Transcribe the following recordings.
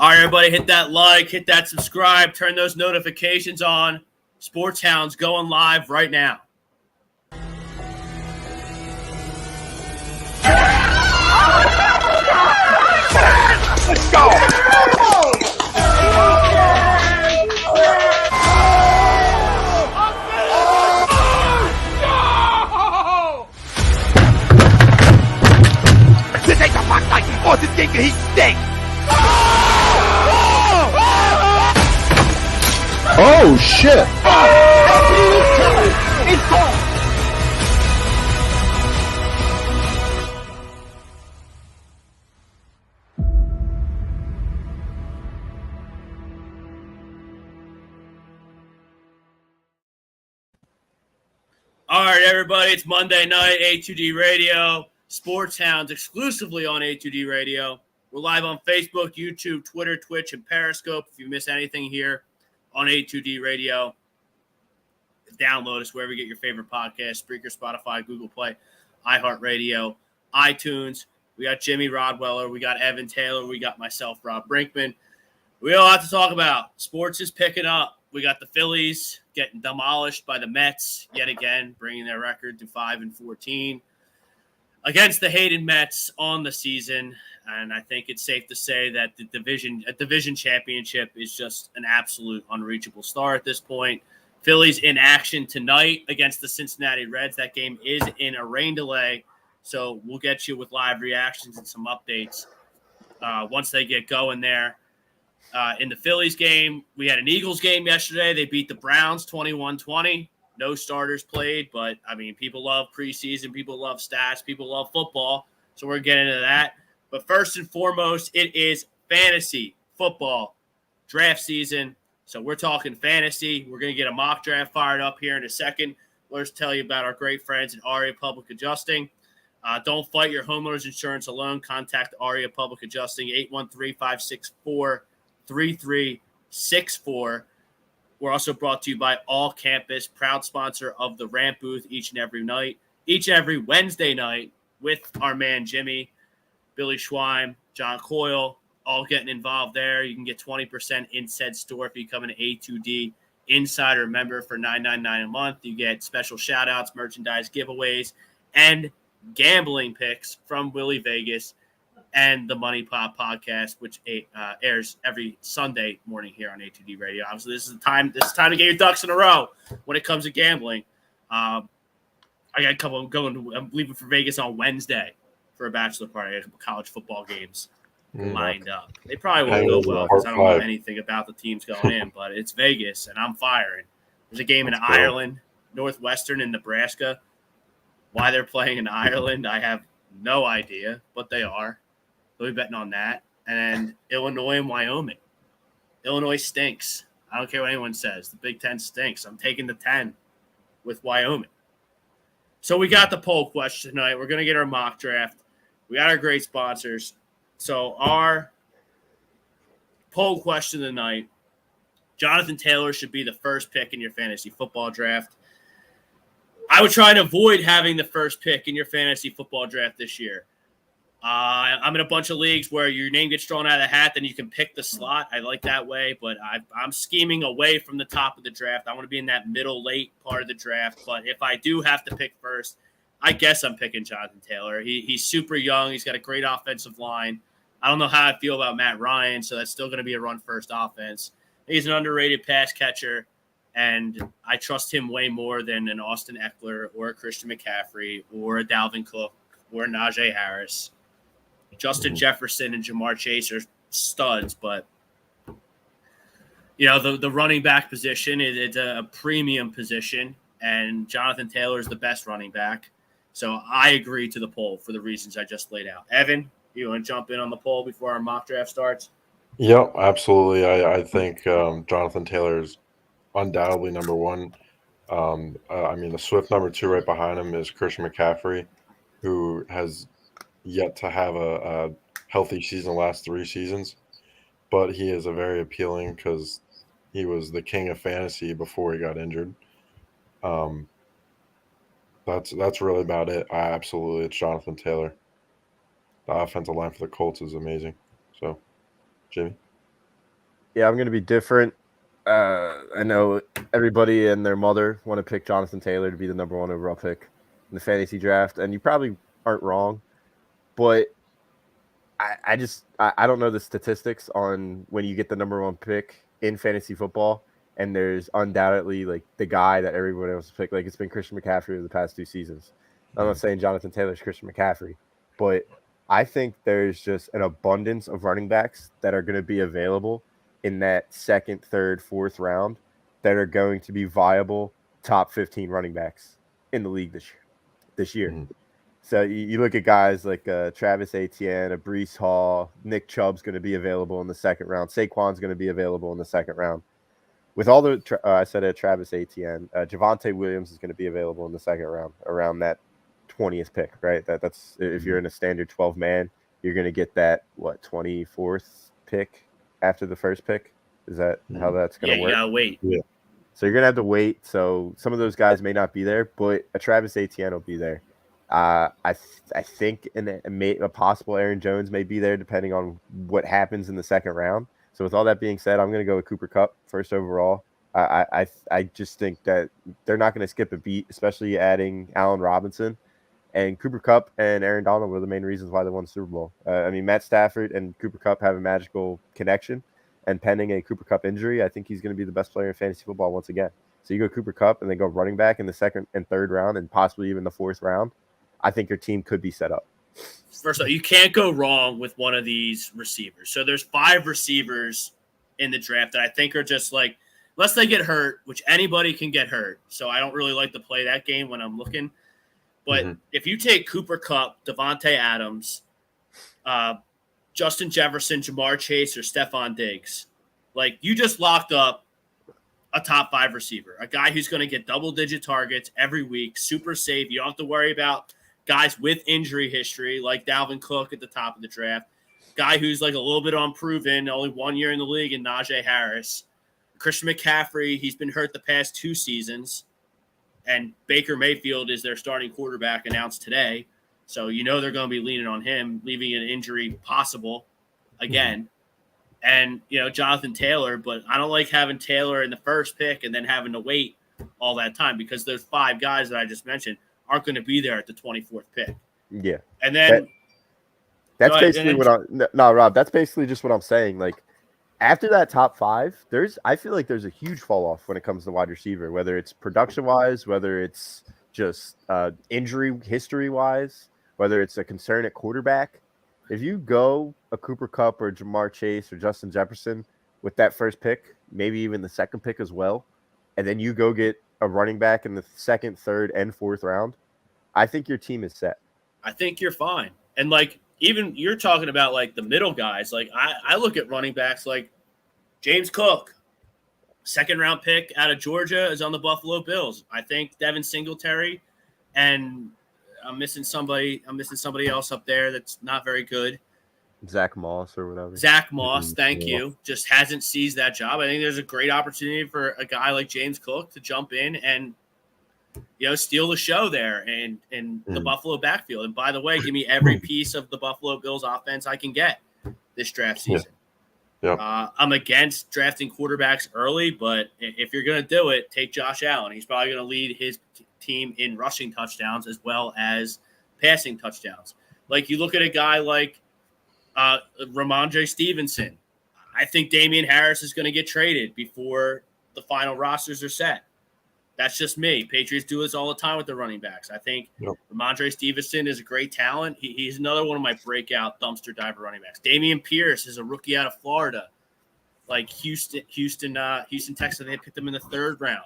All right, everybody, hit that like, hit that subscribe, turn those notifications on. Sports Hounds going live right now. Let's go! This ain't the box like Austin thinking he stinks! Oh, shit! It's gone! All right, everybody, it's Monday night, A2D Radio. Sports Hounds exclusively on A2D Radio. We're live on Facebook, YouTube, Twitter, Twitch, and Periscope. If you miss anything here on A2D Radio, download us wherever you get your favorite podcast, Spreaker, Spotify, Google Play, iHeartRadio, iTunes. We got Jimmy Rodweller. We got Evan Taylor. We got myself, Rob Brinkman. We got a lot to talk about. Sports is picking up. We got the Phillies getting demolished by the Mets yet again, bringing their record to 5-14 against the hated Mets on the season. And I think it's safe to say that the division championship is just an absolute unreachable star at this point. Phillies in action tonight against the Cincinnati Reds. That game is in a rain delay, so we'll get you with live reactions and some updates once they get going there. In the Phillies game, we had an Eagles game yesterday. They beat the Browns 21-20. No starters played, but, I mean, people love preseason. People love stats. People love football, so we're getting into that. But first and foremost, it is fantasy football draft season. So we're talking fantasy. We're going to get a mock draft fired up here in a second. Let's tell you about our great friends at ARIA Public Adjusting. Don't fight your homeowner's insurance alone. Contact ARIA Public Adjusting, 813-564-3364. We're also brought to you by All Campus, proud sponsor of the Rant Booth each and every Wednesday night with our man Jimmy, Billy Schweim, John Coyle, all getting involved there. You can get 20% in said store if you become an A2D Insider member for $9.99 a month. You get special shout-outs, merchandise giveaways, and gambling picks from Willie Vegas and the Money Pop podcast, which airs every Sunday morning here on A2D Radio. Obviously, this is time to get your ducks in a row when it comes to gambling. I got a couple. I'm leaving for Vegas on Wednesday for a bachelor party. I got a couple college football games lined up. They probably won't go well because I don't know anything about the teams going in, but it's Vegas and I'm firing. There's a game in Ireland, Northwestern and Nebraska. Why they're playing in Ireland, I have no idea, but they are. We'll be betting on that. And then Illinois and Wyoming. Illinois stinks. I don't care what anyone says. The Big Ten stinks. I'm taking the 10 with Wyoming. So we got the poll question tonight. We're going to get our mock draft. We got our great sponsors. So our poll question tonight, Jonathan Taylor should be the first pick in your fantasy football draft. I would try to avoid having the first pick in your fantasy football draft this year. I'm in a bunch of leagues where your name gets thrown out of the hat, then you can pick the slot. I like that way, but I'm scheming away from the top of the draft. I want to be in that middle, late part of the draft. But if I do have to pick first, I guess I'm picking Jonathan Taylor. He's super young. He's got a great offensive line. I don't know how I feel about Matt Ryan, so that's still going to be a run-first offense. He's an underrated pass catcher, and I trust him way more than an Austin Eckler or a Christian McCaffrey or a Dalvin Cook or a Najee Harris. Justin Jefferson and Jamar Chase are studs, but the running back position is a premium position, and Jonathan Taylor is the best running back. So I agree to the poll for the reasons I just laid out. Evan, you want to jump in on the poll before our mock draft starts? Yep, absolutely. I think Jonathan Taylor is undoubtedly number one. The Swift number two right behind him is Christian McCaffrey, who has yet to have a healthy season the last 3 seasons. But he is a very appealing because he was the king of fantasy before he got injured. That's really about it. It's Jonathan Taylor. The offensive line for the Colts is amazing. So, Jimmy? I'm going to be different. I know everybody and their mother want to pick Jonathan Taylor to be the number 1 overall pick in the fantasy draft, and you probably aren't wrong. But I don't know the statistics on when you get the number 1 pick in fantasy football, and there's undoubtedly like the guy that everyone else picked. Like it's been Christian McCaffrey over the past 2 seasons. I'm not saying Jonathan Taylor's Christian McCaffrey, but I think there's just an abundance of running backs that are going to be available in that 2nd, 3rd, 4th round that are going to be viable top 15 running backs in the league this year. Mm-hmm. So you look at guys like Travis Etienne, a Breece Hall, Nick Chubb's going to be available in the 2nd round. Saquon's going to be available in the 2nd round. With all the I said Travis Etienne, Javonte Williams is going to be available in the 2nd round, around that 20th pick, right? That's if you're in a standard 12-man, you're going to get that 24th pick after the first pick. Is that how that's going to work? Yeah, wait. Yeah. So you're going to have to wait. So some of those guys may not be there, but a Travis Etienne will be there. I think a possible Aaron Jones may be there depending on what happens in the 2nd round. So with all that being said, I'm going to go with Cooper Kupp first overall. I just think that they're not going to skip a beat, especially adding Allen Robinson. And Cooper Kupp and Aaron Donald were the main reasons why they won the Super Bowl. Matt Stafford and Cooper Kupp have a magical connection. And pending a Cooper Kupp injury, I think he's going to be the best player in fantasy football once again. So you go Cooper Kupp and then go running back in the 2nd and 3rd round and possibly even the 4th round. I think your team could be set up. First of all, you can't go wrong with one of these receivers. So there's 5 receivers in the draft that I think are just like, unless they get hurt, which anybody can get hurt. So I don't really like to play that game when I'm looking. But if you take Cooper Kupp, Devontae Adams, Justin Jefferson, Jamar Chase, or Stephon Diggs, like you just locked up a top 5 receiver, a guy who's going to get double-digit targets every week, super safe. You don't have to worry about guys with injury history like Dalvin Cook at the top of the draft, guy who's like a little bit unproven, only 1 year in the league, and Najee Harris. Christian McCaffrey, he's been hurt the past 2 seasons, and Baker Mayfield is their starting quarterback announced today. So you know they're going to be leaning on him, leaving an injury possible again. And, Jonathan Taylor, but I don't like having Taylor in the first pick and then having to wait all that time because those 5 guys that I just mentioned aren't going to be there at the 24th pick. Yeah. And then that's basically Rob, that's basically just what I'm saying. Like after that top 5, I feel like there's a huge fall off when it comes to wide receiver, whether it's production wise, whether it's just injury history wise, whether it's a concern at quarterback. If you go a Cooper Kupp or Jamar Chase or Justin Jefferson with that first pick, maybe even the 2nd pick as well, and then you go get a running back in the 2nd, 3rd, and 4th round, I think your team is set. I think you're fine. And like even you're talking about like the middle guys. Like I look at running backs like James Cook, 2nd round pick out of Georgia, is on the Buffalo Bills. I think Devin Singletary, and I'm missing somebody else up there that's not very good. Zach Moss or whatever. Zach Moss, thank you. Just hasn't seized that job. I think there's a great opportunity for a guy like James Cook to jump in and steal the show there in the Buffalo backfield. And by the way, give me every piece of the Buffalo Bills offense I can get this draft season. Yeah. I'm against drafting quarterbacks early, but if you're going to do it, take Josh Allen. He's probably going to lead his team in rushing touchdowns as well as passing touchdowns. Like you look at a guy like Ramondre Stevenson. I think Damian Harris is going to get traded before the final rosters are set. That's just me. Patriots do this all the time with the running backs. I think Ramondre Stevenson is a great talent. He's another one of my breakout dumpster diver running backs. Damien Pierce is a rookie out of Florida. Like Houston, Texas, they picked him in the 3rd round.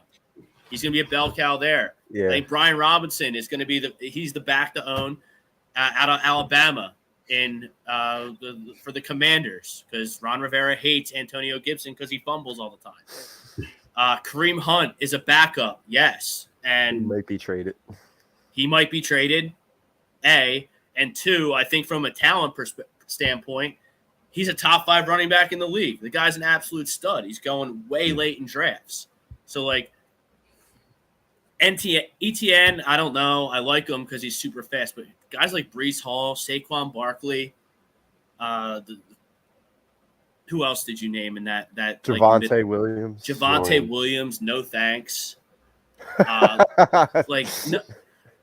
He's going to be a bell cow there. Yeah. I think Brian Robinson is going to be he's the back to own out of Alabama for the Commanders because Ron Rivera hates Antonio Gibson because he fumbles all the time. Kareem Hunt is a backup, yes, and he might be traded. A, and 2, I think from a talent standpoint, he's a top 5 running back in the league. The guy's an absolute stud. He's going way late in drafts. So like ETN, I don't know. I like him because he's super fast, but guys like Breece Hall, Saquon Barkley, who else did you name in that Javonte Williams. Javonte Williams, no thanks. No,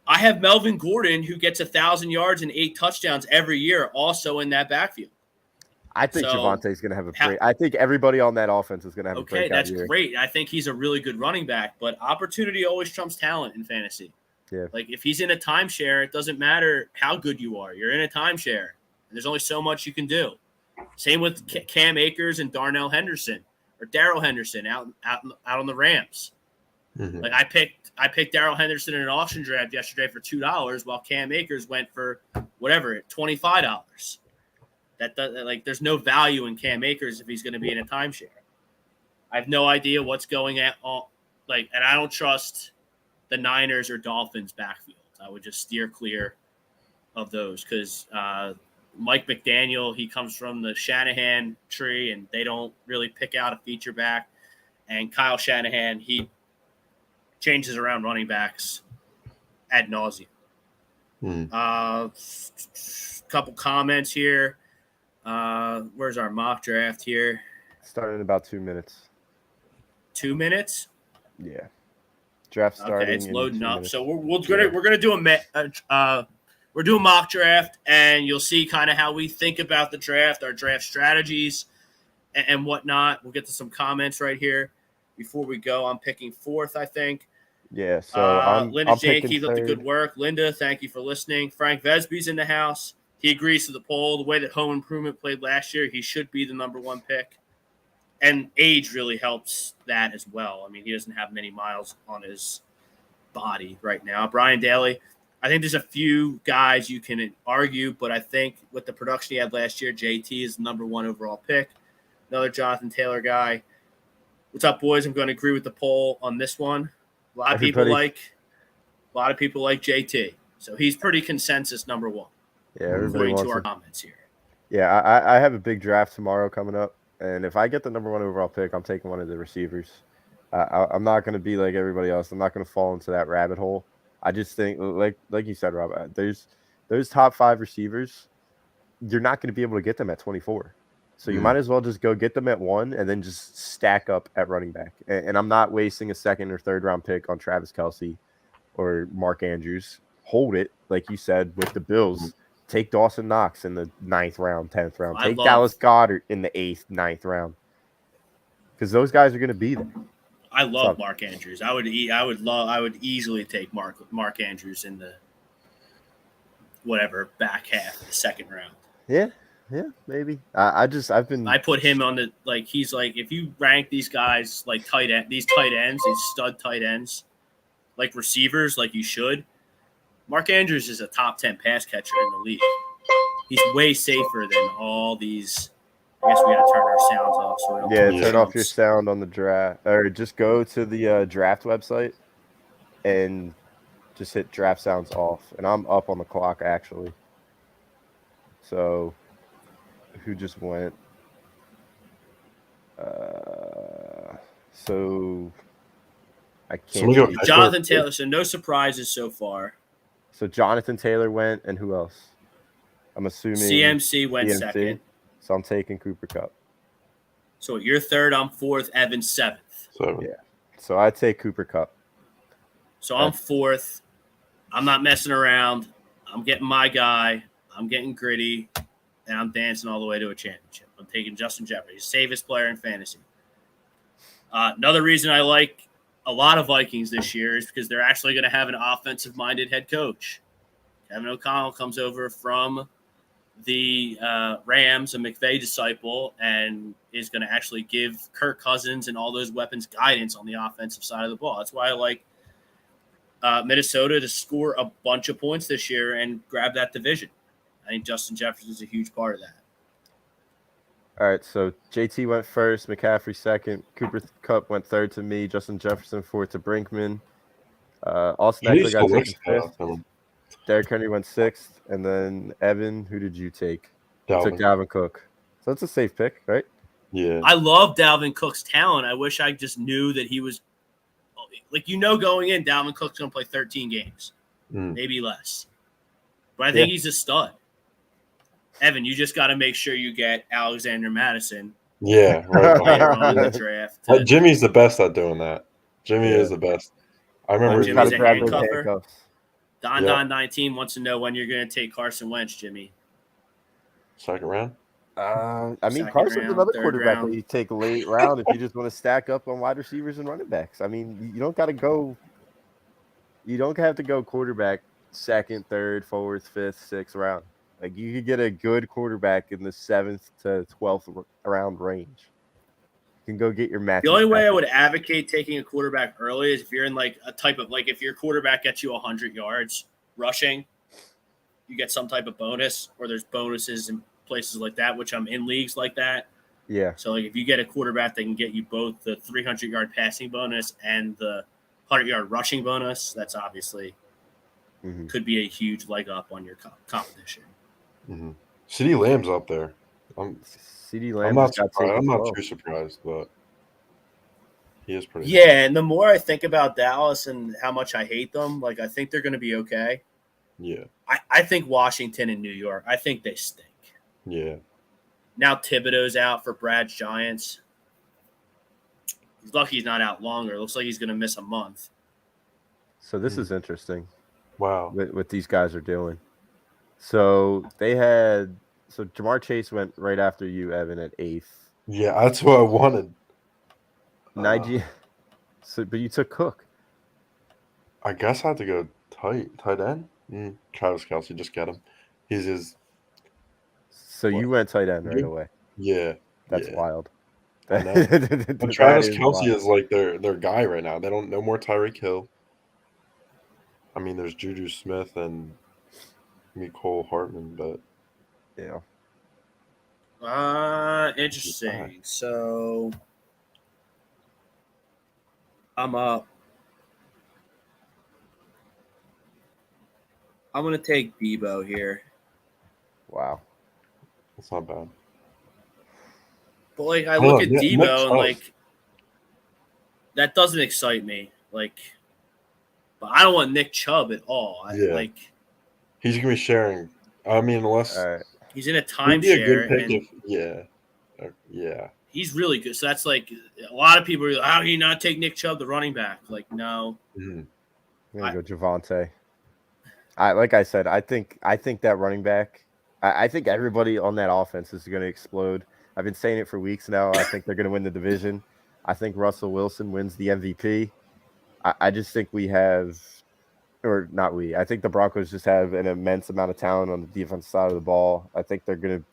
I have Melvin Gordon, who gets 1,000 yards and 8 touchdowns every year, also in that backfield. I think Javonte's going to have a break. I think everybody on that offense is going to have a breakout year. Okay, that's great. I think he's a really good running back, but opportunity always trumps talent in fantasy. Yeah. Like, if he's in a timeshare, it doesn't matter how good you are. You're in a timeshare. There's only so much you can do. Same with Cam Akers and Darnell Henderson or Darrell Henderson out on the Rams. Mm-hmm. Like, I picked Darrell Henderson in an auction draft yesterday for $2, while Cam Akers went for $25. There's no value in Cam Akers if he's going to be in a timeshare. I have no idea what's going at all. And I don't trust the Niners or Dolphins backfield. I would just steer clear of those because Mike McDaniel, he comes from the Shanahan tree, and they don't really pick out a feature back. And Kyle Shanahan, he changes around running backs ad nauseum. Couple comments here. Where's our mock draft here? Starting in about 2 minutes. 2 minutes? Yeah. Draft starting. Okay, it's loading up. Minutes. So we're gonna do we're doing mock draft, and you'll see kind of how we think about the draft, our draft strategies, and whatnot. We'll get to some comments right here before we go. I'm picking 4th, I think. Yeah. So Linda Jane, keep up the 3rd. good work. Linda, thank you for listening. Frank Vesby's in the house. He agrees to the poll. The way that Home Improvement played last year, he should be the number 1 pick. And age really helps that as well. I mean, he doesn't have many miles on his body right now. Brian Daly, I think there's a few guys you can argue, but I think with the production he had last year, JT is the number 1 overall pick. Another Jonathan Taylor guy. What's up, boys? I'm going to agree with the poll on this one. A lot of people like JT. So he's pretty consensus number 1. Yeah, everybody according wants to our comments here. Yeah, I have a big draft tomorrow coming up, and if I get the number 1 overall pick, I'm taking one of the receivers. I'm not going to be like everybody else. I'm not going to fall into that rabbit hole. I just think, like you said, Rob, those top 5 receivers, you're not going to be able to get them at 24. So you might as well just go get them at 1 and then just stack up at running back. And I'm not wasting a 2nd or 3rd round pick on Travis Kelce or Mark Andrews. Hold it, like you said, with the Bills. Take Dawson Knox in the 9th round, 10th round. Take Dallas Goedert in the 8th, 9th round. Because those guys are going to be there. I love Mark Andrews. I would easily take Mark Andrews in the back half of the 2nd round. Yeah, maybe. I put him on the he's if you rank these guys like these stud tight ends, like receivers, like you should. Mark Andrews is a top 10 pass catcher in the league. He's way safer than all these. I guess we got to turn our sounds off. So we don't turn off your sound on the draft, or just go to the draft website and just hit draft sounds off. And I'm up on the clock actually. So, who just went? So I can't. Jonathan Taylor. So no surprises so far. So Jonathan Taylor went, and who else? I'm assuming CMC went 2nd. So I'm taking Cooper Kupp. So you're 3rd, I'm 4th, Evan 7th. So yeah. So I take Cooper Kupp. So I'm 4th. I'm not messing around. I'm getting my guy. I'm getting gritty, and I'm dancing all the way to a championship. I'm taking Justin Jefferson. He's the safest player in fantasy. Another reason I like a lot of Vikings this year is because they're actually going to have an offensive-minded head coach. Kevin O'Connell comes over from the Rams, a McVay disciple, and is going to actually give Kirk Cousins and all those weapons guidance on the offensive side of the ball. That's why I like Minnesota to score a bunch of points this year and grab that division. I think Justin Jefferson is a huge part of that. All right, so JT went 1st, McCaffrey 2nd, Cooper Kupp went 3rd to me, Justin Jefferson 4th to Brinkman. Austin Eckler got taken 5th. Derrick Henry went 6th, and then Evan, who did you take? You took Dalvin Cook. So that's a safe pick, right? Yeah. I love Dalvin Cook's talent. I wish I just knew that he was going in, Dalvin Cook's going to play 13 games, maybe less. But I think he's a stud. Evan, you just got to make sure you get Alexander Madison Yeah, right behind later on in the him. draft. Yeah. Jimmy's the best at doing that. Jimmy is the best. I remember Always try to Jimmy's a grab those handcuffer. handcuffs. Don Yep. Don 19 wants to know when you're going to take Carson Wentz, Jimmy. Second round. I mean, Second Carson's round, another third quarterback round. that you take late round if you just want to stack up on wide receivers and running backs. I mean, you don't got to go. You don't have to go quarterback second, third, fourth, fifth, sixth round. Like you could get a good quarterback in the 7th to 12th round range. You can go get your match. The only way I would advocate taking a quarterback early is if you're in like a type of like if your quarterback gets you 100 yards rushing, you get some type of bonus, or there's bonuses in places like that, which I'm in leagues like that. Yeah. So like if you get a quarterback that can get you both the 300-yard passing bonus and the 100-yard rushing bonus, that's obviously could be a huge leg up on your competition. Mm-hmm. CeeDee Lamb's up there. CeeDee Lamb. I'm not surprised. I'm not too surprised, but he is pretty. Yeah, and the more I think about Dallas and how much I hate them, like I think they're going to be okay. Yeah. I think Washington and New York, I think they stink. Yeah. Now Thibodeau's out for Brad's Giants. He's lucky he's not out longer. It looks like he's going to miss a month. So this is interesting. Wow. What these guys are doing. So Jamar Chase went right after you, Evan, at 8th. Yeah, that's what I wanted. But you took Cook. I guess I had to go tight end. Travis Kelce, just get him. He's his. So you went tight end right away. Yeah, that's wild. But Travis Kelce is like their guy right now. They don't no more Tyreek Hill. I mean, there's Juju Smith and Mecole Hardman, but yeah. Interesting. So I'm up. I'm going to take Debo here. Wow. That's not bad. But, like, I look at Debo and, like, that doesn't excite me. Like, but I don't want Nick Chubb at all. Like, he's going to be sharing. I mean, unless he's in a timeshare. Yeah. He's really good. So that's like a lot of people are like, how can you not take Nick Chubb, the running back? Like, no. I'm going to go Javonte. Like I said, I think that running back, I think everybody on that offense is going to explode. I've been saying it for weeks now. I think they're going to win the division. I think Russell Wilson wins the MVP. I just think I think the Broncos just have an immense amount of talent on the defensive side of the ball. I think they're going to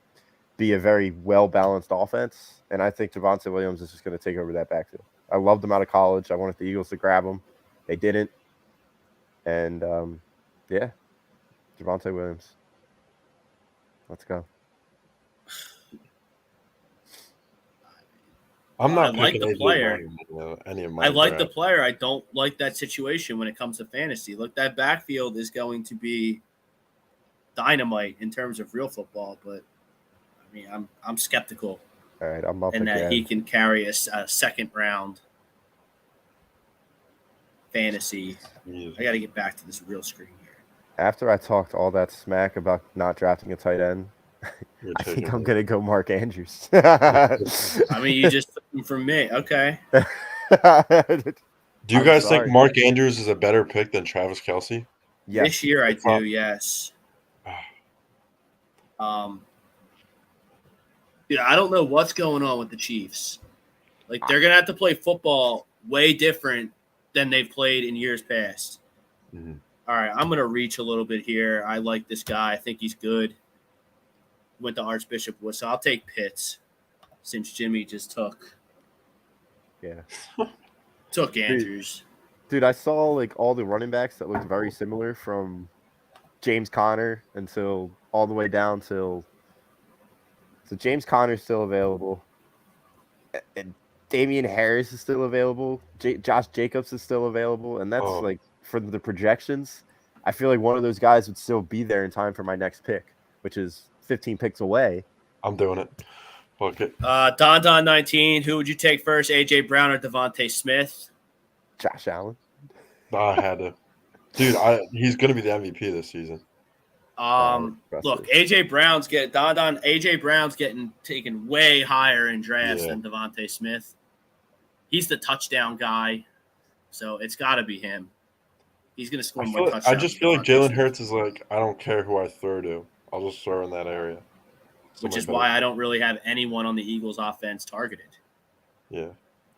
be a very well-balanced offense, and I think Devonta Williams is just going to take over that backfield. I loved him out of college. I wanted the Eagles to grab him. They didn't. And, Javonte Williams. Let's go. I'm not like the player. Any of my I like the player. I don't like that situation when it comes to fantasy. Look, that backfield is going to be dynamite in terms of real football, but I mean, I'm skeptical. All right, I'm up and again. That he can carry a second round fantasy. I got to get back to this real screen here. After I talked all that smack about not drafting a tight end, I think I'm going to go Mark Andrews. I mean, you just took him from me. Okay. Do you guys think Mark Andrews is a better pick than Travis Kelce? Yeah. This year I do, yes. I don't know what's going on with the Chiefs. Like, they're going to have to play football way different than they've played in years past. Mm-hmm. All right, I'm going to reach a little bit here. I like this guy. I think he's good. Went to Archbishop Wood, so I'll take Pitts since Jimmy just took Andrews. Dude, I saw like all the running backs that looked very similar from James Conner until all the way down till so James Conner's still available. And Damian Harris is still available. Josh Jacobs is still available, and that's like for the projections. I feel like one of those guys would still be there in time for my next pick, which is 15 picks away. I'm doing it. Fuck it. Don 19. Who would you take first, AJ Brown or Devontae Smith? Josh Allen. I had to, dude. He's gonna be the MVP this season. Look, AJ Brown's getting taken way higher in drafts than Devonta Smith. He's the touchdown guy, so it's got to be him. He's going to score more touchdowns. I just feel like Jalen Hurts is like, I don't care who I throw to. I'll just throw in that area. Which is why I don't really have anyone on the Eagles offense targeted. Yeah.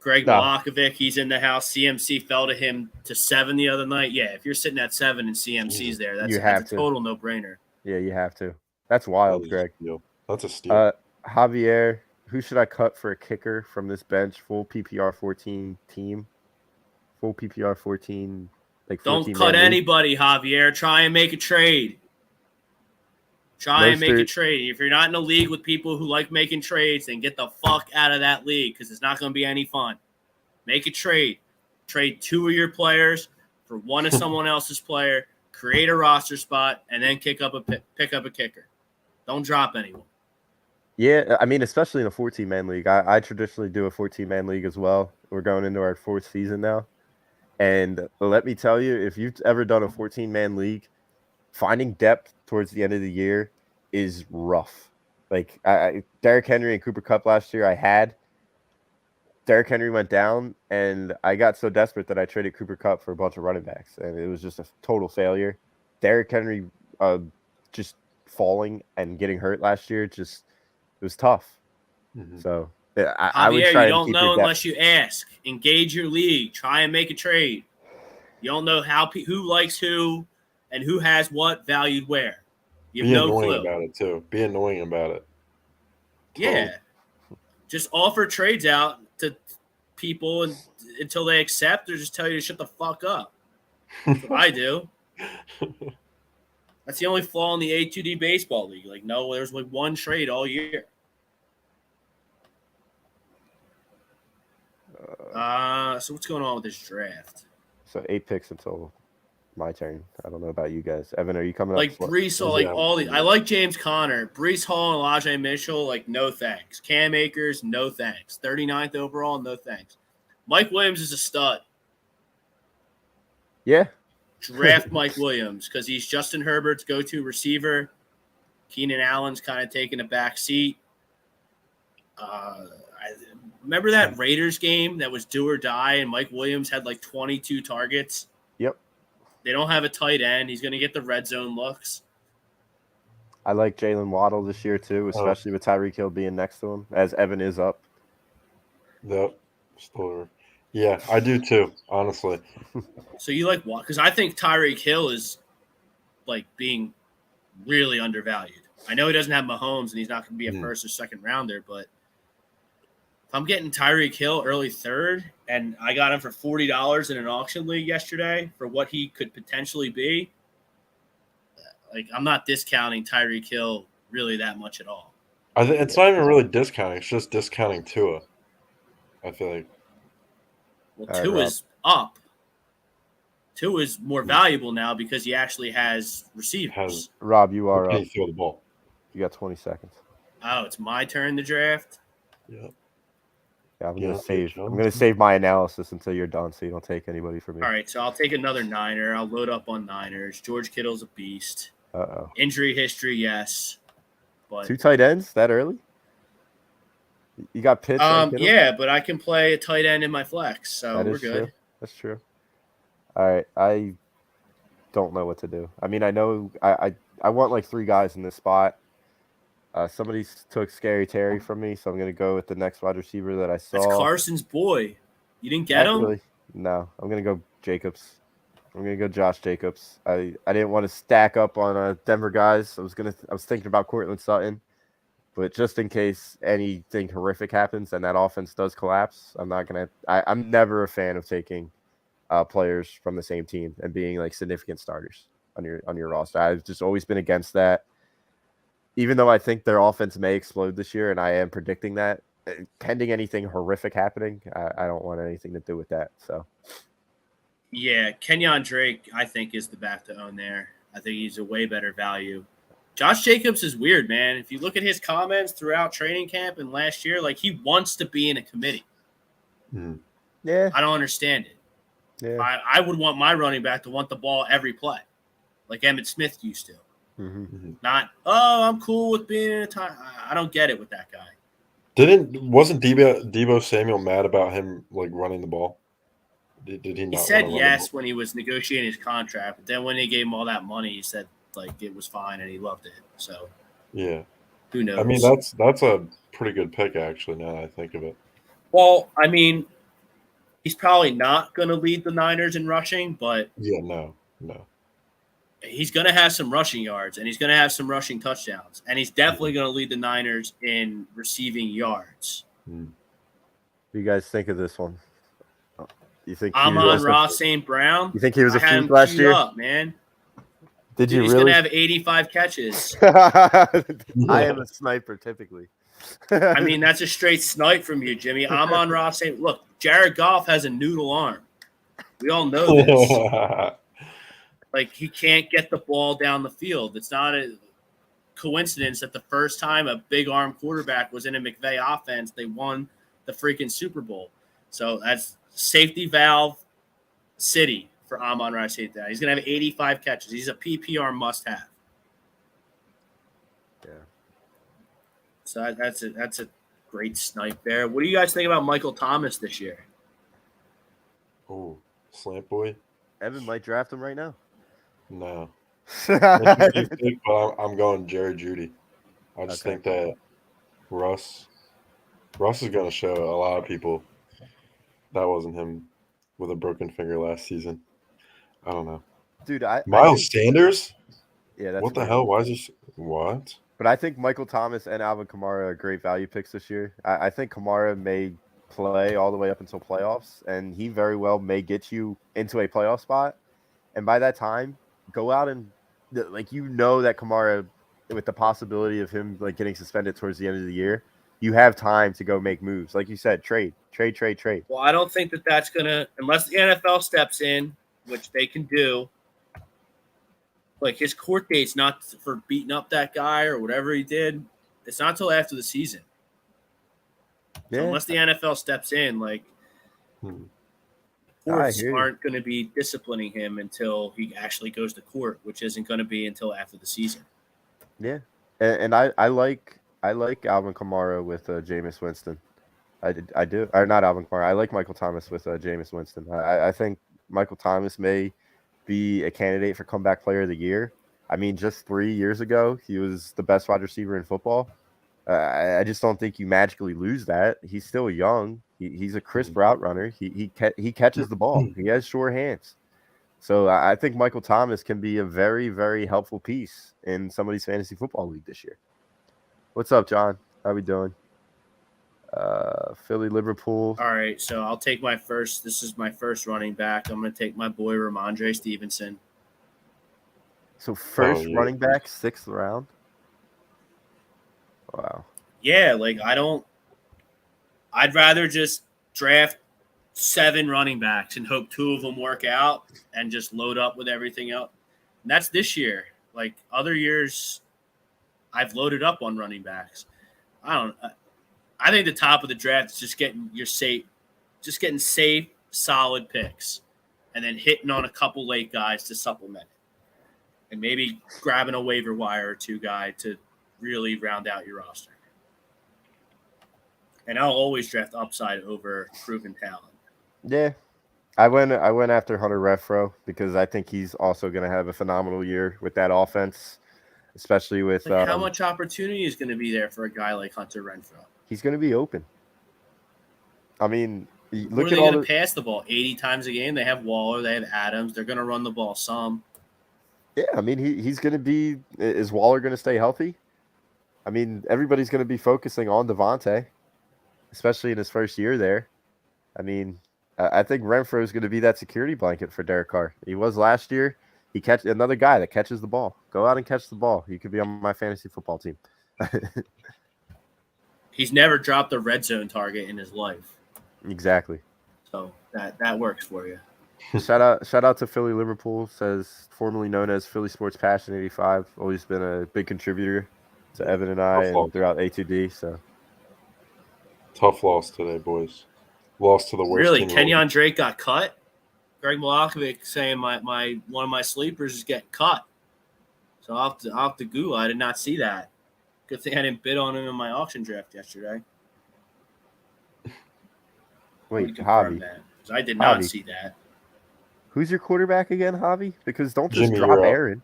Greg Malakovic, he's in the house. CMC fell to him to 7 the other night. Yeah, if you're sitting at 7 and CMC's there, that's a total no-brainer. Yeah, you have to. That's wild, Greg. That's a steal. Javier, who should I cut for a kicker from this bench? Full PPR 14 team. Full PPR 14. Don't cut anybody, Javier. Try and make a trade. Make a trade. If you're not in a league with people who like making trades, then get the fuck out of that league because it's not going to be any fun. Make a trade. Trade 2 of your players for one of someone else's player. Create a roster spot and then pick up a kicker. Don't drop anyone. Yeah, I mean, especially in a 14-man league. I traditionally do a 14-man league as well. We're going into our 4th season now. And let me tell you, if you've ever done a 14-man league, finding depth towards the end of the year is rough. Like Derrick Henry and Cooper Kupp last year, I had. Derrick Henry went down, and I got so desperate that I traded Cooper Kupp for a bunch of running backs, and it was just a total failure. Derrick Henry just falling and getting hurt last year, it was tough. Mm-hmm. So I would try. You don't know unless you ask. Engage your league. Try and make a trade. You don't know who likes who and who has what valued where. You have no clue about it too. Be annoying about it. Yeah, just offer trades out to people until they accept, or just tell you to shut the fuck up. That's what I do. That's the only flaw in the A2D baseball league. Like, no, there's like one trade all year. So what's going on with this draft? So 8 picks until my turn. I don't know about you guys. Evan, are you coming up? Like Brees Hall, I like James Conner. Brees Hall and Elijah Mitchell, like, no thanks. Cam Akers, no thanks. 39th overall, no thanks. Mike Williams is a stud. Yeah. Draft Mike Williams because he's Justin Herbert's go-to receiver. Keenan Allen's kind of taking a back seat. Remember that Raiders game that was do or die, and Mike Williams had like 22 targets? Yep. They don't have a tight end. He's going to get the red zone looks. I like Jalen Waddle this year too, especially with Tyreek Hill being next to him, as Evan is up. Yep. Yeah, I do too, honestly. So you like what? Because I think Tyreek Hill is like being really undervalued. I know he doesn't have Mahomes and he's not going to be a first or second rounder, but if I'm getting Tyreek Hill early 3rd and I got him for $40 in an auction league yesterday for what he could potentially be, like, I'm not discounting Tyreek Hill really that much at all. It's not even really discounting. It's just discounting Tua. I feel like. Well, Tua is up. Tua is more valuable now because he actually has receivers. Rob, you are up. Throw the ball. You got 20 seconds. Oh, it's my turn to draft? Yep. Yeah, I'm gonna save my analysis until you're done, so you don't take anybody from me. All right, so I'll take another Niner. I'll load up on Niners. George Kittle's a beast. Uh-oh. Injury history, yes. But 2 tight ends that early? You got Pitts? Yeah, but I can play a tight end in my flex, so we're good. True. That's true. All right, I don't know what to do. I mean, I know I want like 3 guys in this spot. Somebody took Scary Terry from me, so I'm going to go with the next wide receiver that I saw. That's Carson's boy. You didn't get him? Really, no, I'm going to go Jacobs. I'm going to go Josh Jacobs. I didn't want to stack up on Denver guys. I was thinking about Courtland Sutton, but just in case anything horrific happens and that offense does collapse, I'm never a fan of taking players from the same team and being like significant starters on your roster. I've just always been against that. Even though I think their offense may explode this year, and I am predicting that, pending anything horrific happening, I don't want anything to do with that. So, yeah, Kenyon Drake, I think, is the back to own there. I think he's a way better value. Josh Jacobs is weird, man. If you look at his comments throughout training camp and last year, like, he wants to be in a committee. Yeah. I don't understand it. Yeah. I would want my running back to want the ball every play, like Emmitt Smith used to. Mm-hmm. Not, oh, I'm cool with being in a time. I don't get it with that guy. Wasn't Debo Samuel mad about him like running the ball? Did he not He want said to run the yes ball? when he was negotiating his contract, but then when they gave him all that money, he said like it was fine and he loved it. So Yeah. who knows? I mean, that's a pretty good pick, actually, now that I think of it. Well, I mean, he's probably not going to lead the Niners in rushing, but Yeah, no. he's going to have some rushing yards and he's going to have some rushing touchdowns, and he's definitely going to lead the Niners in receiving yards. Mm. What do you guys think of this one? You think Amon-Ra St. Brown? You think he was a I had fluke him last queued year? up, man. Did you He's really? going to have 85 catches. I am a sniper typically. I mean, that's a straight snipe from you, Jimmy. Amon-Ra St. Look, Jared Goff has a noodle arm. We all know this. Like, he can't get the ball down the field. It's not a coincidence that the first time a big arm quarterback was in a McVay offense, they won the freaking Super Bowl. So that's safety valve city for Amon-Ra St. Brown. He's going to have 85 catches. He's a PPR must-have. Yeah. So that's a great snipe there. What do you guys think about Michael Thomas this year? Oh, slant boy? Evan might draft him right now. No. But I'm going Jerry Jeudy. I just think that Russ is going to show a lot of people that wasn't him with a broken finger last season. I don't know. Dude, Miles Sanders? Yeah, that's what the weird. hell? Why is he what? But I think Michael Thomas and Alvin Kamara are great value picks this year. I think Kamara may play all the way up until playoffs, and he very well may get you into a playoff spot. And by that time, go out and that Kamara, with the possibility of him like getting suspended towards the end of the year, you have time to go make moves. Like you said, trade. Well, I don't think that's going to, unless the NFL steps in, which they can do. Like, his court date's not for beating up that guy or whatever he did. It's not until after the season. Yeah. So unless the NFL steps in, like, courts aren't going to be disciplining him until he actually goes to court, which isn't going to be until after the season. Yeah, and I like Alvin Kamara with Jameis Winston. I do. Or not Alvin Kamara. I like Michael Thomas with Jameis Winston. I think Michael Thomas may be a candidate for comeback player of the year. I mean, just 3 years ago, he was the best wide receiver in football. I just don't think you magically lose that. He's still young. He's a crisp route runner. He catches the ball. He has sure hands. So I think Michael Thomas can be a very, very helpful piece in somebody's fantasy football league this year. What's up, John? How we doing? Philly, Liverpool. All right, so I'll take my first. This is my first running back. I'm going to take my boy Ramondre Stevenson. So first running back, 6th round. Wow. Yeah, like I'd rather just draft 7 running backs and hope 2 of them work out and just load up with everything else. And that's this year. Like other years, I've loaded up on running backs. I think the top of the draft is just getting safe, solid picks, and then hitting on a couple late guys to supplement it, and maybe grabbing a waiver wire or 2 guy to really round out your roster. And I'll always draft upside over proven talent. Yeah, I went after Hunter Renfrow because I think he's also going to have a phenomenal year with that offense, especially with how much opportunity is going to be there for a guy like Hunter Renfrow? He's going to be open. I mean, look at all going to pass the ball 80 times a game. They have Waller, they have Adams. They're going to run the ball some. Yeah, I mean, he's going to be. Is Waller going to stay healthy? I mean, everybody's going to be focusing on Devontae, especially in his first year there. I mean, I think Renfrow is going to be that security blanket for Derek Carr. He was last year. He catch another guy that catches the ball. Go out and catch the ball. You could be on my fantasy football team. He's never dropped a red zone target in his life. Exactly. So that works for you. Shout out to Philly Liverpool, says formerly known as Philly Sports Passion 85. Always been a big contributor to Evan and I and throughout A2D. So tough loss today, boys. Lost to the worst. Really, Kenyon Drake got cut. Greg Malakovic saying my one of my sleepers is getting cut. So I'll have to Google. I did not see that. Good thing I didn't bid on him in my auction draft yesterday. Wait, Confirm Javi. that, 'cause I did not Javi. see that. Who's your quarterback again, Javi? Because don't just Jimmy, drop you're up. Aaron.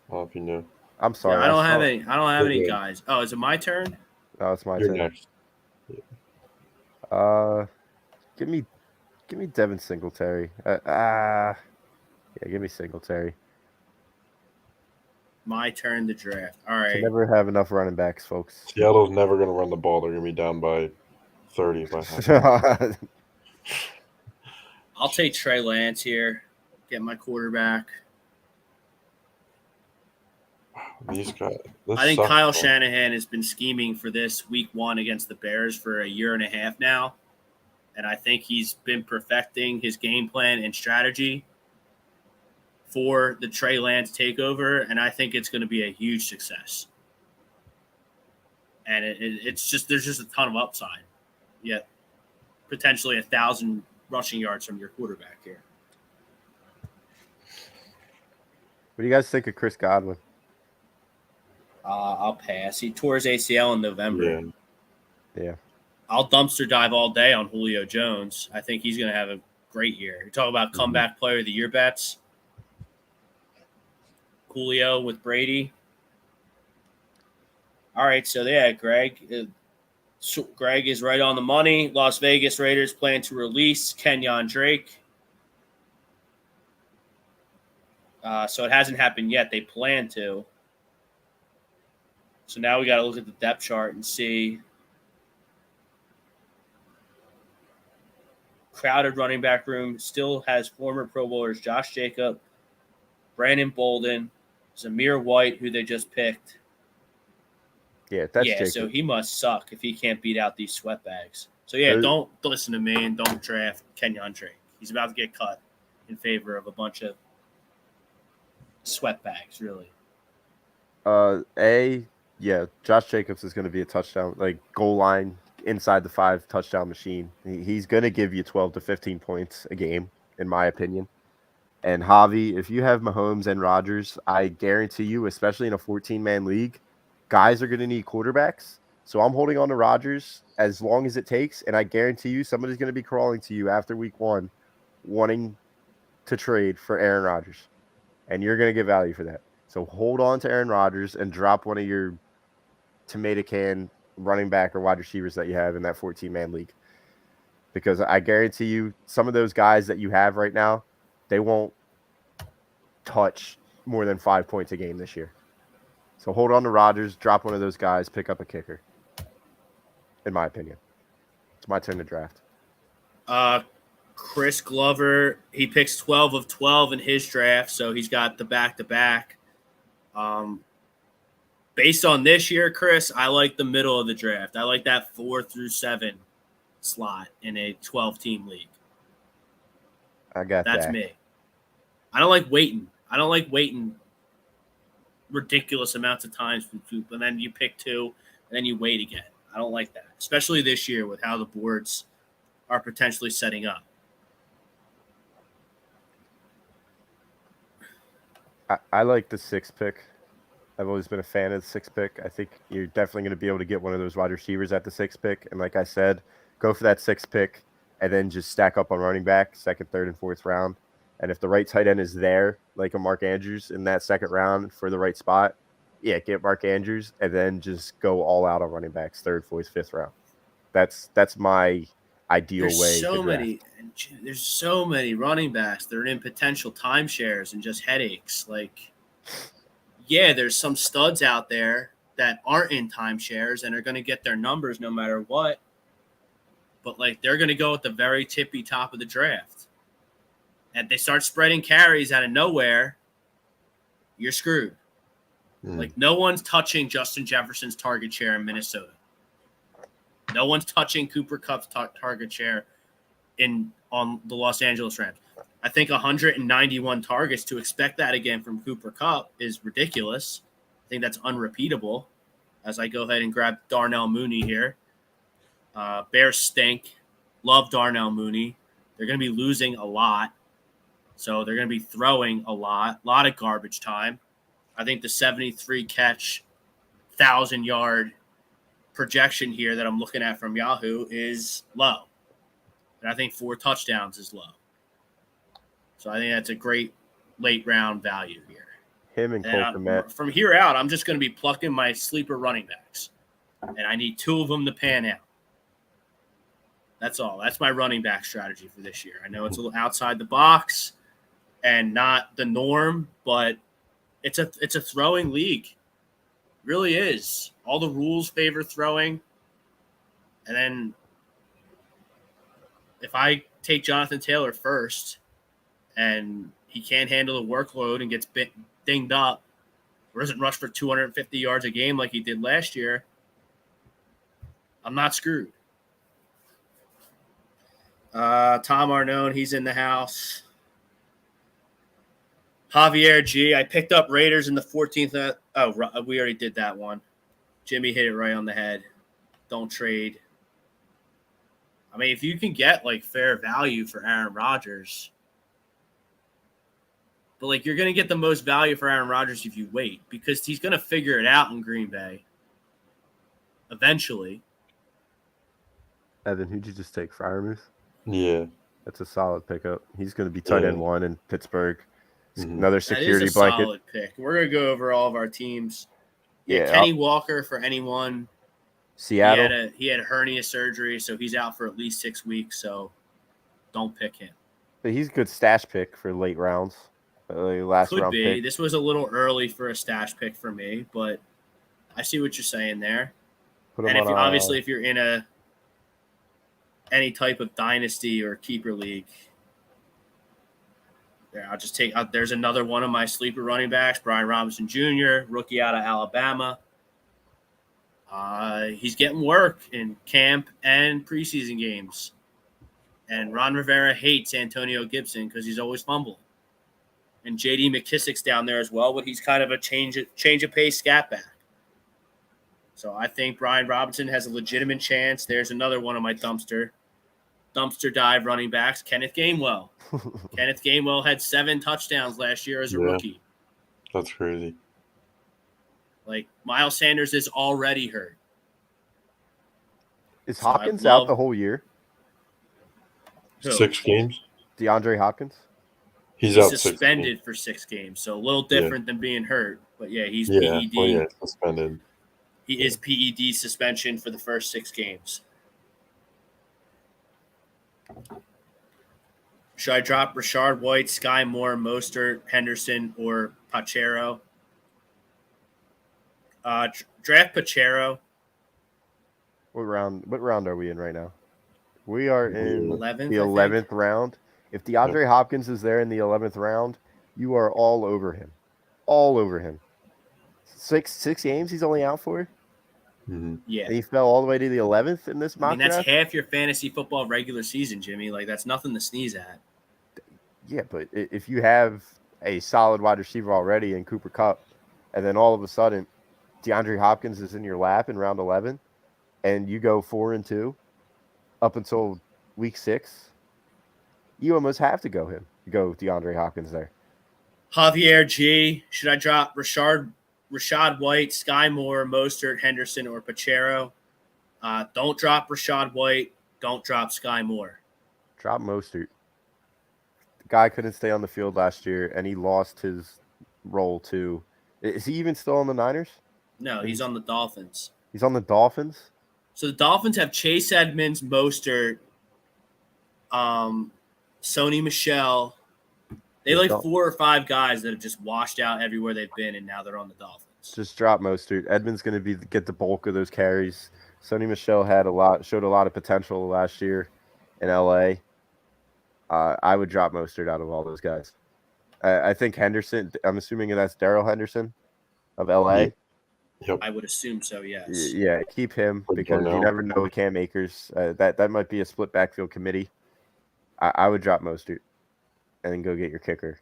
Oh, if you knew. I'm Yeah, sorry. I don't have saw- any. I don't have You're any good. guys. Oh, is it my turn? Oh, it's my You're turn. next. Give me Devin Singletary. Yeah, give me Singletary. My turn to draft. All Can right. never have enough running backs, folks. Seattle's never going to run the ball. They're going to be down by 30 by half. I'll take Trey Lance here. Get my quarterback. These guys. I think Kyle Shanahan has been scheming for this week 1 against the Bears for a year and a half now. And I think he's been perfecting his game plan and strategy for the Trey Lance takeover. And I think it's going to be a huge success. And it's just, there's just a ton of upside. Yet potentially 1,000 rushing yards from your quarterback here. What do you guys think of Chris Godwin? I'll pass. He tore his ACL in November. Yeah. I'll dumpster dive all day on Julio Jones. I think he's going to have a great year. You talk about comeback player of the year bets. Julio with Brady. All right, so yeah, Greg. Greg is right on the money. Las Vegas Raiders plan to release Kenyon Drake. So it hasn't happened yet. They plan to. So now we got to look at the depth chart and see. Crowded running back room still has former Pro Bowlers Josh Jacob, Brandon Bolden, Zamir White, who they just picked. Yeah, that's Jacob. So he must suck if he can't beat out these sweatbags. So yeah, don't listen to me and don't draft Kenyon Drake. He's about to get cut in favor of a bunch of sweatbags, really. Josh Jacobs is going to be a touchdown, like goal line inside the 5 touchdown machine. He's going to give you 12 to 15 points a game, in my opinion. And Javi, if you have Mahomes and Rodgers, I guarantee you, especially in a 14-man league, guys are going to need quarterbacks. So I'm holding on to Rodgers as long as it takes, and I guarantee you somebody's going to be crawling to you after week 1 wanting to trade for Aaron Rodgers. And you're going to get value for that. So hold on to Aaron Rodgers and drop one of your tomato can running back or wide receivers that you have in that 14-man league. Because I guarantee you some of those guys that you have right now, they won't touch more than 5 points a game this year. So hold on to Rodgers, drop one of those guys, pick up a kicker, in my opinion. It's my turn to draft. Chris Glover, he picks 12 of 12 in his draft, so he's got the back-to-back. Based on this year, Chris, I like the middle of the draft. I like that 4 through 7 slot in a 12-team league. That's me. I don't like waiting. Ridiculous amounts of times, and then you pick 2, and then you wait again. I don't like that, especially this year with how the boards are potentially setting up. I like the 6th pick. I've always been a fan of the 6th pick. I think you're definitely going to be able to get one of those wide receivers at the 6th pick. And like I said, go for that 6th pick and then just stack up on running back, 2nd, 3rd, and 4th round. And if the right tight end is there, like a Mark Andrews in that 2nd round for the right spot, get Mark Andrews and then just go all out on running backs, 3rd, 4th, 5th round. That's my ideal way. There's so many running backs that are in potential timeshares and just headaches. Like, yeah, there's some studs out there that aren't in timeshares and are going to get their numbers no matter what. But, like, they're going to go at the very tippy top of the draft. And they start spreading carries out of nowhere, you're screwed. Like, no one's touching Justin Jefferson's target share in Minnesota. No one's touching Cooper Kupp's target share on the Los Angeles Rams. I think 191 targets, to expect that again from Cooper Kupp is ridiculous. I think that's unrepeatable. As I go ahead and grab Darnell Mooney here. Bears stink. Love Darnell Mooney. They're going to be losing a lot. So they're going to be throwing a lot of garbage time. I think the 73 catch, 1,000-yard projection here that I'm looking at from Yahoo is low. And I think 4 touchdowns is low. So I think that's a great late round value here. Him and Cole Kmet. From here out, I'm just going to be plucking my sleeper running backs. And I need 2 of them to pan out. That's all. That's my running back strategy for this year. I know it's a little outside the box and not the norm, but it's a throwing league. It really is. All the rules favor throwing. And then if I take Jonathan Taylor first and he can't handle the workload and gets dinged up or doesn't rush for 250 yards a game like he did last year, I'm not screwed. Tom Arnone, he's in the house. Javier G. I picked up Raiders in the 14th. We already did that one. Jimmy hit it right on the head. Don't trade. I mean, if you can get like fair value for Aaron Rodgers, but like you're going to get the most value for Aaron Rodgers if you wait because he's going to figure it out in Green Bay eventually. Evan, who'd you just take? Freiermuth? Yeah. That's a solid pickup. He's going to be tight end 1 in Pittsburgh. Mm-hmm. Another security that is a blanket. Solid pick. We're going to go over all of our teams. Yeah. Kenny Walker for anyone. Seattle. He had hernia surgery, so he's out for at least 6 weeks, so don't pick him. But he's a good stash pick for late rounds. Last Could round be. pick. This was a little early for a stash pick for me, but I see what you're saying there. And if you're in any type of dynasty or keeper league, there I'll just take. There's another one of my sleeper running backs, Brian Robinson Jr., rookie out of Alabama. He's getting work in camp and preseason games, and Ron Rivera hates Antonio Gibson because he's always fumbling. And J.D. McKissick's down there as well, but he's kind of a change of pace scat back. So I think Brian Robinson has a legitimate chance. There's another one of my dumpster dive running backs, Kenneth Gamewell. Kenneth Gamewell had 7 touchdowns last year as a rookie. That's crazy. Like, Miles Sanders is already hurt. Is Hopkins out the whole year? 6 games? DeAndre Hopkins? He's out suspended for 6 games, so a little different than being hurt. But, he's PED. Well, yeah, suspended. He is PED suspension for the first 6 games. Should I drop Rashard White, Sky Moore, Mostert, Henderson, or Pachero? Draft Pachero. What round are we in right now? We are in 11th, the 11th round. If DeAndre Hopkins is there in the 11th round, you are all over him. All over him. Six games he's only out for? Mm-hmm. Yeah. And he fell all the way to the 11th in this mock that's draft? half your fantasy football regular season, Jimmy. Like, that's nothing to sneeze at. Yeah, but if you have a solid wide receiver already in Cooper Kupp, and then all of a sudden DeAndre Hopkins is in your lap in round 11, and you go 4-2 up until week 6, you almost have to go DeAndre Hopkins there. Javier G. Should I drop Rashad White, Sky Moore, Mostert, Henderson, or Pachero? Don't drop Rashad White. Don't drop Sky Moore. Drop Mostert. The guy couldn't stay on the field last year, and he lost his role too. Is he even still on the Niners? No, he's on the Dolphins. He's on the Dolphins? So the Dolphins have Chase Edmonds, Mostert, Sony Michel. They like 4 or 5 guys that have just washed out everywhere they've been, and now they're on the Dolphins. Just drop Mostert. Edmonds going to get the bulk of those carries. Sony Michel showed a lot of potential last year in LA. I would drop Mostert out of all those guys. I think Henderson. I'm assuming that's Darrell Henderson of LA. Yep. I would assume so. Yes. Yeah, keep him because you never know with Cam Akers. That might be a split backfield committee. I would drop Mostert and then go get your kicker.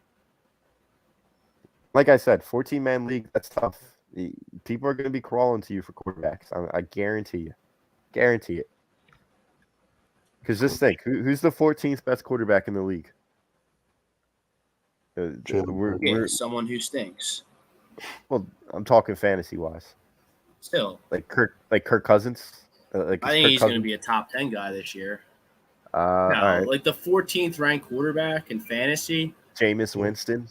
Like I said, 14-man league, that's tough. People are going to be crawling to you for quarterbacks. I guarantee you. Guarantee it. Because just think, who's the 14th best quarterback in the league? Someone who stinks. Well, I'm talking fantasy wise. Still, Like Kirk Cousins. Like I is think Kirk he's going to Cousins. be a top 10 guy this year. All No, right. like the 14th ranked quarterback in fantasy. Jameis Winston.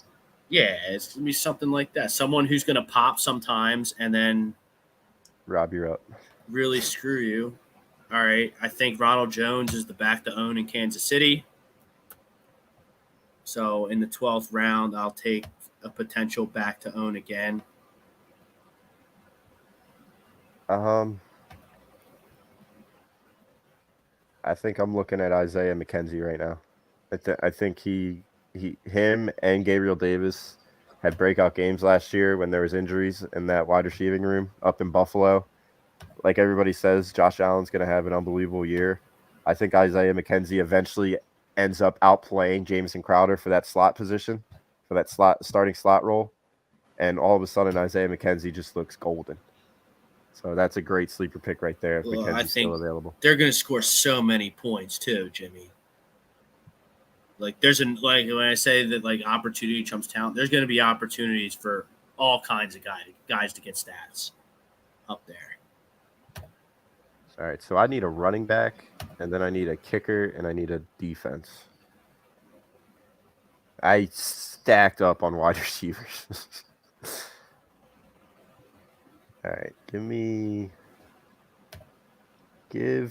Yeah, it's going to be something like that. Someone who's going to pop sometimes and then Rob, you're up. really screw you. All right. I think Ronald Jones is the back to own in Kansas City. So in the 12th round, I'll take a potential back to own again. I think I'm looking at Isaiah McKenzie right now. I think him and Gabriel Davis had breakout games last year when there was injuries in that wide receiving room up in Buffalo. Like everybody says, Josh Allen's going to have an unbelievable year. I think Isaiah McKenzie eventually ends up outplaying Jamison Crowder for that slot position, for that starting slot role. And all of a sudden, Isaiah McKenzie just looks golden. So that's a great sleeper pick right there if Well, I McKenzie's think still available. they're going to score so many points too, Jimmy. Like when I say that like opportunity trumps talent, there's going to be opportunities for all kinds of guys to get stats up there. All right, so I need a running back, and then I need a kicker, and I need a defense. I stacked up on wide receivers. All right, give me a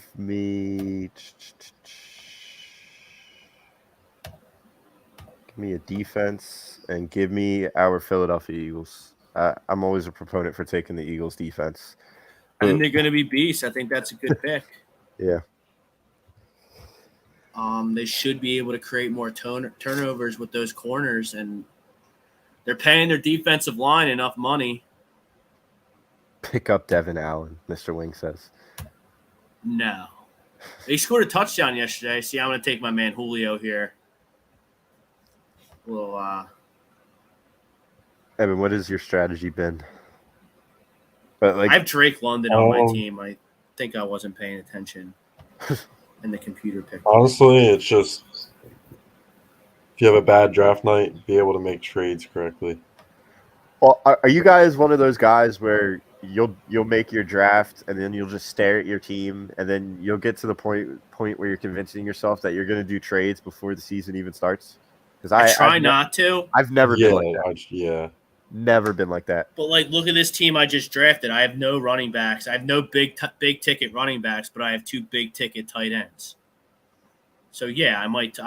defense and give me our Philadelphia Eagles. I'm always a proponent for taking the Eagles defense. I think they're going to be beasts. I think that's a good pick. Yeah. They should be able to create more turnovers with those corners, and they're paying their defensive line enough money. Pick up Devin Allen, Mr. Wing says. No. He scored a touchdown yesterday. See, I'm going to take my man Julio here. Well, Evan, what has your strategy been? But I have Drake London on my team. I think I wasn't paying attention in the computer pick. Honestly, it's just if you have a bad draft night, be able to make trades correctly. Well, are you guys one of those guys where you'll make your draft and then you'll just stare at your team and then you'll get to the point where you're convincing yourself that you're going to do trades before the season even starts? Because I try not to. I've never been like that. Yeah. Never been like that. But like, look at this team I just drafted. I have no running backs. I have no big ticket running backs, but I have 2 big ticket tight ends. So yeah, I might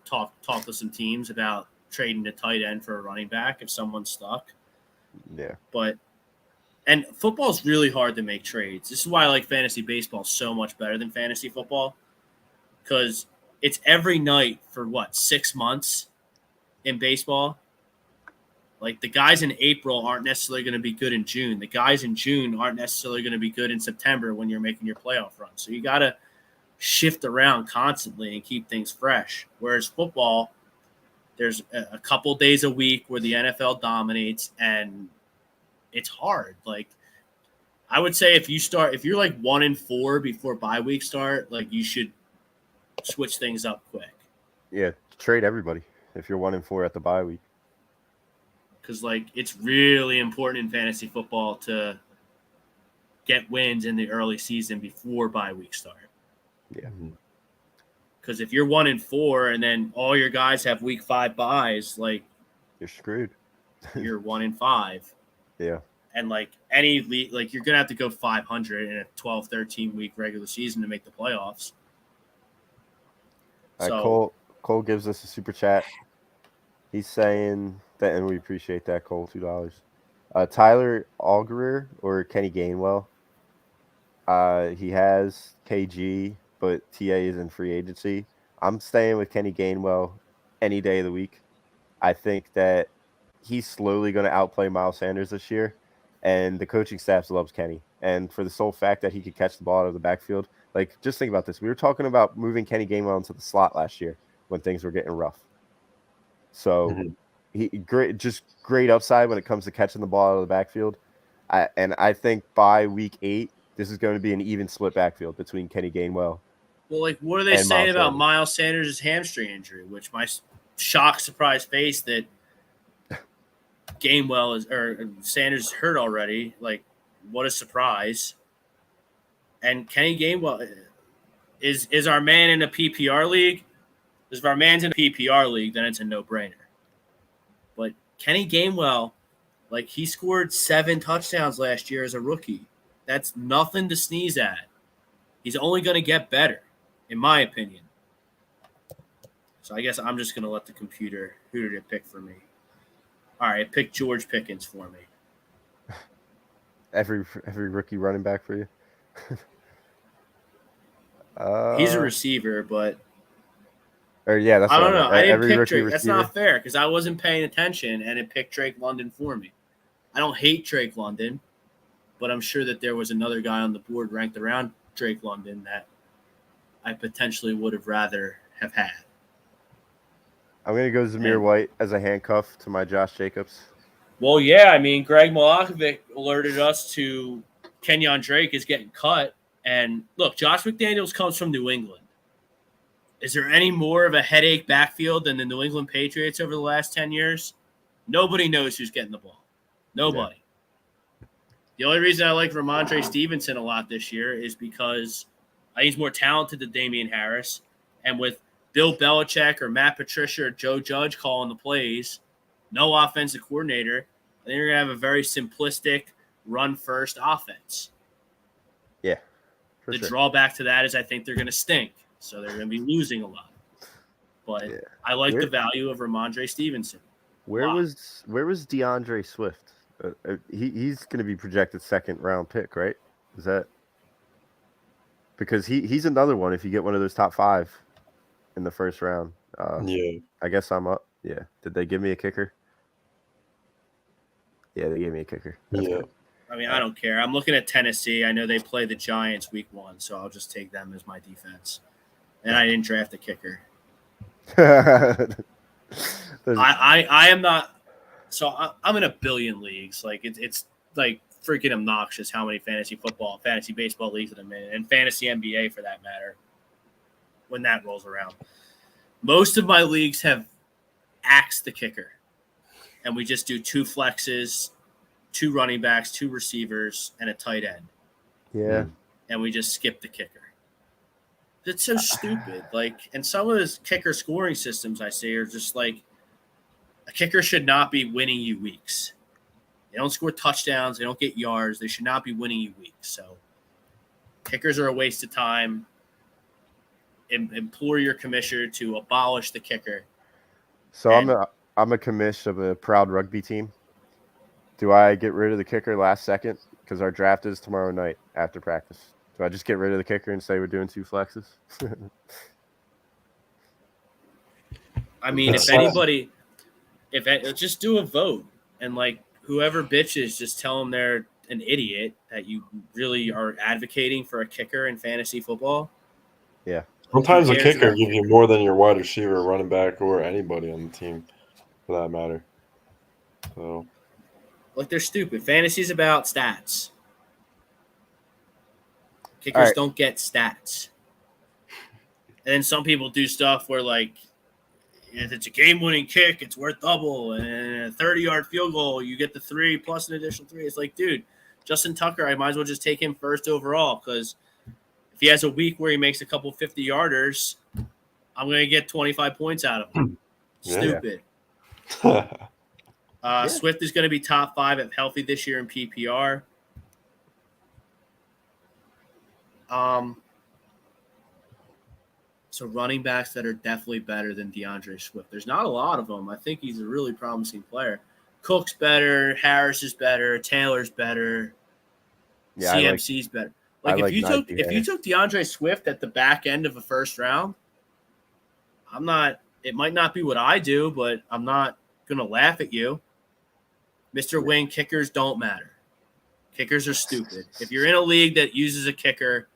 talk to some teams about trading the tight end for a running back if someone's stuck. Yeah. And football is really hard to make trades. This is why I like fantasy baseball so much better than fantasy football, because it's every night for 6 months in baseball. Like the guys in April aren't necessarily going to be good in June. The guys in June aren't necessarily going to be good in September when you're making your playoff run. So you got to shift around constantly and keep things fresh. Whereas football, there's a couple days a week where the NFL dominates and it's hard. Like I would say if you're like 1-4 before bye week start, like you should switch things up quick. Yeah, trade everybody if you're 1-4 at the bye week. Because, like, it's really important in fantasy football to get wins in the early season before bye week start. Yeah. Because if you're 1-4 and then all your guys have week 5 buys, like, you're screwed. You're 1-5. Yeah. And, like, any league, like, you're going to have to go 500 in a 12, 13 week regular season to make the playoffs. So, Cole gives us a super chat. He's saying that, and we appreciate that, Cole, $2. Tyler Allgaier or Kenny Gainwell. He has KG, but TA is in free agency. I'm staying with Kenny Gainwell any day of the week. I think that he's slowly going to outplay Miles Sanders this year, and the coaching staff loves Kenny. And for the sole fact that he could catch the ball out of the backfield, like, just think about this. We were talking about moving Kenny Gamewell into the slot last year when things were getting rough. So great upside when it comes to catching the ball out of the backfield. I think by week 8, this is going to be an even split backfield between Kenny Gainwell. Well, like, what are they saying about Miles Sanders' hamstring injury, which my shock, surprise face that Sanders is hurt already. Like, what a surprise. And Kenny Gamewell is our man in a PPR league. If our man's in a PPR league, then it's a no-brainer. But Kenny Gamewell, like, he scored 7 touchdowns last year as a rookie. That's nothing to sneeze at. He's only going to get better, in my opinion. So I guess I'm just going to let the computer, who did it pick for me? All right, pick George Pickens for me. Every rookie running back for you. He's a receiver, but that's I don't know. I didn't pick rookie Drake. That's not fair because I wasn't paying attention, and it picked Drake London for me. I don't hate Drake London, but I'm sure that there was another guy on the board ranked around Drake London that I potentially would have rather have had. I'm going to go Zamir White as a handcuff to my Josh Jacobs. Well, yeah, I mean, Greg Malakovic alerted us to Kenyon Drake is getting cut. And look, Josh McDaniels comes from New England. Is there any more of a headache backfield than the New England Patriots over the last 10 years? Nobody knows who's getting the ball. Nobody. Yeah. The only reason I like Ramondre Stevenson a lot this year is because he's more talented than Damian Harris. And with Bill Belichick or Matt Patricia or Joe Judge calling the plays, no offensive coordinator, I think you're going to have a very simplistic run-first offense. Yeah. The drawback to that is I think they're going to stink, so they're going to be losing a lot. But I like the value of Ramondre Stevenson. Where was DeAndre Swift? He's going to be projected second-round pick, right? Is that because he's another one if you get one of those top 5 in the first round. I guess I'm up. Yeah. Did they give me a kicker? Yeah, they gave me a kicker. That's good. I mean, I don't care. I'm looking at Tennessee. I know they play the Giants week 1, so I'll just take them as my defense. And I didn't draft a kicker. I am not. So I'm in a billion leagues. Like it's like freaking obnoxious how many fantasy football, fantasy baseball leagues that I'm in, and fantasy NBA for that matter. When that rolls around, most of my leagues have axed the kicker, and we just do 2 flexes, 2 running backs, 2 receivers, and a tight end. Yeah. And we just skip the kicker. It's so stupid. Like, and some of those kicker scoring systems I see are just like, a kicker should not be winning you weeks. They don't score touchdowns. They don't get yards. They should not be winning you weeks. So kickers are a waste of time. Implore your commissioner to abolish the kicker. So I'm a commish of a proud rugby team. Do I get rid of the kicker last second? Because our draft is tomorrow night after practice. Do I just get rid of the kicker and say we're doing 2 flexes? I mean, if anybody, just do a vote. And, like, whoever bitches, just tell them they're an idiot that you really are advocating for a kicker in fantasy football. Yeah. Sometimes a kicker gives you more than your wide receiver, running back, or anybody on the team, for that matter. So, like, they're stupid. Fantasy's about stats. Kickers don't get stats. And then some people do stuff where, like, if it's a game-winning kick, it's worth double. And a 30-yard field goal, you get the 3 plus an additional 3. It's like, dude, Justin Tucker, I might as well just take him first overall because if he has a week where he makes a couple 50-yarders, I'm going to get 25 points out of him. Stupid. Swift is going to be top 5 at healthy this year in PPR. So running backs that are definitely better than DeAndre Swift. There's not a lot of them. I think he's a really promising player. Cook's better. Harris is better. Taylor's better. Yeah, CMC's better. Like if you took DeAndre Swift at the back end of a first round, it might not be what I do, but I'm not gonna laugh at you. Mr. Wing, kickers don't matter. Kickers are stupid. If you're in a league that uses a kicker,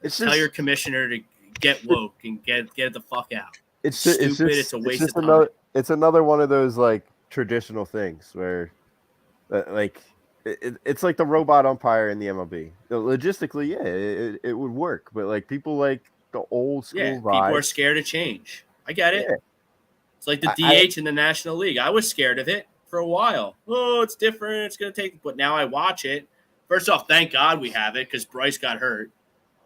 tell your commissioner to get woke and get the fuck out. It's stupid. It's a waste of time. It's another one of those like traditional things where, like, it's like the robot umpire in the MLB. Logistically, yeah, it would work, but like people like the old school vibe. People are scared of change. I get it. Yeah. It's like the DH in the National League. I was scared of it for a while. Oh, it's different. It's going to take – but now I watch it. First off, thank God we have it because Bryce got hurt,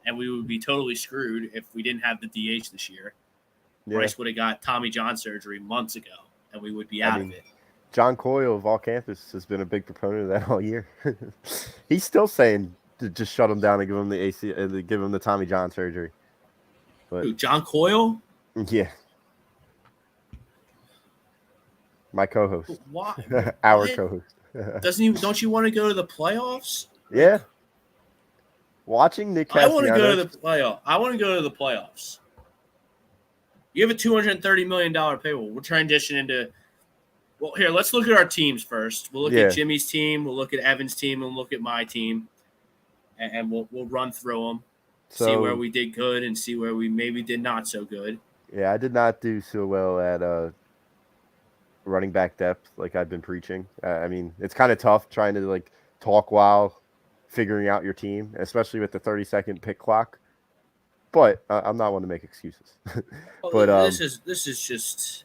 and we would be totally screwed if we didn't have the DH this year. Yeah. Bryce would have got Tommy John surgery months ago, and we would be out of it. John Coyle of all campus has been a big proponent of that all year. He's still saying to just shut him down and give him the AC, give him the Tommy John surgery. But Who, John Coyle? yeah, my co-host, Why? our What? co-host. Doesn't he? Don't you want to go to the playoffs? Yeah, watching Nick I want to go to Castellanos- the playoff. I want to go to the playoffs. You have a $230 million payroll. We'll transition into. Well, here, let's look at our teams first. We'll look Yeah. at Jimmy's team. We'll look at Evan's team. And we'll look at my team, and we'll run through them, see where we did good, and see where we maybe did not so good. Yeah, I did not do so well at running back depth like I've been preaching. I mean, it's kind of tough trying to like talk while figuring out your team, especially with the 30-second pick clock. But I'm not one to make excuses. Well, But, this is just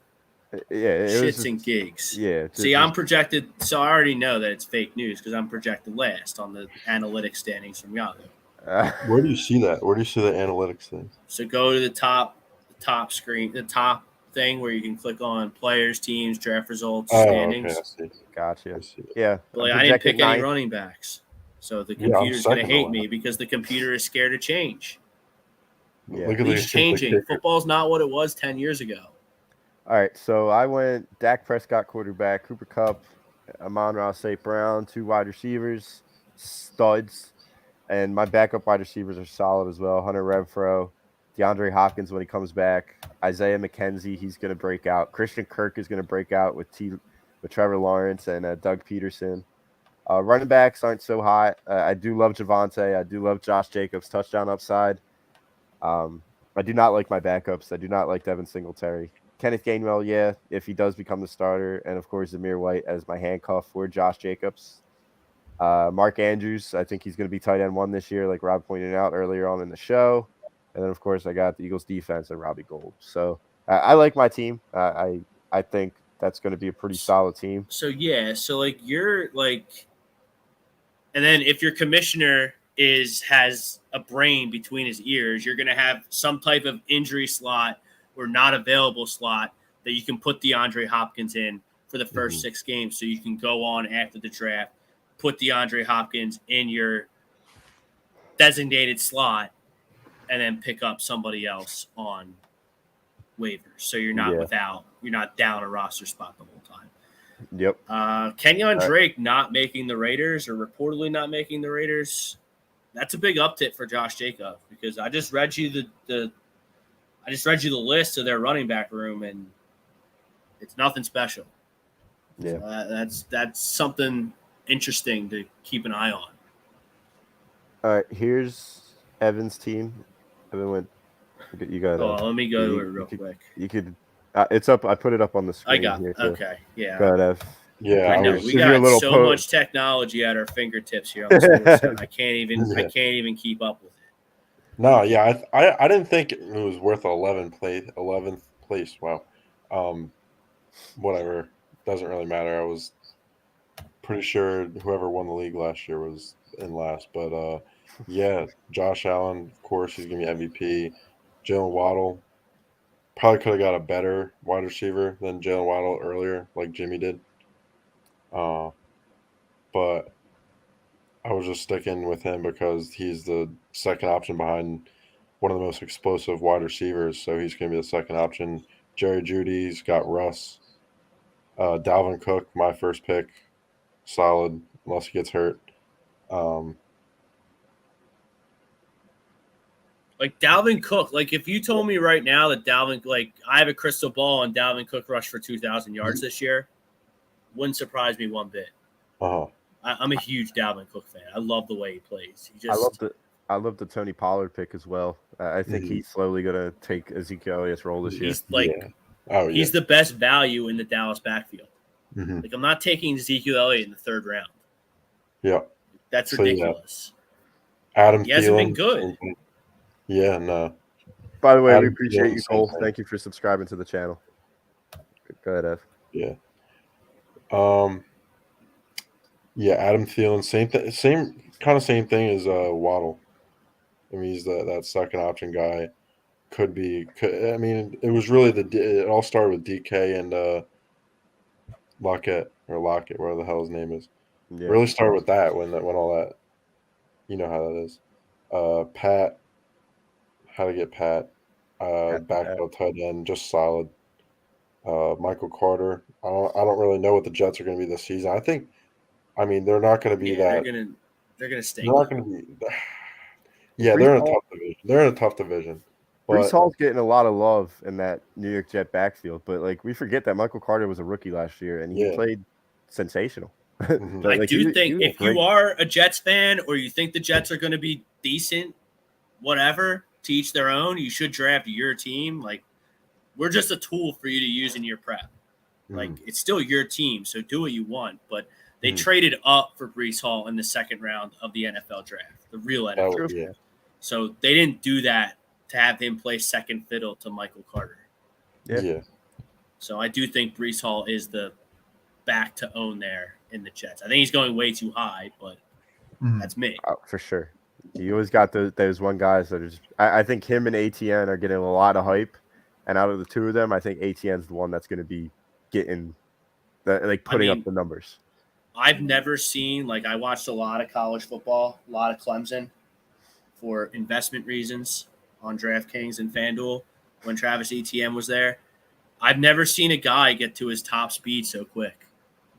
Yeah, shits and gigs. Yeah. See, I'm projected, so I already know that it's fake news because I'm projected last on the analytics standings from Yahoo. Where do you see that? Where do you see the analytics thing? So go to the top screen, the top thing where you can click on players, teams, draft results, standings. Okay, I see. Gotcha. I see. Yeah. But like, I'm I didn't projected pick any ninth. running backs, so the Yeah, I'm computer's going to second hate on me that. because the computer is scared of change. Yeah. Look at It's changing. Football's not what it was 10 years ago. All right, so I went Dak Prescott quarterback, Cooper Kupp, Amon-Ra St. Brown, 2 wide receivers, studs, and my backup wide receivers are solid as well. Hunter Renfrow, DeAndre Hopkins when he comes back, Isaiah McKenzie, he's going to break out. Christian Kirk is going to break out with Trevor Lawrence and Doug Peterson. Running backs aren't so hot. I do love Javonte. I do love Josh Jacobs' touchdown upside. I do not like my backups. I do not like Devin Singletary. Kenneth Gamewell, yeah, if he does become the starter. And, of course, Zamir White as my handcuff for Josh Jacobs. Mark Andrews, I think he's going to be tight end 1 this year, like Rob pointed out earlier on in the show. And then, of course, I got the Eagles defense and Robbie Gould. So I like my team. I think that's going to be a pretty solid team. So, yeah, so, like, you're, like – and then if your commissioner has a brain between his ears, you're going to have some type of injury slot or not available slot that you can put DeAndre Hopkins in for the first 6 games so you can go on after the draft, put DeAndre Hopkins in your designated slot, and then pick up somebody else on waivers. So you're not you're not down a roster spot the whole time. Yep. Kenyon Drake not making the Raiders or reportedly not making the Raiders. That's a big uptick for Josh Jacobs because I just read you the list of their running back room and it's nothing special. Yeah. So that's something interesting to keep an eye on. All right, here's Evan's team. Evan went. You got. Let me go to it real quick. You could. It's up. I put it up on the screen. I got. Here, Okay. Yeah. Go ahead, Ev. Yeah, I know was- we give you a got little so poke. much technology at our fingertips here on the sports side. I can't even keep up with it. No, yeah, I didn't think it was worth 11th place. Wow. Whatever. Doesn't really matter. I was pretty sure whoever won the league last year was in last. But yeah, Josh Allen, of course, he's gonna be MVP. Jalen Waddle probably could have got a better wide receiver than Jalen Waddle earlier, like Jimmy did. But I was just sticking with him because he's the second option behind one of the most explosive wide receivers. So he's going to be the second option. Jerry Jeudy's got Russ. Dalvin Cook, my first pick, solid unless he gets hurt. Like Dalvin Cook, like if you told me right now that I have a crystal ball and Dalvin Cook rushed for 2,000 yards this year, wouldn't surprise me one bit. I'm a huge Dalvin Cook fan. I love the way he plays. I love the Tony Pollard pick as well. I think he's slowly going to take Ezekiel Elliott's role this year. He's he's the best value in the Dallas backfield. Mm-hmm. Like I'm not taking Ezekiel Elliott in the 3rd round. Yeah. That's ridiculous. Adam He hasn't been Thielen. good. Yeah, no. By the way, Adam we appreciate Thielen, you, same Cole. thing. Thank you for subscribing to the channel. Go ahead, Ev. Yeah. Yeah, Adam Thielen, same thing as Waddle. I mean, he's that second option guy. I mean, it was really it all started with DK and Lockett, whatever the hell his name is. Yeah. Really started with that when all that, you know how that is. Pat, how to get Pat, backup tight end, just solid. Michael Carter. I don't really know what the Jets are going to be this season. I mean, they're not going to be that. They're gonna stay. They're not going to be. Yeah, they're in a tough division. They're in a tough division. Brees Hall's getting a lot of love in that New York Jet backfield, but like we forget that Michael Carter was a rookie last year and he played sensational. Mhm. I do think if you are a Jets fan or you think the Jets are going to be decent, whatever, to each their own, you should draft your team. Like, we're just a tool for you to use in your prep. Like, it's still your team, so do what you want. But they traded up for Brees Hall in the second round of the NFL draft, the real NFL draft. So they didn't do that to have him play second fiddle to Michael Carter. Yeah. So I do think Brees Hall is the back to own there in the Jets. I think he's going way too high, but that's me. Oh, for sure. You always got those one guys that are just – I think him and ATN are getting a lot of hype. And out of the two of them, I think ATN's the one that's going to be getting putting up the numbers. I've never seen – like I watched a lot of college football, a lot of Clemson for investment reasons on DraftKings and FanDuel when Travis Etienne was there. I've never seen a guy get to his top speed so quick.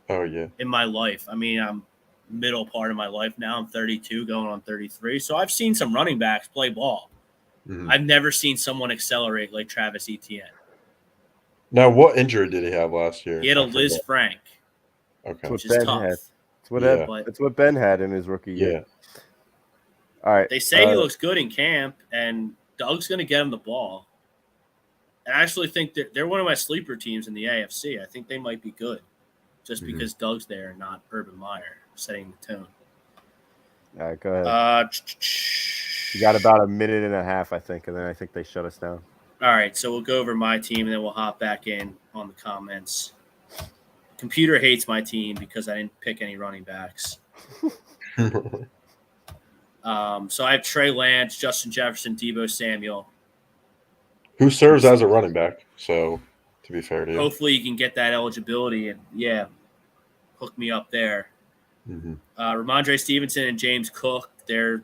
Oh, yeah. In my life. I mean, I'm middle part of my life now. I'm 32 going on 33. So I've seen some running backs play ball. I've never seen someone accelerate like Travis Etienne. Now, what injury did he have last year? He had a Liz Frank. Okay. Which is tough. It's what Ben had in his rookie year. Yeah. All right. They say he looks good in camp, and Doug's going to get him the ball. I actually think that they're one of my sleeper teams in the AFC. I think they might be good just because Doug's there and not Urban Meyer setting the tone. All right, go ahead. You got about a minute and a half, I think, and then I think they shut us down. All right, so we'll go over my team, and then we'll hop back in on the comments. Computer hates my team because I didn't pick any running backs. So I have Trey Lance, Justin Jefferson, Deebo Samuel. Who serves as a running back, so to be fair to you. Hopefully you can get that eligibility and, hook me up there. Ramondre Stevenson and James Cook, they're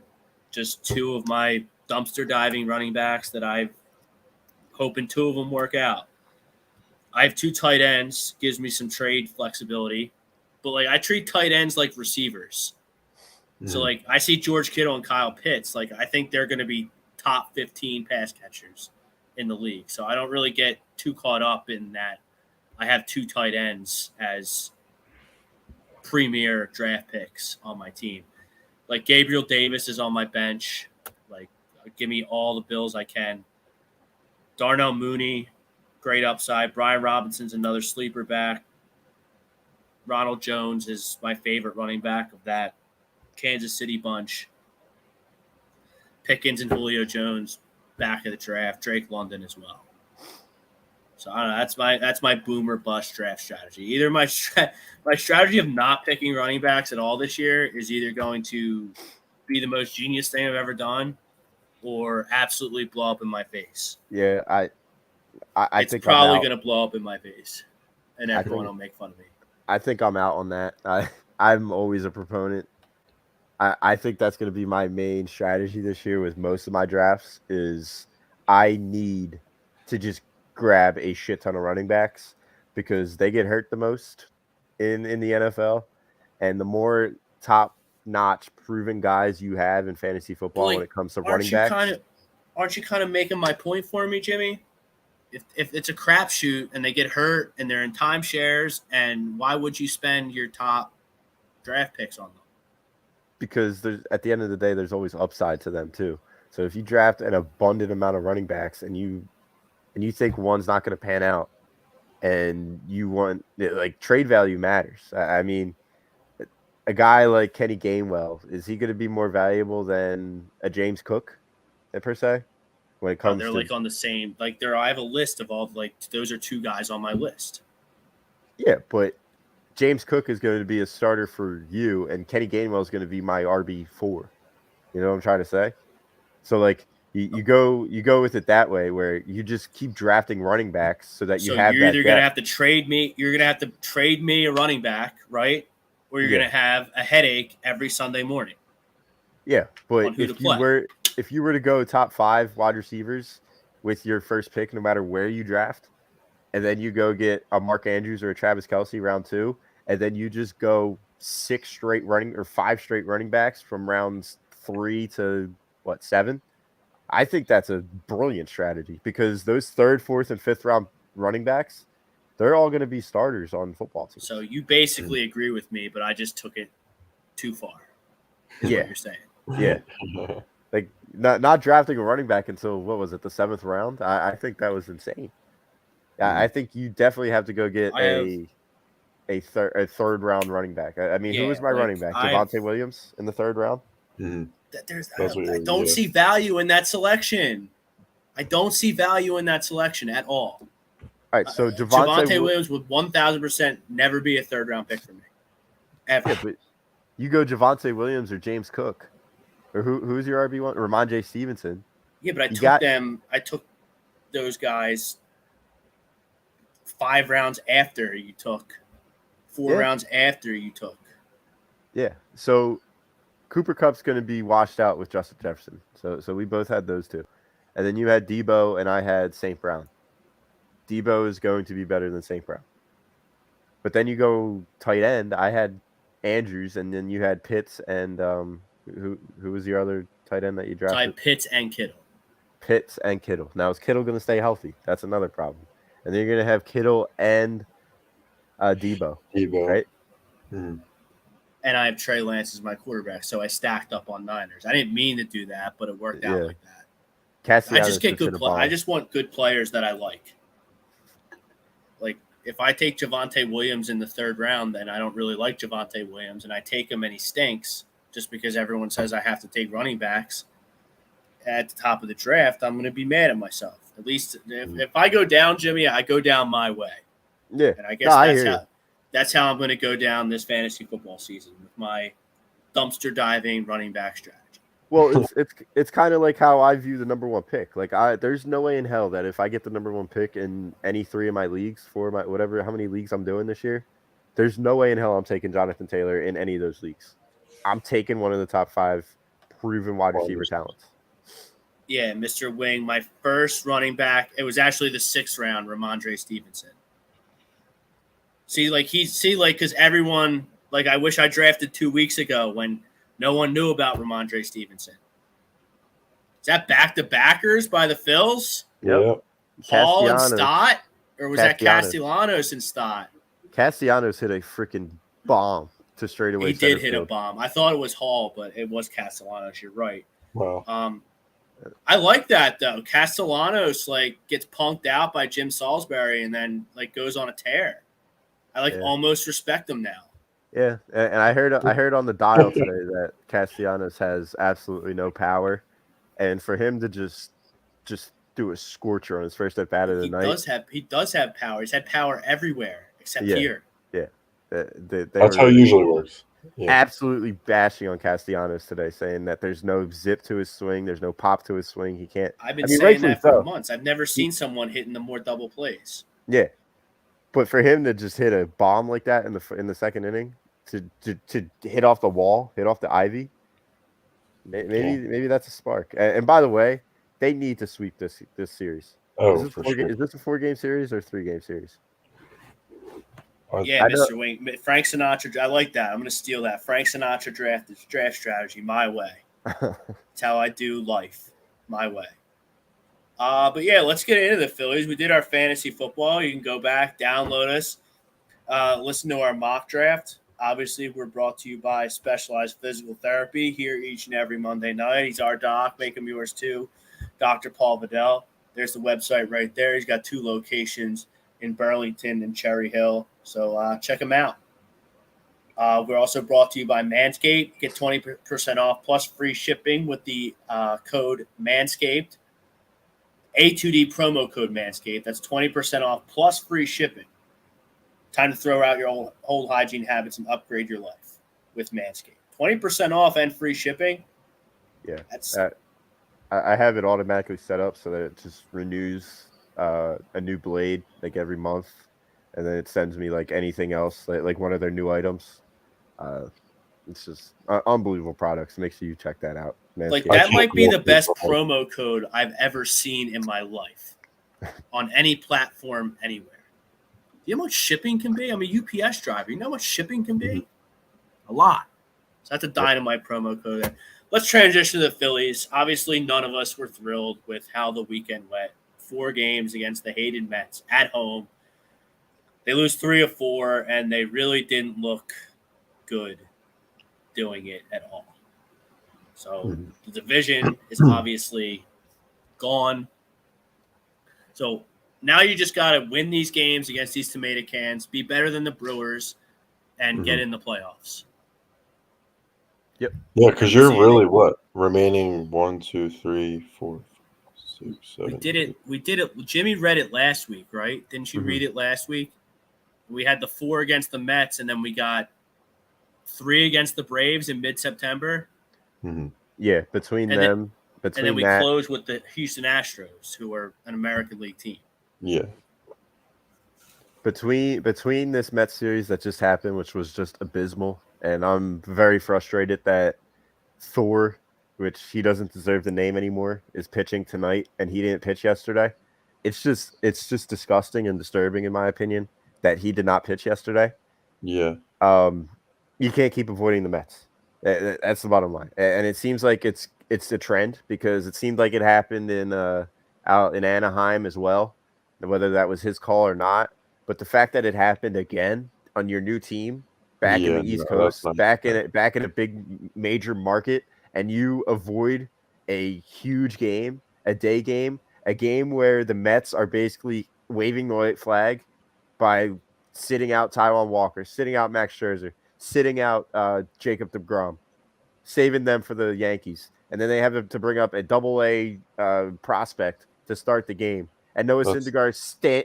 just two of my dumpster diving running backs that I'm hoping two of them work out. I have two tight ends, gives me some trade flexibility. But, I treat tight ends like receivers. So, I see George Kittle and Kyle Pitts. I think they're going to be top 15 pass catchers in the league. So I don't really get too caught up in that. I have two tight ends as premier draft picks on my team. Gabriel Davis is on my bench. Give me all the Bills I can. Darnell Mooney, great upside. Brian Robinson's another sleeper back. Ronald Jones is my favorite running back of that Kansas City bunch. Pickens and Julio Jones back of the draft. Drake London as well. So I don't know. That's my boomer bust draft strategy. Either my strategy of not picking running backs at all this year is either going to be the most genius thing I've ever done, or absolutely blow up in my face. Yeah, I it's think probably going to blow up in my face, and everyone will make fun of me. I think I'm out on that. I'm always a proponent. I think that's going to be my main strategy this year with most of my drafts is I need to just grab a shit ton of running backs because they get hurt the most in the NFL. And the more top-notch proven guys you have in fantasy football when it comes to running backs. Aren't you kind of making my point for me, Jimmy? If it's a crapshoot and they get hurt and they're in timeshares, and why would you spend your top draft picks on them? Because at the end of the day, there's always upside to them too. So if you draft an abundant amount of running backs and you think one's not going to pan out, and you want trade value matters. I mean, a guy like Kenny Gamewell, is he going to be more valuable than a James Cook, per se? When it comes, they're on the same. I have a list of all those are two guys on my list. Yeah, but James Cook is going to be a starter for you, and Kenny Gainwell is going to be my RB4. You know what I'm trying to say? So like you go with it that way, where you just keep drafting running backs so that you have you're that either depth. gonna have to trade me. You're gonna have to trade me a running back, right? Or you're gonna have a headache every Sunday morning. Yeah, but if you were to go top 5 wide receivers with your first pick, no matter where you draft, and then you go get a Mark Andrews or a Travis Kelce round 2, and then you just go 5 straight running backs from rounds 3 to 7. I think that's a brilliant strategy because those 3rd, 4th, and 5th round running backs, they're all going to be starters on football teams. So you basically agree with me, but I just took it too far. Is what you're saying. Yeah. Like not drafting a running back until what was it, the 7th round? I think that was insane. I think you definitely have to go get a third round running back. I mean, who was my running back? Javonte Williams in the 3rd round. Mm-hmm. I don't see value in that selection. I don't see value in that selection at all. All right, so Javonte Williams would 1,000% never be a 3rd round pick for me. Ever. Yeah, but you go Javonte Williams or James Cook, or who's your RB1? Ramondre Stevenson. Yeah, but I took those guys 5 rounds after you took, 4 rounds after you took. Yeah, so Cooper Kupp's going to be washed out with Justin Jefferson. So we both had those 2. And then you had Debo and I had St. Brown. Debo is going to be better than St. Brown. But then you go tight end. I had Andrews, and then you had Pitts and who was your other tight end that you drafted? I had Pitts and Kittle. Now, is Kittle going to stay healthy? That's another problem. And then you're going to have Kittle and Debo. Right? Mm-hmm. And I have Trey Lance as my quarterback, so I stacked up on Niners. I didn't mean to do that, but it worked out like that. I just get good. I just want good players that I like. Like if I take Javonte Williams in the 3rd round, then I don't really like Javonte Williams, and I take him and he stinks just because everyone says I have to take running backs at the top of the draft. I'm going to be mad at myself. At least if I go down, Jimmy, I go down my way. Yeah, and I guess that's how I'm going to go down this fantasy football season with my dumpster diving running back strategy. Well, it's kind of like how I view the number 1 pick. Like there's no way in hell that if I get the number 1 pick in any 3 of my leagues, how many leagues I'm doing this year, there's no way in hell I'm taking Jonathan Taylor in any of those leagues. I'm taking one of the top 5 proven wide receiver talents. Yeah, Mr. Wing, my first running back, it was actually the 6th round, Ramondre Stevenson. Because everyone, I wish I drafted 2 weeks ago when no one knew about Ramondre Stevenson. Is that back-to-backers by the Phils? Yep. Hall and Stott? Or was that Castellanos and Stott? Castellanos hit a freaking bomb to straightaway. He did hit a bomb. I thought it was Hall, but it was Castellanos. You're right. Wow. I like that, though. Castellanos, gets punked out by Jim Salisbury and then, goes on a tear. I almost respect him now. Yeah, and I heard on the dial today that Castellanos has absolutely no power, and for him to just do a scorcher on his first at bat of the night, he does have power. He's had power everywhere except here. Yeah, that's how it usually works. Yeah. Absolutely bashing on Castellanos today, saying that there's no zip to his swing, there's no pop to his swing. He can't. I've been saying that for months. I've never seen someone hitting the more double plays. Yeah. But for him to just hit a bomb like that in the 2nd inning, to hit off the wall, hit off the ivy, maybe that's a spark. And by the way, they need to sweep this series. Oh, is this a 4-game series or 3-game series? Yeah, Mr. Wing, Frank Sinatra. I like that. I'm going to steal that. Frank Sinatra draft strategy my way. It's how I do life, my way. But yeah, let's get into the Phillies. We did our fantasy football. You can go back, download us, listen to our mock draft. Obviously, we're brought to you by Specialized Physical Therapy here each and every Monday night. He's our doc. Make him yours too. Dr. Paul Vidal. There's the website right there. He's got 2 locations in Burlington and Cherry Hill. So check him out. We're also brought to you by Manscaped. Get 20% off plus free shipping with the code Manscaped. A2D promo code Manscaped. That's 20% off plus free shipping. Time to throw out your old hygiene habits and upgrade your life with Manscaped. 20% off and free shipping. Yeah. That's I have it automatically set up so that it just renews a new blade like every month, and then it sends me like anything else, like one of their new items. It's just unbelievable products. Make sure you check that out. Manscaped. like that might be the best promo code I've ever seen in my life on any platform anywhere. You know how much shipping can be? I'm a UPS driver. You know how much shipping can be? A lot. So that's a dynamite promo code there. Let's transition to the Phillies. Obviously, none of us were thrilled with how the weekend went. 4 games against the hated Mets at home. They lose 3 of 4, and they really didn't look good doing it at all. So the division is obviously gone. So now you just got to win these games against these tomato cans, be better than the Brewers, and get in the playoffs. Yep. Yeah, because you're really remaining 1, 2, 3, 4, 6, 7. We did it. Jimmy read it last week, right? Didn't you read it last week? We had the 4 against the Mets, and then we got 3 against the Braves in mid-September. Yeah, between them. And then we closed with the Houston Astros, who are an American League team. Yeah. Between this Mets series that just happened, which was just abysmal, and I'm very frustrated that Thor, which he doesn't deserve the name anymore, is pitching tonight, and he didn't pitch yesterday. It's just disgusting and disturbing, in my opinion, that he did not pitch yesterday. Yeah. You can't keep avoiding the Mets. That's the bottom line, and it seems like it's a trend because it seemed like it happened out in Anaheim as well, whether that was his call or not. But the fact that it happened again on your new team back in the East Coast, back in a big major market, and you avoid a huge game, a day game, a game where the Mets are basically waving the white flag by sitting out Taijuan Walker, sitting out Max Scherzer, sitting out Jacob deGrom, saving them for the Yankees. And then they have to bring up a double-A prospect to start the game. And Noah Syndergaard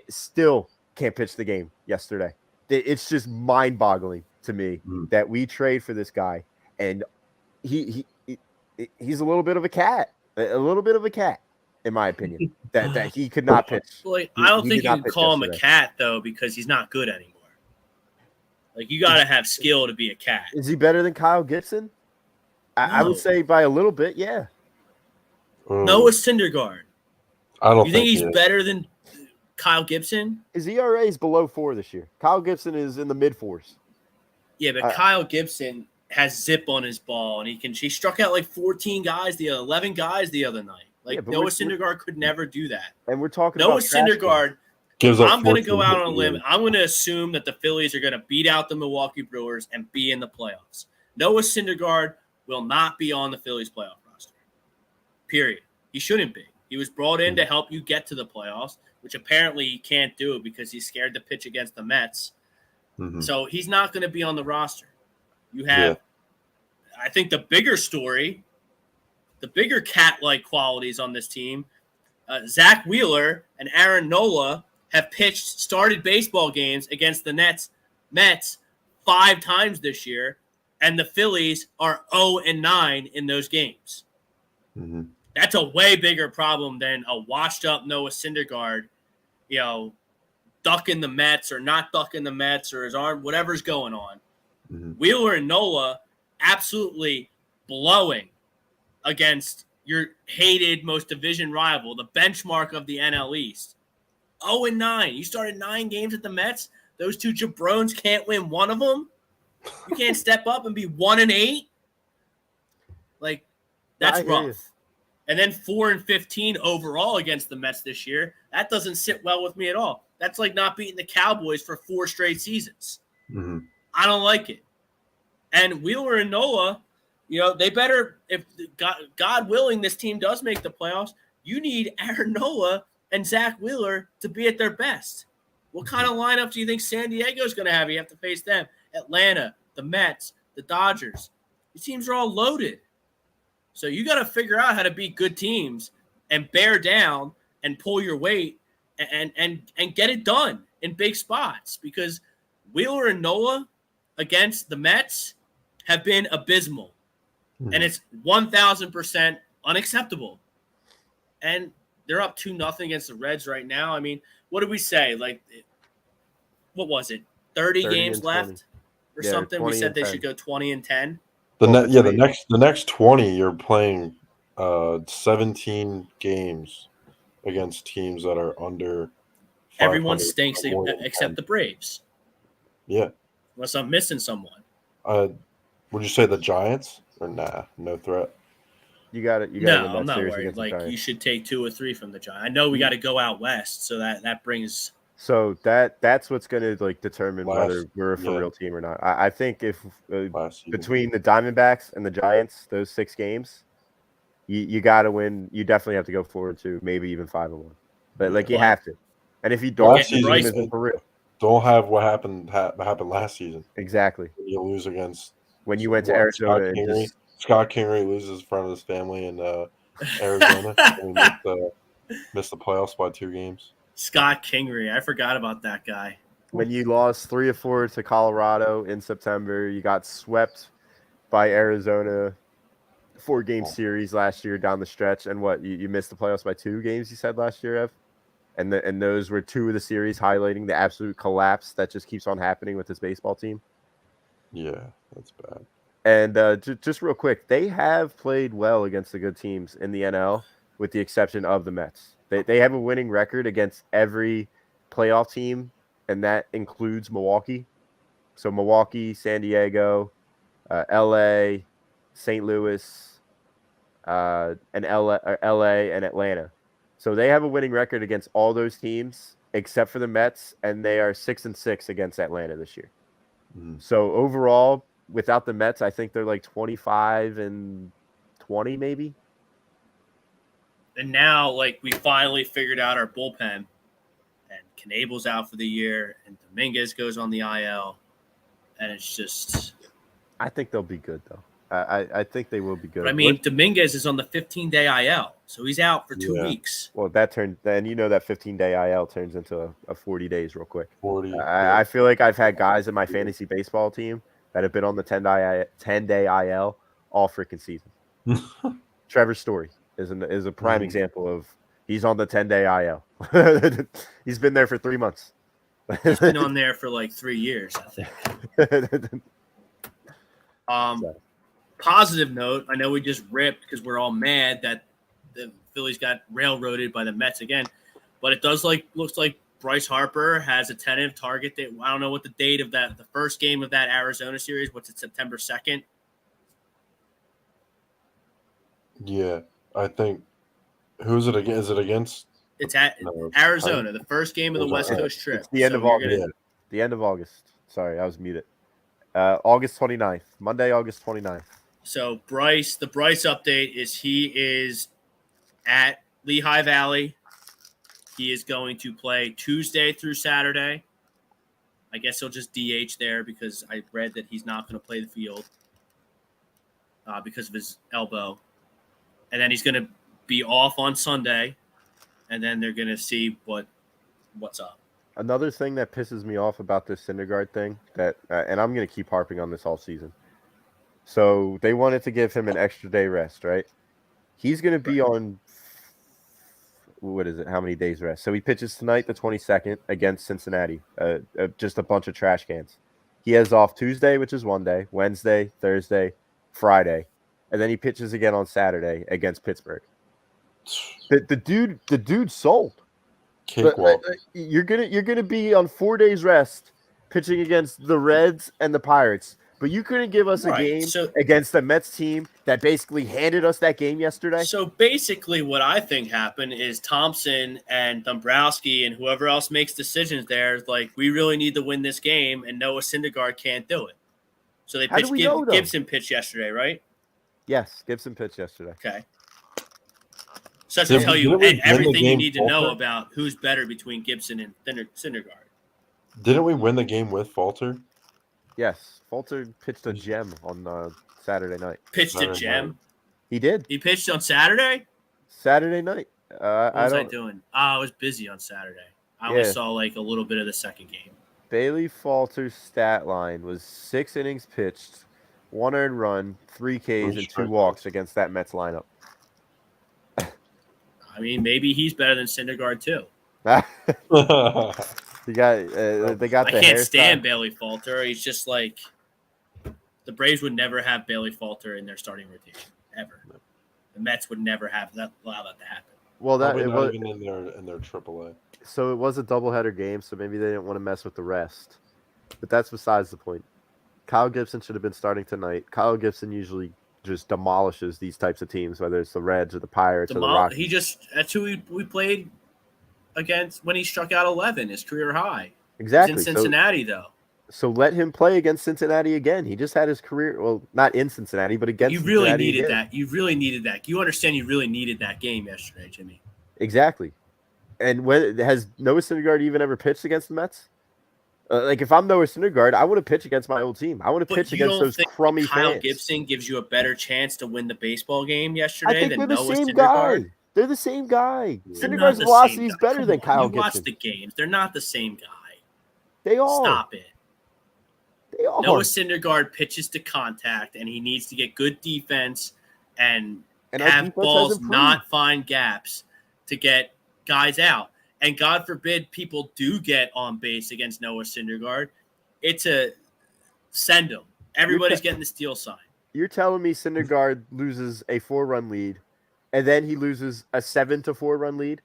still can't pitch the game yesterday. It's just mind-boggling to me that we trade for this guy. And he's a little bit of a cat. In my opinion, that he could not pitch. Well, I don't think you can call him a cat, though, because he's not good anymore. Like, you got to have skill to be a cat. Is he better than Kyle Gibson? I would say by a little bit, yeah. Noah Syndergaard. I don't. You think he's better than Kyle Gibson? His ERA is below 4 this year. Kyle Gibson is in the mid-4s. Yeah, but Kyle Gibson has zip on his ball, and he struck out like 11 guys the other night. Like, Noah Syndergaard could never do that. And we're talking Noah about Syndergaard. I'm going to go out on a limb. I'm going to assume that the Phillies are going to beat out the Milwaukee Brewers and be in the playoffs. Noah Syndergaard will not be on the Phillies playoff roster. Period. He shouldn't be. He was brought in to help you get to the playoffs, which apparently he can't do because he's scared to pitch against the Mets. So he's not going to be on the roster. You have, I think, the bigger story, the bigger cat-like qualities on this team. Zach Wheeler and Aaron Nola have started baseball games against the Mets 5 times this year, and the Phillies are 0-9 in those games. That's a way bigger problem than a washed-up Noah Syndergaard, ducking the Mets or not ducking the Mets or his arm, whatever's going on. Wheeler and Nola absolutely blowing against your hated most division rival, the benchmark of the NL East. 0-9. You started 9 games at the Mets. Those 2 jabrones can't win one of them. You can't step up and be 1-8. Like, that's rough. And then 4-15 overall against the Mets this year. That doesn't sit well with me at all. That's like not beating the Cowboys for 4 straight seasons. I don't like it. And Wheeler and Nola, they better, if God willing, this team does make the playoffs, you need Aaron Nola and Zach Wheeler to be at their best. What kind of lineup do you think San Diego is going to have? You have to face them. Atlanta, the Mets, the Dodgers. These teams are all loaded. So you got to figure out how to beat good teams and bear down and pull your weight and get it done in big spots, because Wheeler and Nola against the Mets have been abysmal. And it's 1,000% unacceptable. And they're up 2-0 against the Reds right now. I mean, what did we say? Like, what was it? 30 games left or something? We said they should go 20-10. The next 20, you're playing 17 games against teams that are under. Everyone stinks except the Braves. Yeah. Unless I'm missing someone. Would you say the Giants? Or nah, no threat. You got it. No, I'm not worried. Like, you should take 2 or 3 from the Giants. I know we got to go out west, so that brings. So that's what's going to like determine whether we're a for real team or not. I think if between the Diamondbacks and the Giants, those 6 games, you got to win. You definitely have to go forward to maybe even 5-1, but you have to. And if you don't, last season isn't for real. Don't have what happened last season. Exactly. You lose against when you went to Arizona. Scott Kingery loses in front of his family in Arizona. And missed the playoffs by 2 games. Scott Kingery. I forgot about that guy. When you lost 3 or 4 to Colorado in September, you got swept by Arizona 4-game series last year down the stretch. And you missed the playoffs by 2 games, you said last year, Ev? And those were 2 of the series highlighting the absolute collapse that just keeps on happening with this baseball team. Yeah, that's bad. And just real quick, they have played well against the good teams in the NL, with the exception of the Mets. They have a winning record against every playoff team, and that includes Milwaukee. So Milwaukee, San Diego, LA, St. Louis, and LA and Atlanta. So they have a winning record against all those teams except for the Mets, and they are 6-6 against Atlanta this year. So overall, without the Mets, I think they're like 25-20 maybe. And now, we finally figured out our bullpen, and Knuebel's out for the year, and Dominguez goes on the IL, and it's just. I think they'll be good though. I think they will be good. But I mean, Dominguez is on the 15-day IL, so he's out for 2 weeks. Well, that 15-day IL turns into a 40 days real quick. 40. I feel like I've had guys in my fantasy baseball team that have been on the 10-day IL all freaking season. Trevor Story is a prime example of he's on the 10-day IL. He's been there for 3 months. He's been on there for 3 years, I think. Positive note, I know we just ripped because we're all mad that the Phillies got railroaded by the Mets again, but it does looks like Bryce Harper has a tentative target date. I don't know what the date of the first game of that Arizona series. What's it, September 2nd? Yeah, I think. Who's it against? Is it against? It's at Arizona, the first game of the West Coast trip. It's the end of August. The end of August. Sorry, I was muted. August 29th. Monday, August 29th. So the Bryce update is he is at Lehigh Valley. He is going to play Tuesday through Saturday. I guess he'll just DH there because I read that he's not going to play the field because of his elbow. And then he's going to be off on Sunday, and then they're going to see what's up. Another thing that pisses me off about this Syndergaard thing, and I'm going to keep harping on this all season. So they wanted to give him an extra day rest, right? He's going to be on, what is it, how many days rest? So he pitches tonight, the 22nd, against Cincinnati, just a bunch of trash cans. He has off Tuesday, which is 1 day, Wednesday, Thursday, Friday, and then he pitches again on Saturday against Pittsburgh. The dude sold. You're gonna be on 4 days rest, pitching against the Reds and the Pirates, but you couldn't give us a game against the Mets team that basically handed us that game yesterday. So basically, what I think happened is Thompson and Dombrowski and whoever else makes decisions there is we really need to win this game, and Noah Syndergaard can't do it. So they pitched Gibson pitched yesterday, right? Yes, Gibson pitched yesterday. Okay. So that's to tell you everything you need to know about who's better between Gibson and Syndergaard. Didn't we win the game with Falter? Yes. Falter pitched a gem on Saturday night. Pitched a gem? He did. He pitched on Saturday? Saturday night. What was I doing? I was busy on Saturday. I only saw a little bit of the second game. Bailey Falter's stat line was 6 innings pitched, 1 earned run, 3 Ks, and 2 walks against that Mets lineup. I mean, maybe he's better than Syndergaard too. They got. I can't stand Bailey Falter. He's just like the Braves would never have Bailey Falter in their starting rotation ever. The Mets would never allow that to happen. Well, that Probably it not was even in their AAA. so it was a doubleheader game, so maybe they didn't want to mess with the rest. But that's besides the point. Kyle Gibson should have been starting tonight. Kyle Gibson usually just demolishes these types of teams, whether it's the Reds or the Pirates or the Rockies. That's who we played against when he struck out 11, his career high. Exactly. He's in Cincinnati, though. So let him play against Cincinnati again. He just had his career, well, not in Cincinnati, but against Cincinnati. You really needed that. You really needed that. You understand you really needed that game yesterday, Jimmy. Exactly. And has Noah Syndergaard even ever pitched against the Mets? Like, if I'm Noah Syndergaard, I want to pitch against my old team. I want to pitch against those crummy Kyle fans. Gibson gives you a better chance to win the baseball game yesterday I think than they're the Noah same Syndergaard. guy. They're the same guy. They're Syndergaard's velocity is better than Kyle Gibson. You watch the games. They're not the same guy. They are. Stop it. They are. Noah Syndergaard pitches to contact, and he needs to get good defense and have balls not find gaps to get guys out. And God forbid people do get on base against Noah Syndergaard. It's a send him. Everybody's getting the steal sign. You're telling me Syndergaard loses a 4-run lead, and then he loses a 7-4 run lead?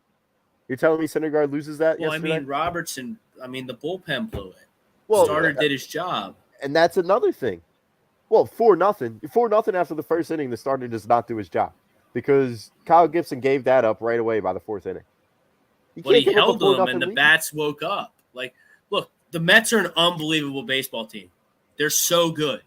You're telling me Syndergaard loses that yesterday? I mean, Robertson, the bullpen blew it. Well, Starter did his job. And that's another thing. Well, 4-0. 4-0 after the first inning, the starter does not do his job because Kyle Gibson gave that up right away by the 4th inning. But he held them, and the bats woke up. Like, look, the Mets are an unbelievable baseball team. They're so good.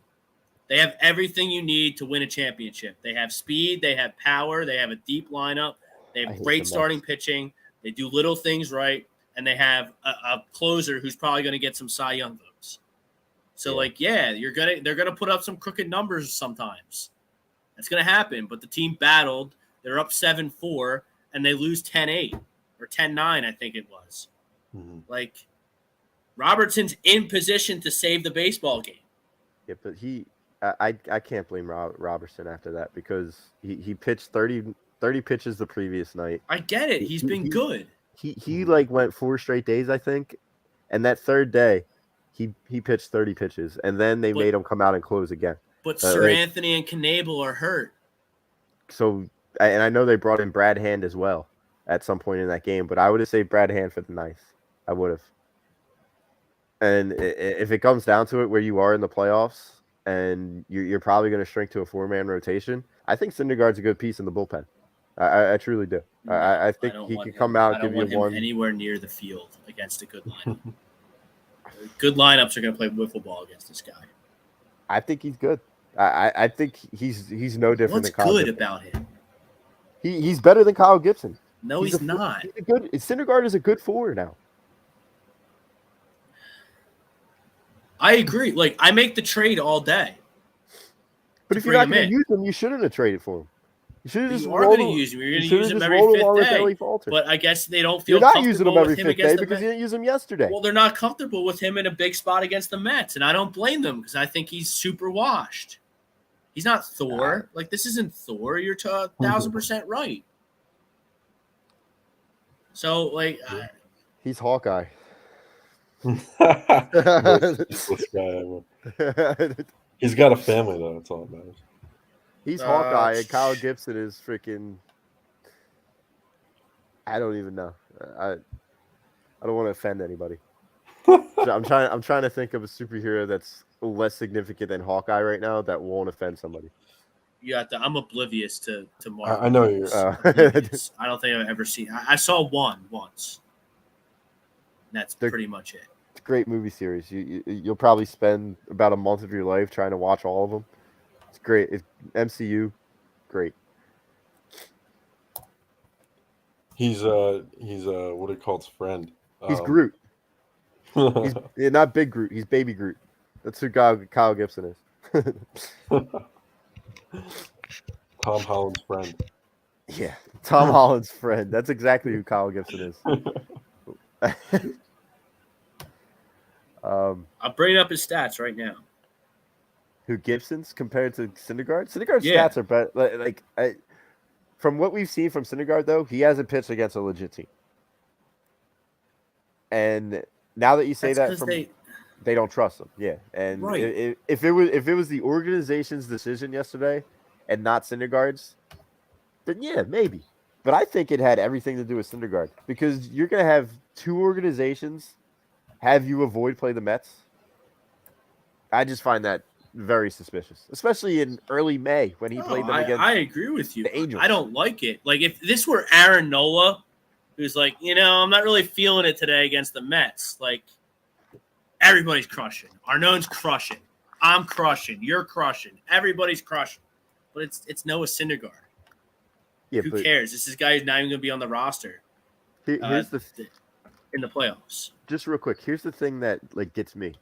They have everything you need to win a championship. They have speed. They have power. They have a deep lineup. They have great starting pitching. They do little things right, and they have a closer who's probably going to get some Cy Young votes. So, they're gonna put up some crooked numbers sometimes. That's going to happen. But the team battled. They're up 7-4, and they lose 10-8. Or 10-9, I think it was. Mm-hmm. Like, Robertson's in position to save the baseball game. Yeah, but I can't blame Robertson after that because he pitched 30 pitches the previous night. I get it. He's been good. He went 4 straight days, I think. And that third day, he pitched 30 pitches. And then they made him come out and close again. But Sir Anthony and Knuebel are hurt. So, and I know they brought in Brad Hand as well at some point in that game, but I would have saved Brad Hand for the 9th. I would have. And if it comes down to it where you are in the playoffs and you're probably going to shrink to a 4-man rotation, I think Syndergaard's a good piece in the bullpen. I truly do. I think he can come out and give you one. Anywhere near the field against a good lineup. Good lineups are going to play wiffle ball against this guy. I think he's good. I think he's no different than Kyle Gibson. What's good about him? He's better than Kyle Gibson. No, he's not. Syndergaard is a good forward now. I agree. Like, I make the trade all day. But if you're not going to use him, you shouldn't have traded for him. You should have just rolled. You are going to use him. You're going to use him every 5th day. But I guess they don't feel comfortable with him. You're not using him every 5th day because you didn't use him yesterday. Well, they're not comfortable with him in a big spot against the Mets, and I don't blame them because I think he's super washed. He's not Thor. Like, this isn't Thor. You're 1,000% right. So, like, he's Hawkeye. This guy ever. He's got a family though. That's all that matters. He's Hawkeye, and Kyle Gibson is freaking. I don't even know. I don't want to offend anybody. I'm trying to think of a superhero that's less significant than Hawkeye right now that won't offend somebody. I'm oblivious to Marvel. I know you. I don't think I've ever seen. I saw one once. That's pretty much it. It's a great movie series. You'll probably spend about a month of your life trying to watch all of them. It's great. It's MCU, great. He's what do you call his friend? He's Groot. He's not Big Groot. He's Baby Groot. That's who Kyle Gibson is. Tom Holland's friend. Yeah, Tom Holland's friend. That's exactly who Kyle Gibson is. I'll bring up his stats right now. Who Gibson's compared to Syndergaard? Syndergaard's Yeah. stats are better. From what we've seen from Syndergaard, though, he hasn't pitched against a legit team. And now that you say That's that, 'cause they don't trust him. Yeah, and Right. if it was the organization's decision yesterday and not Syndergaard's, then yeah, maybe. But I think it had everything to do with Syndergaard because you're going to have two organizations have you avoid play the Mets. I just find that very suspicious, especially in early May when he played them against. I agree with you. the Angels. I don't like it. Like if this were Aaron Nola, who's like, I'm not really feeling it today against the Mets. Like everybody's crushing. Arnone's crushing. I'm crushing. You're crushing. Everybody's crushing. But it's Noah Syndergaard. Yeah, Who cares? This is a guy who's not even going to be on the roster Here's in the playoffs. just real quick. Here's the thing that gets me.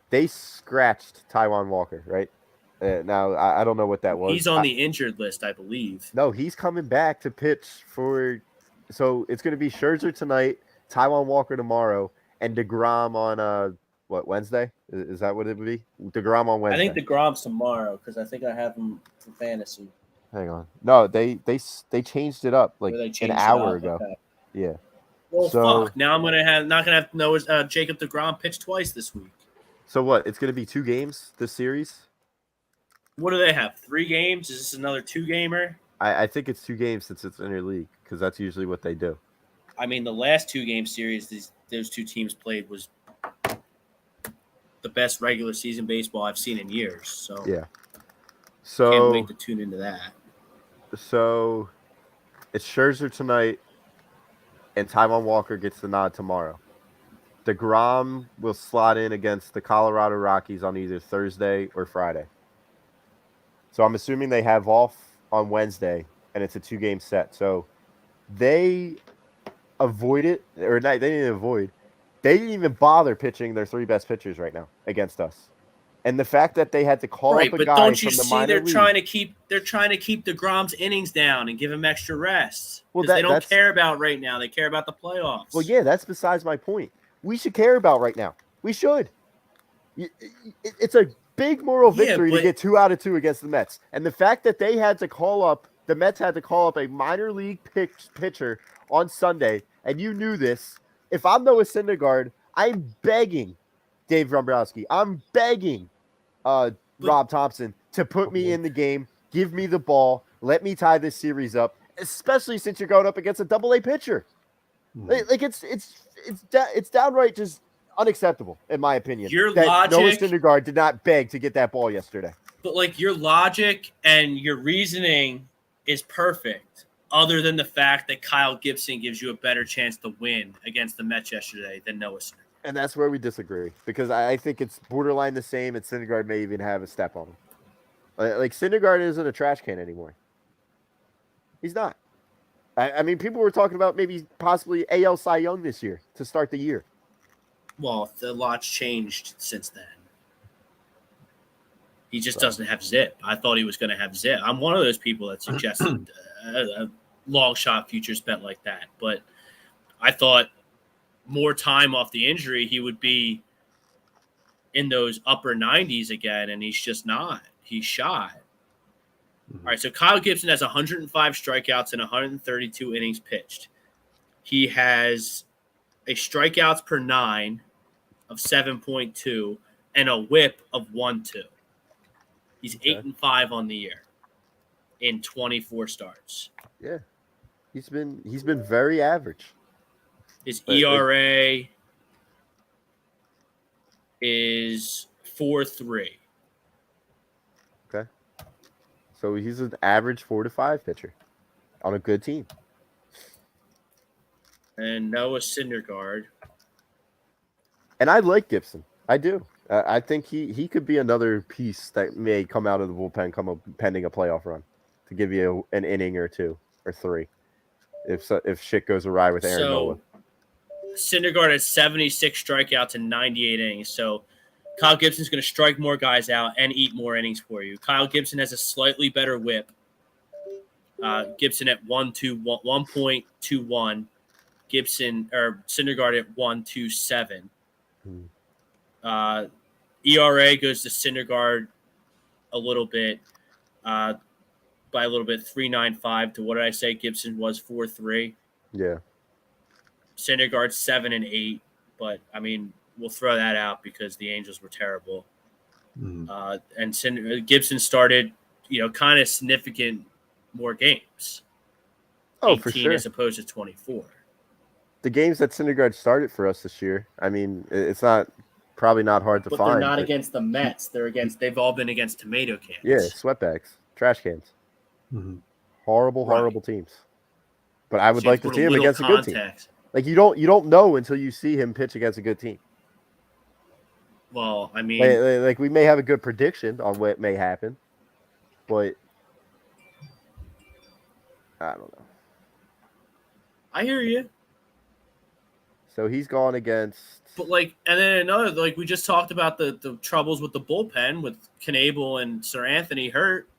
They scratched Taijuan Walker, right? Now I don't know what that was. He's on the injured list, I believe. No, he's coming back to pitch for. So it's going to be Scherzer tonight, Taijuan Walker tomorrow, and DeGrom on Wednesday? Is that what it would be? DeGrom on Wednesday. I think DeGrom's tomorrow because I think I have him for fantasy. Hang on. No, they changed it up like Or they an changed it hour up, ago. okay. Yeah. Well, So- fuck. Now I'm not gonna have to know Jacob DeGrom pitch twice this week. So what? It's going to be 2 games this series. What do they have? 3 games? Is this another 2-gamer? I think it's 2 games since it's interleague because that's usually what they do. I mean, the last 2-game series those two teams played was the best regular season baseball I've seen in years. So Yeah. can't So wait to tune into that. So it's Scherzer tonight, and Taijuan Walker gets the nod tomorrow. DeGrom will slot in against the Colorado Rockies on either Thursday or Friday. So I'm assuming they have off on Wednesday, and it's a 2-game set. So they avoid it, or not, they didn't avoid. They didn't even bother pitching their 3 best pitchers right now against us. And the fact that they had to call Right, up a but guy don't you from the see minor they're league. trying to keep DeGrom's innings down and give him extra rest. Well, Because they don't that's- care about right now. They care about the playoffs. Well, yeah, that's besides my point. We should care about right now. We should. It's a big moral Yeah, victory to but- get 2 out of 2 against the Mets. And the fact that the Mets had to call up a minor league pitcher on Sunday, and you knew this. If I'm Noah Syndergaard, I'm begging Dave Dombrowski. I'm begging Rob Thompson to put me in the game, give me the ball, let me tie this series up, especially since you're going up against a double-A pitcher. Like it's downright just unacceptable in my opinion. Your that Noah logic- Syndergaard did not beg to get that ball yesterday. But like your logic and your reasoning is perfect, other than the fact that Kyle Gibson gives you a better chance to win against the Mets yesterday than Noah Syndergaard. And that's where we disagree because I think it's borderline the same, and Syndergaard may even have a step on him. Like Syndergaard isn't a trash can anymore. He's not. I mean, people were talking about maybe possibly AL Cy Young this year to start the year. Well, the lot's changed since then. He just doesn't have zip. I thought he was going to have zip. I'm one of those people that suggested a long shot futures bet like that. But I thought more time off the injury, he would be in those upper 90s again, and he's just not. He's shot. All right, so Kyle Gibson has 105 strikeouts and 132 innings pitched. He has a strikeouts per 9 of 7.2 and a whip of 1.2. He's 8-5 on the year in 24 starts. Yeah, he's been very average. His ERA is 4.3. Okay, so he's an average 4 to 5 pitcher on a good team. And Noah Syndergaard. And I like Gibson. I do. I think he could be another piece that may come out of the bullpen pending a playoff run to give you an inning or 2 or 3 if shit goes awry with Aaron Nola. Syndergaard has 76 strikeouts and 98 innings. So Kyle Gibson's going to strike more guys out and eat more innings for you. Kyle Gibson has a slightly better whip. Gibson at 1.21. Syndergaard at 1.27. ERA goes to Syndergaard a little bit, by a little bit, 3.95 to what did I say? Gibson was 4.3. Yeah. Syndergaard 7 and 8, but I mean we'll throw that out because the Angels were terrible. And Gibson started, kind of significant more games. Oh, 18 for sure. as opposed to 24. The games that Syndergaard started for us this year, I mean, it's probably not hard to But find. They're not against the Mets. They've all been against tomato cans. Yeah, sweatbags, trash cans. Horrible teams. But I would like to see him against a good team. Like you don't know until you see him pitch against a good team. Well, I mean, like we may have a good prediction on what may happen, but I don't know. I hear you. So he's gone against. But and then another, we just talked about the troubles with the bullpen with Knuebel and Sir Anthony hurt.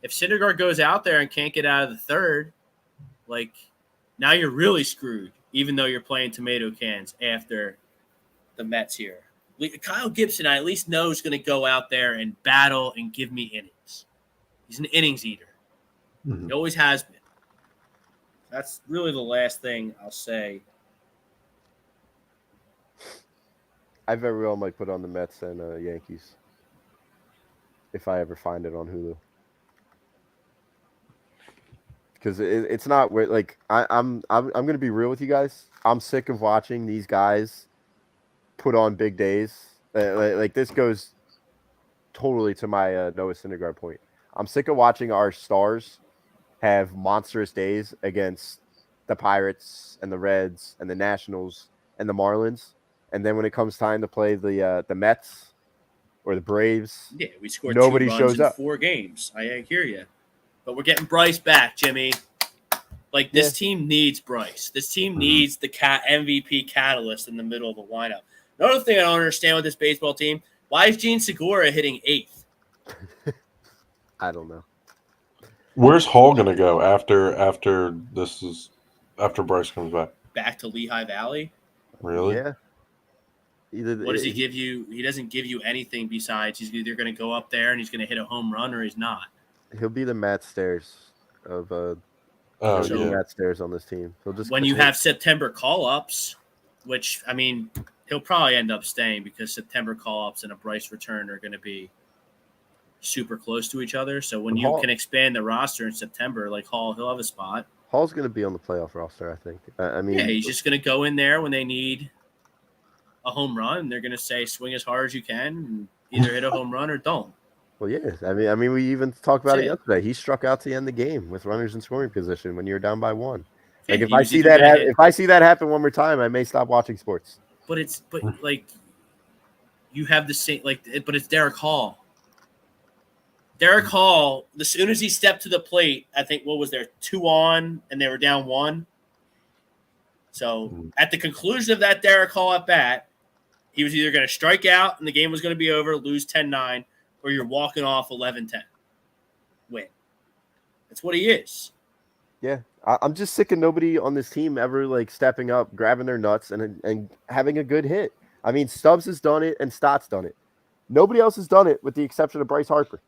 If Syndergaard goes out there and can't get out of the third, now you're really screwed, even though you're playing tomato cans after the Mets here. Kyle Gibson, I at least know, is going to go out there and battle and give me innings. He's an innings eater. He always has been. That's really the last thing I'll say. I very well might put on the Mets and Yankees if I ever find it on Hulu. Because it's not where I'm going to be real with you guys. I'm sick of watching these guys put on big days. This goes totally to my Noah Syndergaard point. I'm sick of watching our stars have monstrous days against the Pirates and the Reds and the Nationals and the Marlins, and then when it comes time to play the Mets or the Braves, we scored nobody 2 runs shows in up. 4 games. I hear you. But we're getting Bryce back, Jimmy. This team needs Bryce. This team needs the MVP catalyst in the middle of the lineup. Another thing I don't understand with this baseball team, why is Gene Segura hitting 8th? I don't know. Where's Hall going to go after Bryce comes back? Back to Lehigh Valley? Really? Yeah. What does he give you? He doesn't give you anything besides he's either going to go up there and he's going to hit a home run or he's not. He'll be the Matt Stairs of Matt Stairs on this team. He'll just when you have September call-ups, which, I mean, he'll probably end up staying because September call-ups and a Bryce return are going to be super close to each other. So when you can expand the roster in September, Hall, he'll have a spot. Hall's going to be on the playoff roster, I think. I mean, he's just going to go in there when they need a home run. They're going to say, swing as hard as you can and either hit a home run or don't. Well, yeah. I mean, we even talked about it yesterday. He struck out to end the game with runners in scoring position when you're down by 1. If I see that happen one more time, I may stop watching sports. But you have the same but it's Derek Hall. Derek Hall, as soon as he stepped to the plate, I think 2 on and they were down 1. So at the conclusion of that Derek Hall at bat, he was either going to strike out and the game was going to be over, lose 10-9, or you're walking off 11-10. Win. That's what he is. Yeah. I'm just sick of nobody on this team ever stepping up, grabbing their nuts and having a good hit. I mean, Stubbs has done it and Stott's done it. Nobody else has done it with the exception of Bryce Harper.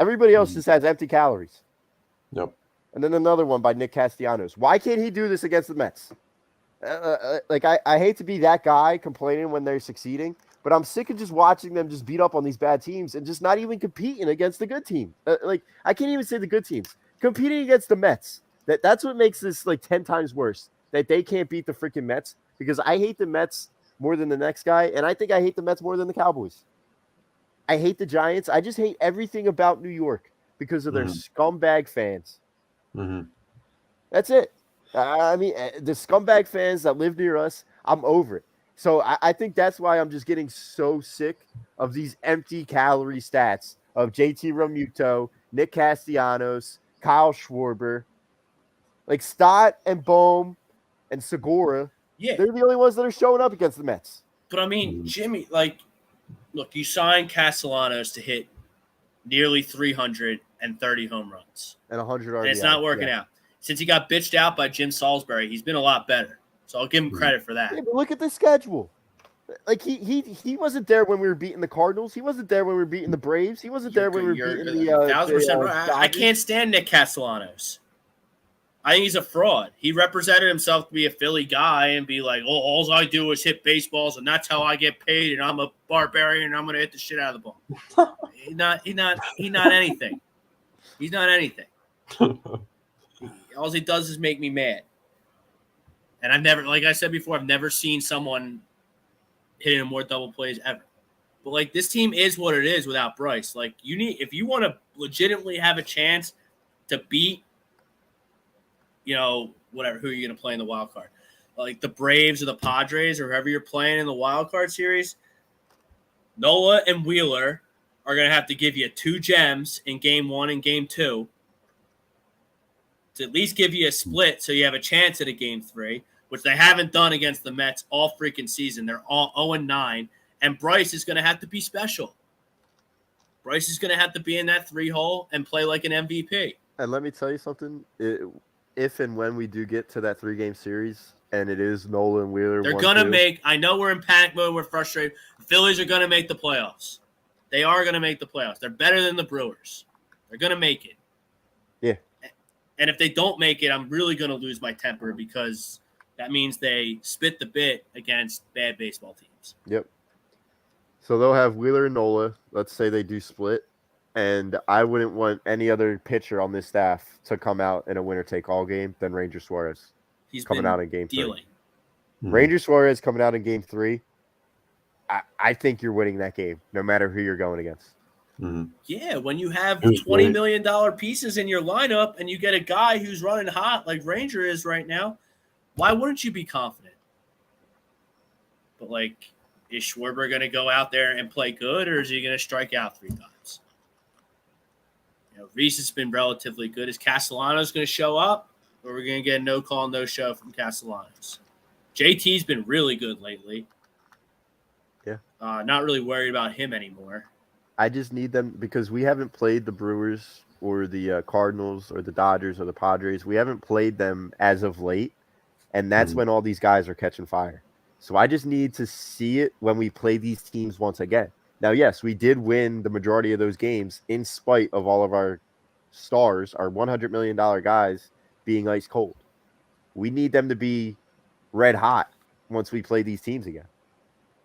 Everybody else just has empty calories. Yep. And then another one by Nick Castellanos. Why can't he do this against the Mets? I hate to be that guy complaining when they're succeeding, but I'm sick of just watching them just beat up on these bad teams and just not even competing against the good team. I can't even say the good teams. Competing against the Mets. That's what makes this 10 times worse, that they can't beat the freaking Mets, because I hate the Mets more than the next guy, and I think I hate the Mets more than the Cowboys. I hate the Giants. I just hate everything about New York because of their scumbag fans. That's it. I mean, the scumbag fans that live near us, I'm over it. So I think that's why I'm just getting so sick of these empty calorie stats of JT Realmuto, Nick Castellanos, Kyle Schwarber. Stott and Bohm and Segura, they're the only ones that are showing up against the Mets. But, I mean, Jimmy, look, you signed Castellanos to hit nearly 330 home runs. And 100 RBIs. And it's not working out. Since he got bitched out by Jim Salisbury, he's been a lot better. So I'll give him credit for that. Yeah, but look at the schedule. Like he wasn't there when we were beating the Cardinals. He wasn't there when we were beating the Braves. He wasn't there when we were You're beating the 1,000% right. I Dodgers. can't stand Nick Castellanos. I think he's a fraud. He represented himself to be a Philly guy and be like, "Oh, all I do is hit baseballs, and that's how I get paid. And I'm a barbarian, and I'm going to hit the shit out of the ball." He's not anything. He's not anything. All he does is make me mad. And I've never, like I said before, I've never seen someone hitting more double plays ever. But like this team is what it is without Bryce. Like if you want to legitimately have a chance to beat, whatever, who are you going to play in the wild card? Like the Braves or the Padres or whoever you're playing in the wild card series, Nola and Wheeler are going to have to give you 2 gems in game 1 and game 2 to at least give you a split so you have a chance at a game 3, which they haven't done against the Mets all freaking season. They're all 0-9, and Bryce is going to have to be special. Bryce is going to have to be in that 3-hole and play like an MVP. And let me tell you something. If and when we do get to that 3-game series, and it is Nolan Wheeler, they're going to make – I know we're in panic mode. We're frustrated. The Phillies are going to make the playoffs. They are going to make the playoffs. They're better than the Brewers. They're going to make it. Yeah. And if they don't make it, I'm really going to lose my temper because that means they spit the bit against bad baseball teams. Yep. So they'll have Wheeler and Nola. Let's say they do split. And I wouldn't want any other pitcher on this staff to come out in a winner-take-all game than Ranger Suarez. He's coming out in game dealing. 3. Ranger Suarez coming out in game 3. I think you're winning that game, no matter who you're going against. Mm-hmm. Yeah, when you have $20 million pieces in your lineup and you get a guy who's running hot like Ranger is right now, why wouldn't you be confident? But, like, is Schwarber going to go out there and play good, or is he going to strike out 3 times? Reese has been relatively good. Is Castellanos going to show up, or are we going to get a no-call, no-show from Castellanos? JT's been really good lately. Yeah. Not really worried about him anymore. I just need them because we haven't played the Brewers or the Cardinals or the Dodgers or the Padres. We haven't played them as of late, and that's when all these guys are catching fire. So I just need to see it when we play these teams once again. Now, yes, we did win the majority of those games in spite of all of our stars, our $100 million guys being ice cold. We need them to be red hot once we play these teams again.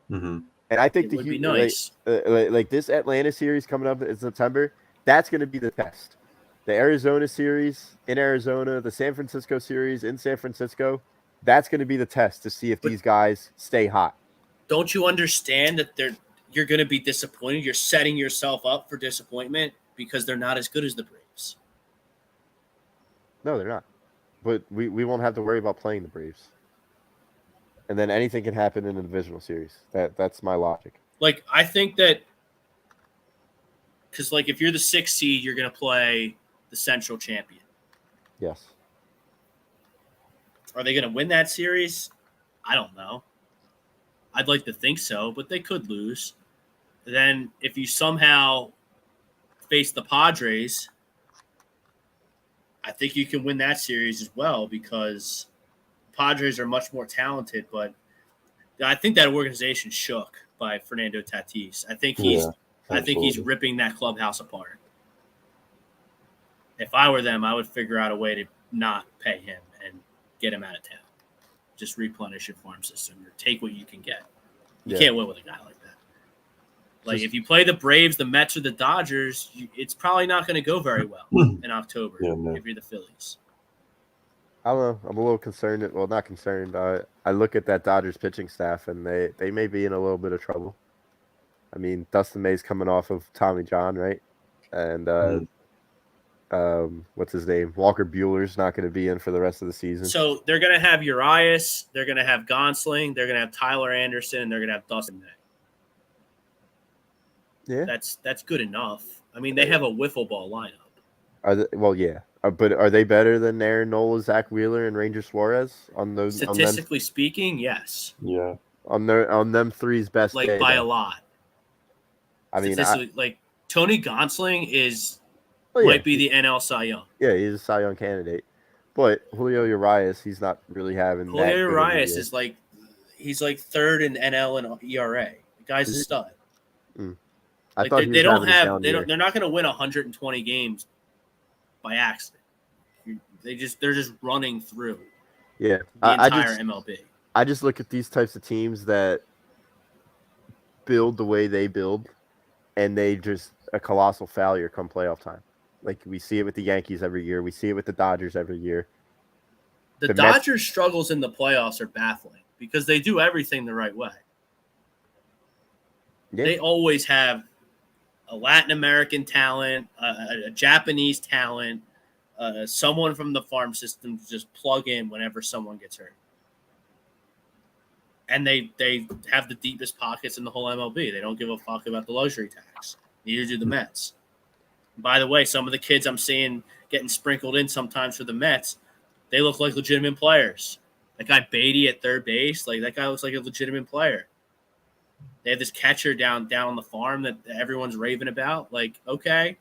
Mm-hmm. And I think it would be nice. Like this Atlanta series coming up in September, that's going to be the test. The Arizona series in Arizona, the San Francisco series in San Francisco, that's going to be the test to see if these guys stay hot. Don't you understand that you're going to be disappointed? You're setting yourself up for disappointment because they're not as good as the Braves. No, they're not. But we won't have to worry about playing the Braves. And then anything can happen in a divisional series. That's my logic. Like, I think that because, like, if you're the 6th seed, you're going to play the Central champion. Yes. Are they going to win that series? I don't know. I'd like to think so, but they could lose. Then if you somehow face the Padres, I think you can win that series as well because Padres are much more talented, but I think that organization shook by Fernando Tatis. I think he's ripping that clubhouse apart. If I were them, I would figure out a way to not pay him and get him out of town. Just replenish your farm system or take what you can get. You can't win with a guy like that. Like, if you play the Braves, the Mets, or the Dodgers, it's probably not going to go very well in October if you're the Phillies. I don't know. I'm a little concerned. Well, not concerned. I look at that Dodgers pitching staff, and they may be in a little bit of trouble. I mean, Dustin May's coming off of Tommy John, right? And what's his name? Walker Buehler's not going to be in for the rest of the season. So they're going to have Urias, they're going to have Gonsling, they're going to have Tyler Anderson, and they're going to have Dustin May. Yeah, that's good enough. I mean, they have a wiffle ball lineup. But are they better than Aaron Nola, Zach Wheeler, and Ranger Suarez on those? Statistically speaking, yes. Yeah. On them three's best, like day, by though. a lot. I mean, like Tony Gonsling might be the NL Cy Young. Yeah, he's a Cy Young candidate. But Julio Urias, he's not really having. Julio Urias is like He's like third in NL and ERA. The guy's a stud. I thought they don't have they're not going to win 120 games by accident. They're just running through. Yeah, the entire MLB. I just look at these types of teams that build the way they build, and they just a colossal failure come playoff time. Like we see it with the Yankees every year. We see it with the Dodgers every year. The Dodgers' struggles in the playoffs are baffling because they do everything the right way. Yeah. They always have a Latin American talent, a Japanese talent, someone from the farm system to just plug in whenever someone gets hurt. And they have the deepest pockets in the whole MLB. They don't give a fuck about the luxury tax. Neither do the Mets. By the way, some of the kids I'm seeing getting sprinkled in sometimes for the Mets, they look like legitimate players. That guy Beatty at third base, like that guy looks like a legitimate player. They have this catcher down on the farm that everyone's raving about. Like, okay.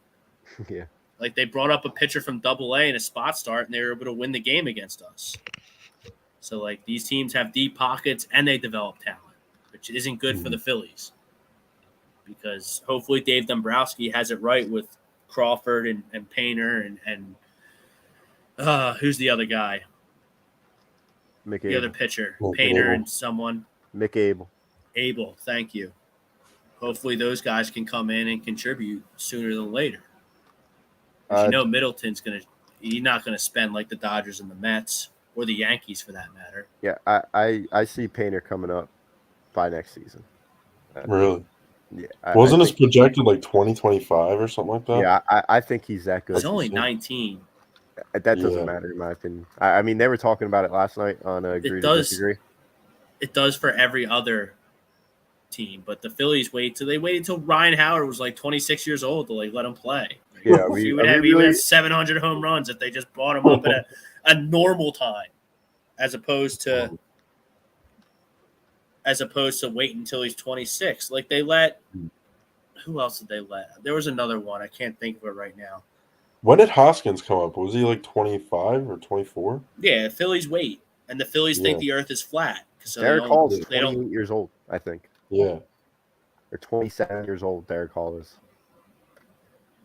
Yeah. Like they brought up a pitcher from Double-A in a spot start, and they were able to win the game against us. So, like, these teams have deep pockets, and they develop talent, which isn't good for the Phillies. Because hopefully Dave Dombrowski has it right with Crawford and Painter and who's the other guy? The other pitcher. Painter and someone. Mick Abel. Abel, thank you. Hopefully those guys can come in and contribute sooner than later. Middleton's he's not gonna spend like the Dodgers and the Mets or the Yankees for that matter. Yeah, I see Painter coming up by next season. Really? Yeah. Wasn't his projected like 2025 or something like that? Yeah, I think he's that good. He's only 19. That doesn't matter in my opinion. I mean, they were talking about it last night on Agree to Disagree. It does for every other team, but the Phillies waited till Ryan Howard was like 26 years old to like let him play. Yeah, he would have 700 home runs if they just brought him up at a normal time, as opposed to waiting until he's 26. Like they let who else did they let? There was another one. I can't think of it right now. When did Hoskins come up? Was he like 25 or 24? Yeah, Phillies wait, and the Phillies think the Earth is flat. So Derek Hall is 28 years old, I think. Yeah. They're 27 years old, Derek Hall is.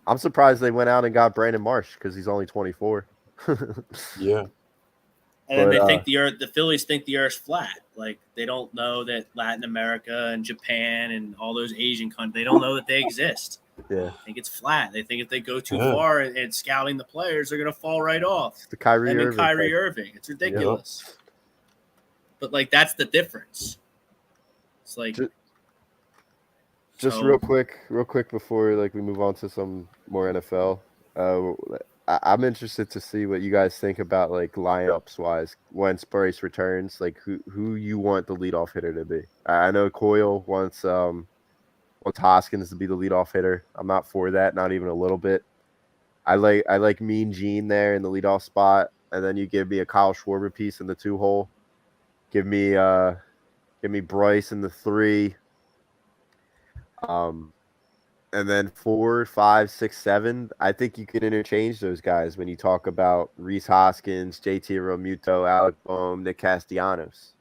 I'm surprised they went out and got Brandon Marsh because he's only 24. Yeah. And then they think the Phillies think the Earth's flat. Like they don't know that Latin America and Japan and all those Asian countries, they don't know that they exist. Yeah. They think it's flat. They think if they go too far and scouting the players, they're going to fall right off. The Kyrie Irving. It's ridiculous. Yeah. But, like, that's the difference. It's like – Just real quick before like we move on to some more NFL. I'm interested to see what you guys think about like lineups wise when Bryce returns. Like who you want the leadoff hitter to be? I know Coyle wants Hoskins to be the leadoff hitter. I'm not for that, not even a little bit. I like Mean Gene there in the leadoff spot, and then you give me a Kyle Schwarber piece in the 2-hole. Give me Bryce in the 3. And then 4, 5, 6, 7. I think you could interchange those guys when you talk about Rhys Hoskins, JT Realmuto, Alec Boehm, Nick Castellanos.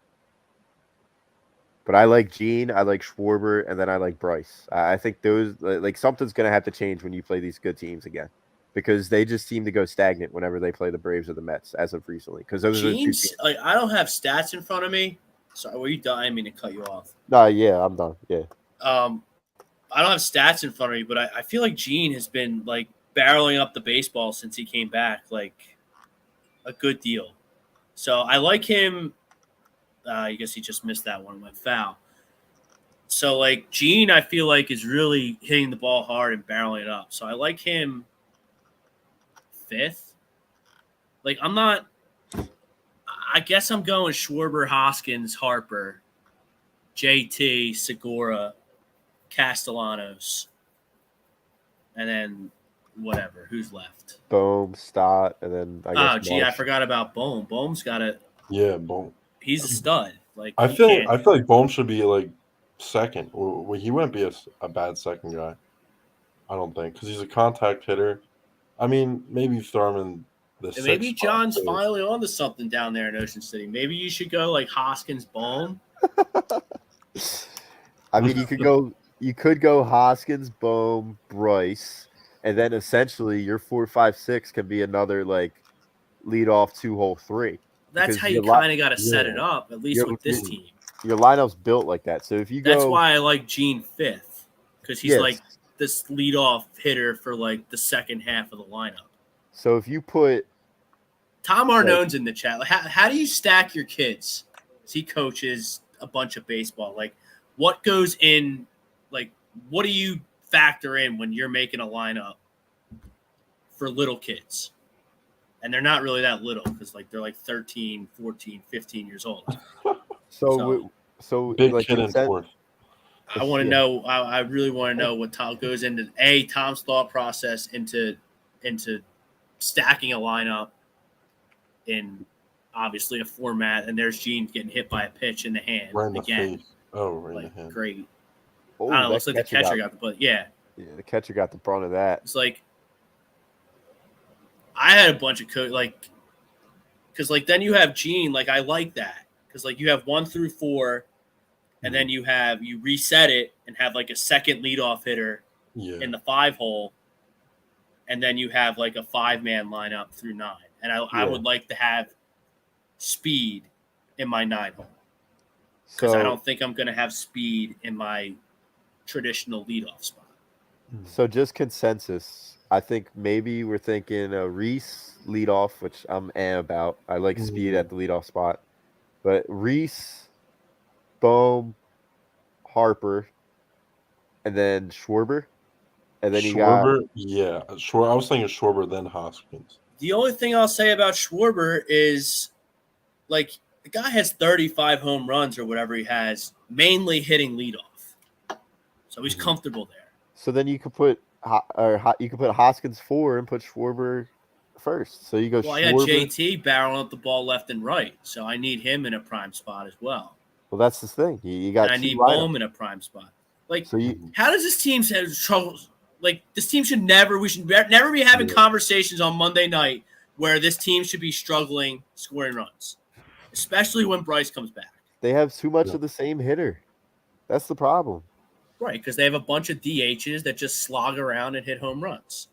But I like Gene, I like Schwarber, and then I like Bryce. I think those like something's gonna have to change when you play these good teams again, because they just seem to go stagnant whenever they play the Braves or the Mets as of recently. Because those are the 2 teams. Like I don't have stats in front of me. Sorry, were you done? I didn't mean to cut you off. No, yeah, I'm done. Yeah. I don't have stats in front of me, but I feel like Gene has been like barreling up the baseball since he came back, like a good deal. So I like him. I guess he just missed that one, went foul. So like Gene, I feel like is really hitting the ball hard and barreling it up. So I like him 5th. Like I guess I'm going Schwarber, Hoskins, Harper, JT, Segura, Castellanos, and then whatever. Who's left? Boehm, Stott, and then I guess. I forgot about Boehm. Boehm's got it. Yeah, Boehm. He's a stud. Like I feel like Boehm should be like second. He wouldn't be a bad second guy. I don't think, because he's a contact hitter. I mean, maybe throw him in the 6th. Maybe John's finally onto something down there in Ocean City. Maybe you should go like Hoskins, Boehm, I mean, you could go Hoskins, Bohm, Bryce, and then essentially your 4, 5, 6 can be another like lead off 2-hole 3. That's Because how you kind of got to set it up, at least with this team. Your lineup's built like that. So if you go, that's why I like Gene fifth, because he's Yes. like this leadoff hitter for like the second half of the lineup. so if you put Tom Arnone's in the chat. Like, how do you stack your kids? He coaches a bunch of baseball. Like, what goes in? Like, what do you factor in when you're making a lineup for little kids? And they're not really that little because like they're like 13, 14, 15 years old. so Big like kid in fourth. I want to know. I really want to know what Tom goes into. Tom's thought process into stacking a lineup in obviously a format, and there's Gene getting hit by a pitch in the hand Right in the again. face. Oh, right Like in the hand. great. Oh, I don't know. that Looks like the catcher got the butt. Yeah, the catcher got the brunt of that. it's like I had a bunch of because like then you have Gene. Like I like that because like you have 1 through 4. And then you reset it and have like a second leadoff hitter in the 5-hole. And then you have like a 5-man lineup through 9. And I would like to have speed in my 9-hole. Because I don't think I'm going to have speed in my traditional leadoff spot. So just consensus. I think maybe we're thinking Reese leadoff, which I'm about. I like speed at the leadoff spot. But Reese, Bohm, Harper, and then Schwarber. And then Schwarber, I was thinking Schwarber, then Hoskins. The only thing I'll say about Schwarber is, like, the guy has 35 home runs or whatever he has, mainly hitting leadoff. So he's comfortable there. So then you could put Hoskins 4 and put Schwarber first. So you go. Well, I Schwarber. got JT barreling up the ball left and right, so I need him in a prime spot as well. Well, that's the thing. You got. And I need Bohm in a prime spot. Like, how does this team have trouble? Like, this team should never. We should never be having conversations on Monday night where this team should be struggling scoring runs, especially when Bryce comes back. They have too much of the same hitter. That's the problem. Right, because they have a bunch of DHs that just slog around and hit home runs.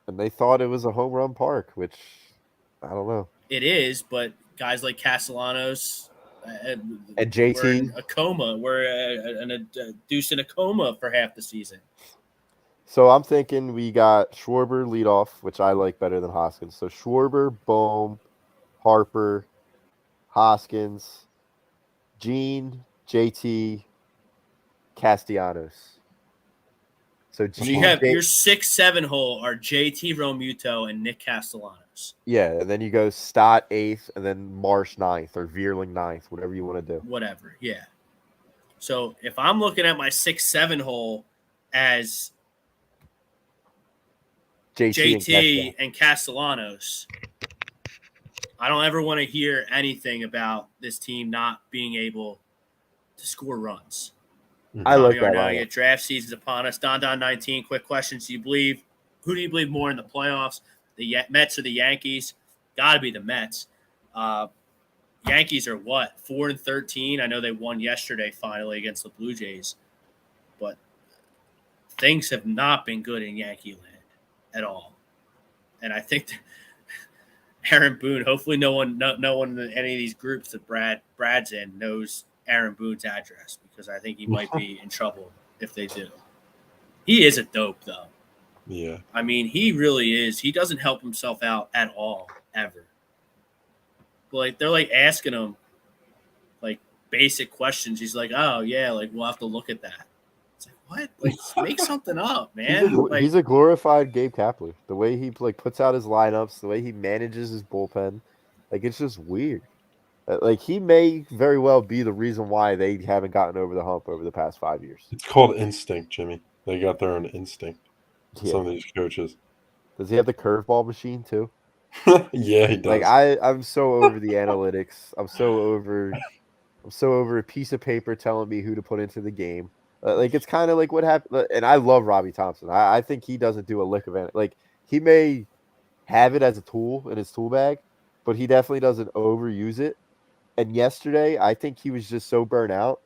And they thought it was a home run park, which I don't know. It is, but guys like Castellanos and JT were in a coma. We're a deuce in a coma for half the season. So I'm thinking we got Schwarber leadoff, which I like better than Hoskins. So Schwarber, Bohm, Harper, Hoskins, Gene, JT, Castellanos. So you have your 6-7 hole are JT Realmuto and Nick Castellanos. Yeah, and then you go Stott 8th, and then Marsh 9th or Vierling 9th, whatever you want to do. Whatever, yeah. So if I'm looking at my 6-7 hole as JT and Castellanos, I don't ever want to hear anything about this team not being able to score runs. I like that. Draft season's upon us. Don 19. Quick questions. Who do you believe more in the playoffs? The Mets or the Yankees? Got to be the Mets. Yankees are what? 4-13. I know they won yesterday finally against the Blue Jays, but things have not been good in Yankee land at all. And I think Aaron Boone. Hopefully, no one in any of these groups that Brad's in knows Aaron Boone's address, because I think he might be in trouble if they do. He is a dope, though. Yeah. I mean, he really is. He doesn't help himself out at all, ever. Like, they're, like, asking him, like, basic questions. He's like, oh, yeah, like, we'll have to look at that. It's like, what? Like, make something up, man. He's a glorified Gabe Kapler. The way he, like, puts out his lineups, the way he manages his bullpen, like, it's just weird. Like, he may very well be the reason why they haven't gotten over the hump over the past 5 years. It's called instinct, Jimmy. They got their own instinct. Yeah. Some of these coaches. Does he have the curveball machine too? Yeah, he does. Like, I'm so over the analytics. I'm so over a piece of paper telling me who to put into the game. Like, it's kind of like what happened. And I love Robbie Thompson. I think he doesn't do a lick of it. Like, he may have it as a tool in his tool bag, but he definitely doesn't overuse it. And yesterday, I think he was just so burnt out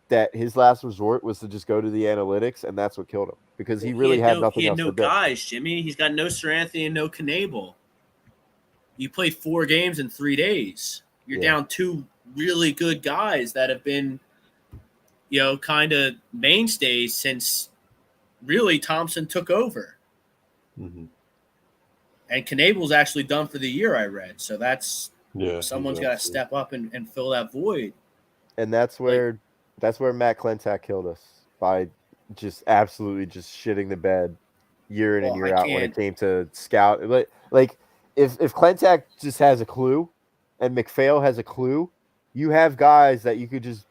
that his last resort was to just go to the analytics, and that's what killed him because he really had nothing else no to do. guys, Jimmy. He's got no Sir Anthony and no Knuebel. You played 4 games in 3 days. You're down 2 really good guys that have been, kind of mainstays since really Thompson took over. Mm-hmm. And Knuebel's actually done for the year, I read. So that's someone's got to exactly. step up and fill that void. And that's where Matt Klentak killed us by just absolutely just shitting the bed year in and year out when it came to scout. Like if Klentak just has a clue and McPhail has a clue, you have guys that you could just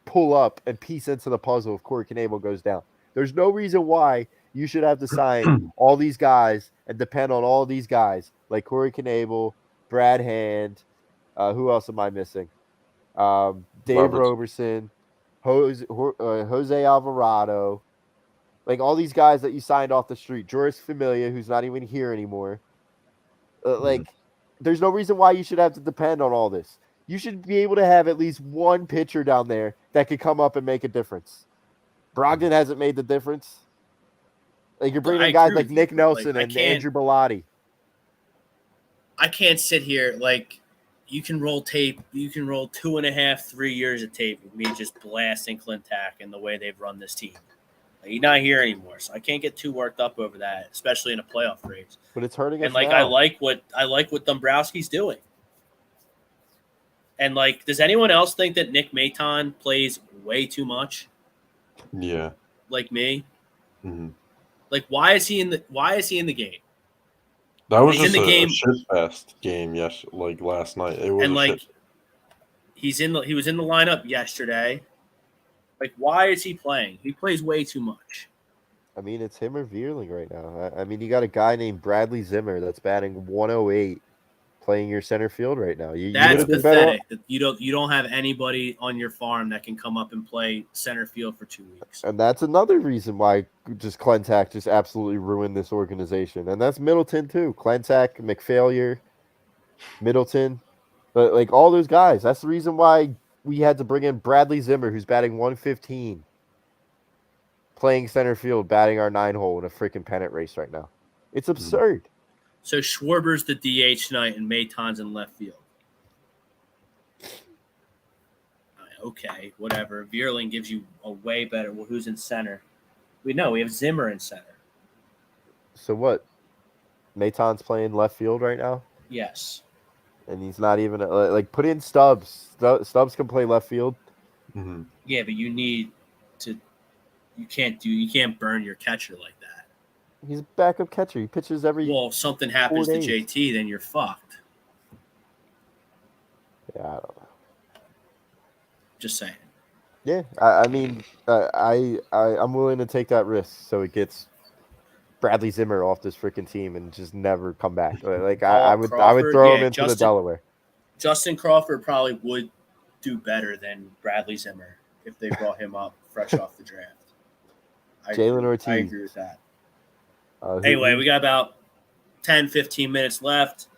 pull up and piece into the puzzle if Corey Knuebel goes down. There's no reason why you should have to sign all these guys and depend on all these guys like Corey Knuebel, Brad Hand. Who else am I missing? Dave Roberson, Jose Alvarado, like all these guys that you signed off the street. Joris Familia, who's not even here anymore. There's no reason why you should have to depend on all this. You should be able to have at least one pitcher down there that could come up and make a difference. Brogdon hasn't made the difference. Like you're bringing guys like Nick Nelson and Andrew Bellotti. I can't sit here you can roll tape. You can roll 2.5, 3 years of tape with me just blasting Klentak and the way they've run this team. He's not here anymore, so I can't get too worked up over that, especially in a playoff race. But it's hurting us. And I like what Dombrowski's doing. And does anyone else think that Nick Maton plays way too much? Yeah. Like me? Mm-hmm. Why is he in the game? That was just a shit-fest game, last night. It was he was in the lineup yesterday. Why is he playing? He plays way too much. I mean, it's him or Vierling right now. I mean, you got a guy named Bradley Zimmer that's batting 108 playing your center field right now. That's pathetic. You don't have anybody on your farm that can come up and play center field for 2 weeks. And that's another reason why just Klentak just absolutely ruined this organization. And that's Middleton too. Klentak, McPhail, Middleton, all those guys. That's the reason why we had to bring in Bradley Zimmer, who's batting 115, playing center field, batting our 9-hole in a freaking pennant race right now. It's absurd. So Schwarber's the DH tonight and Maton's in left field. Okay, whatever. Vierling gives you a way better. Well, who's in center? We have Zimmer in center. So what? Maton's playing left field right now? Yes. And he's not even put in Stubbs. Stubbs can play left field. Mm-hmm. Yeah, but you can't burn your catcher like that. He's a backup catcher. He pitches every. Well, if something happens to JT, then you're fucked. Yeah, I don't know. Just saying. Yeah, I mean, I'm willing to take that risk so it gets Bradley Zimmer off this freaking team and just never come back. I would throw him into the Delaware. Justin Crawford probably would do better than Bradley Zimmer if they brought him up fresh off the draft. Jalen Ortiz. I agree with that. Anyway, we got about 10, 15 minutes left.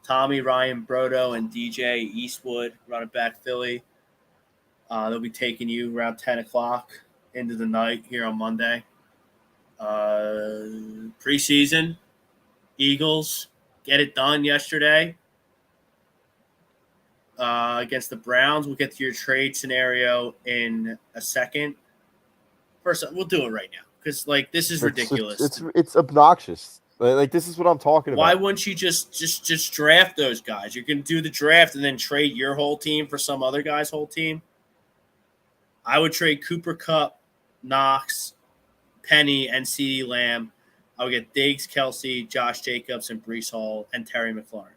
Tommy, Ryan Brodo, and DJ Eastwood, running back Philly. They'll be taking you around 10 o'clock into the night here on Monday. Preseason, Eagles, get it done yesterday against the Browns. We'll get to your trade scenario in a second. First, we'll do it right now because this is ridiculous. It's obnoxious. This is what I'm talking about. Why wouldn't you just draft those guys? You can do the draft and then trade your whole team for some other guy's whole team. I would trade Cooper Kupp, Knox, Penny, and CeeDee Lamb. I would get Diggs, Kelsey, Josh Jacobs, and Breece Hall, and Terry McLaurin.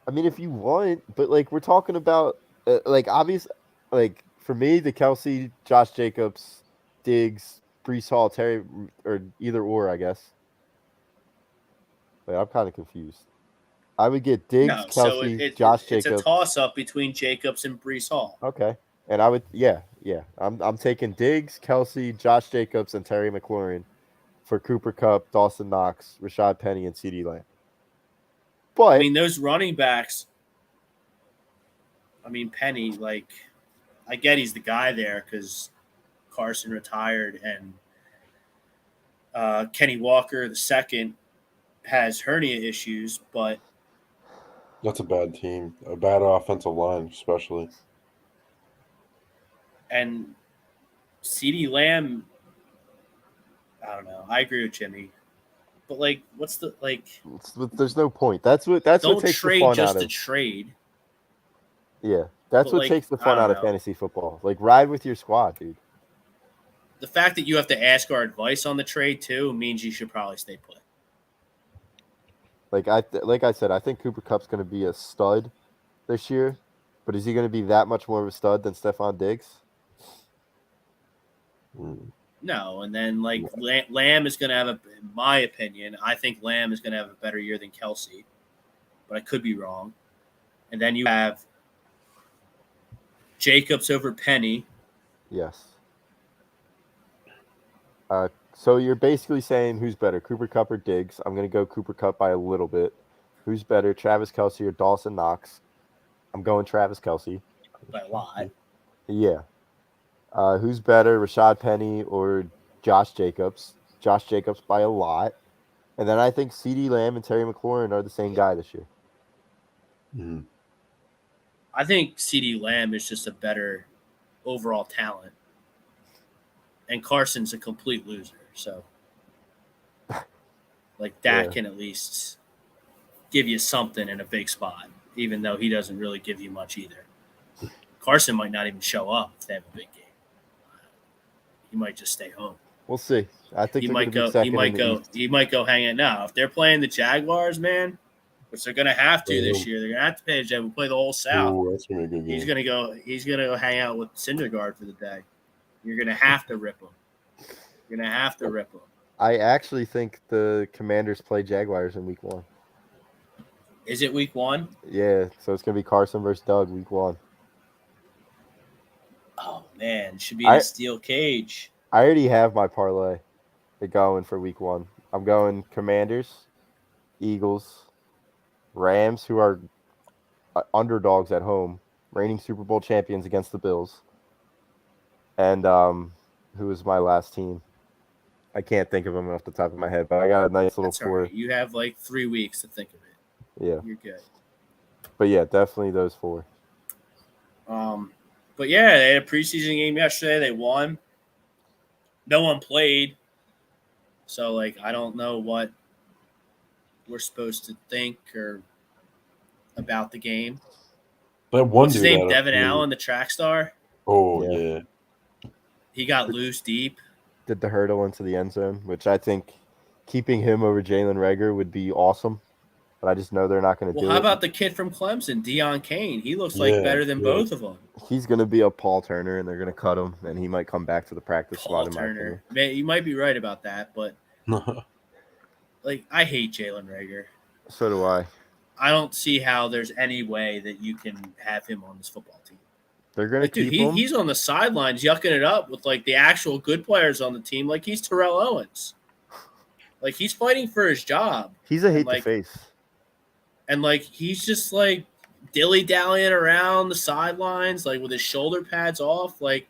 I mean, if you want, but we're talking about obvious, for me, the Kelsey, Josh Jacobs, Diggs, Breece Hall, Terry, or either or, I guess. I'm kind of confused. I would get Diggs, Kelsey, Josh Jacobs. It's a toss-up between Jacobs and Breece Hall. Okay. And I would, yeah. I'm taking Diggs, Kelsey, Josh Jacobs, and Terry McLaurin for Cooper Kupp, Dawson Knox, Rashad Penny, and CeeDee Lamb. But I mean, those running backs, I mean, Penny, like, I get he's the guy there because Carson retired and Kenny Walker II has hernia issues, but That's a bad team. A bad offensive line, especially. and CeeDee Lamb, I don't know. I agree with Jimmy. But like, what's the like? There's no point. That's what takes the fun just out to of. trade. Yeah, that's But, what like, takes the I fun don't out of know. fantasy football. Like, ride with your squad, dude. The fact that you have to ask our advice on the trade too means you should probably stay put. Like I said, I think Cooper Kupp's going to be a stud this year, but is he going to be that much more of a stud than Stephon Diggs? No, and then like Lamb is going to have in my opinion, I think Lamb is going to have a better year than Kelsey, but I could be wrong. And then you have Jacobs over Penny. Yes. So you're basically saying who's better, Cooper Kupp or Diggs? I'm going to go Cooper Kupp by a little bit. Who's better, Travis Kelce or Dawson Knox? I'm going Travis Kelce. By a lot. Yeah. Who's better, Rashad Penny or Josh Jacobs? Josh Jacobs by a lot. And then I think CeeDee Lamb and Terry McLaurin are the same guy this year. Mm-hmm. I think CeeDee Lamb is just a better overall talent. And Carson's a complete loser. So, like, that can at least give you something in a big spot, even though he doesn't really give you much either. Carson might not even show up if they have a big game. He might just stay home. We'll see. I think he might go. He might go hang out now. If they're playing the Jaguars, man, which they're gonna have to this year, they're gonna have to play the Jaguars. Play the whole South. Ooh, that's gonna be a good game. He's gonna go hang out with Syndergaard for the day. You're gonna have to rip him. You're gonna have to rip him. I actually think the Commanders play Jaguars in Week 1. Is it Week 1? Yeah, so it's gonna be Carson versus Doug Week 1. Oh man, it should be in a steel cage. I already have my parlay going for Week 1. I'm going Commanders, Eagles, Rams, who are underdogs at home, reigning Super Bowl champions against the Bills, and who is my last team? I can't think of them off the top of my head, but I got a nice little four. Right. You have like 3 weeks to think of it. Yeah, you're good. But yeah, definitely those 4. But yeah, they had a preseason game yesterday. They won. No one played, so like I don't know what we're supposed to think or about the game. That one What's his name? Devin Allen, the track star. Oh yeah. He got loose deep. Did the hurdle into the end zone, which I think keeping him over Jalen Reagor would be awesome. But I just know they're not going to do it. Well, how about the kid from Clemson, Deion Kane? He looks like better than both of them. He's going to be a Paul Turner, and they're going to cut him, and he might come back to the practice squad. Paul Turner. Man, you might be right about that, but like I hate Jalen Reagor. So do I. I don't see how there's any way that you can have him on this football team. They're going to keep him. He's on the sidelines yucking it up with like the actual good players on the team, like he's Terrell Owens. Like he's fighting for his job. He's a hate to face. And, like, he's just, like, dilly-dallying around the sidelines, like, with his shoulder pads off. Like,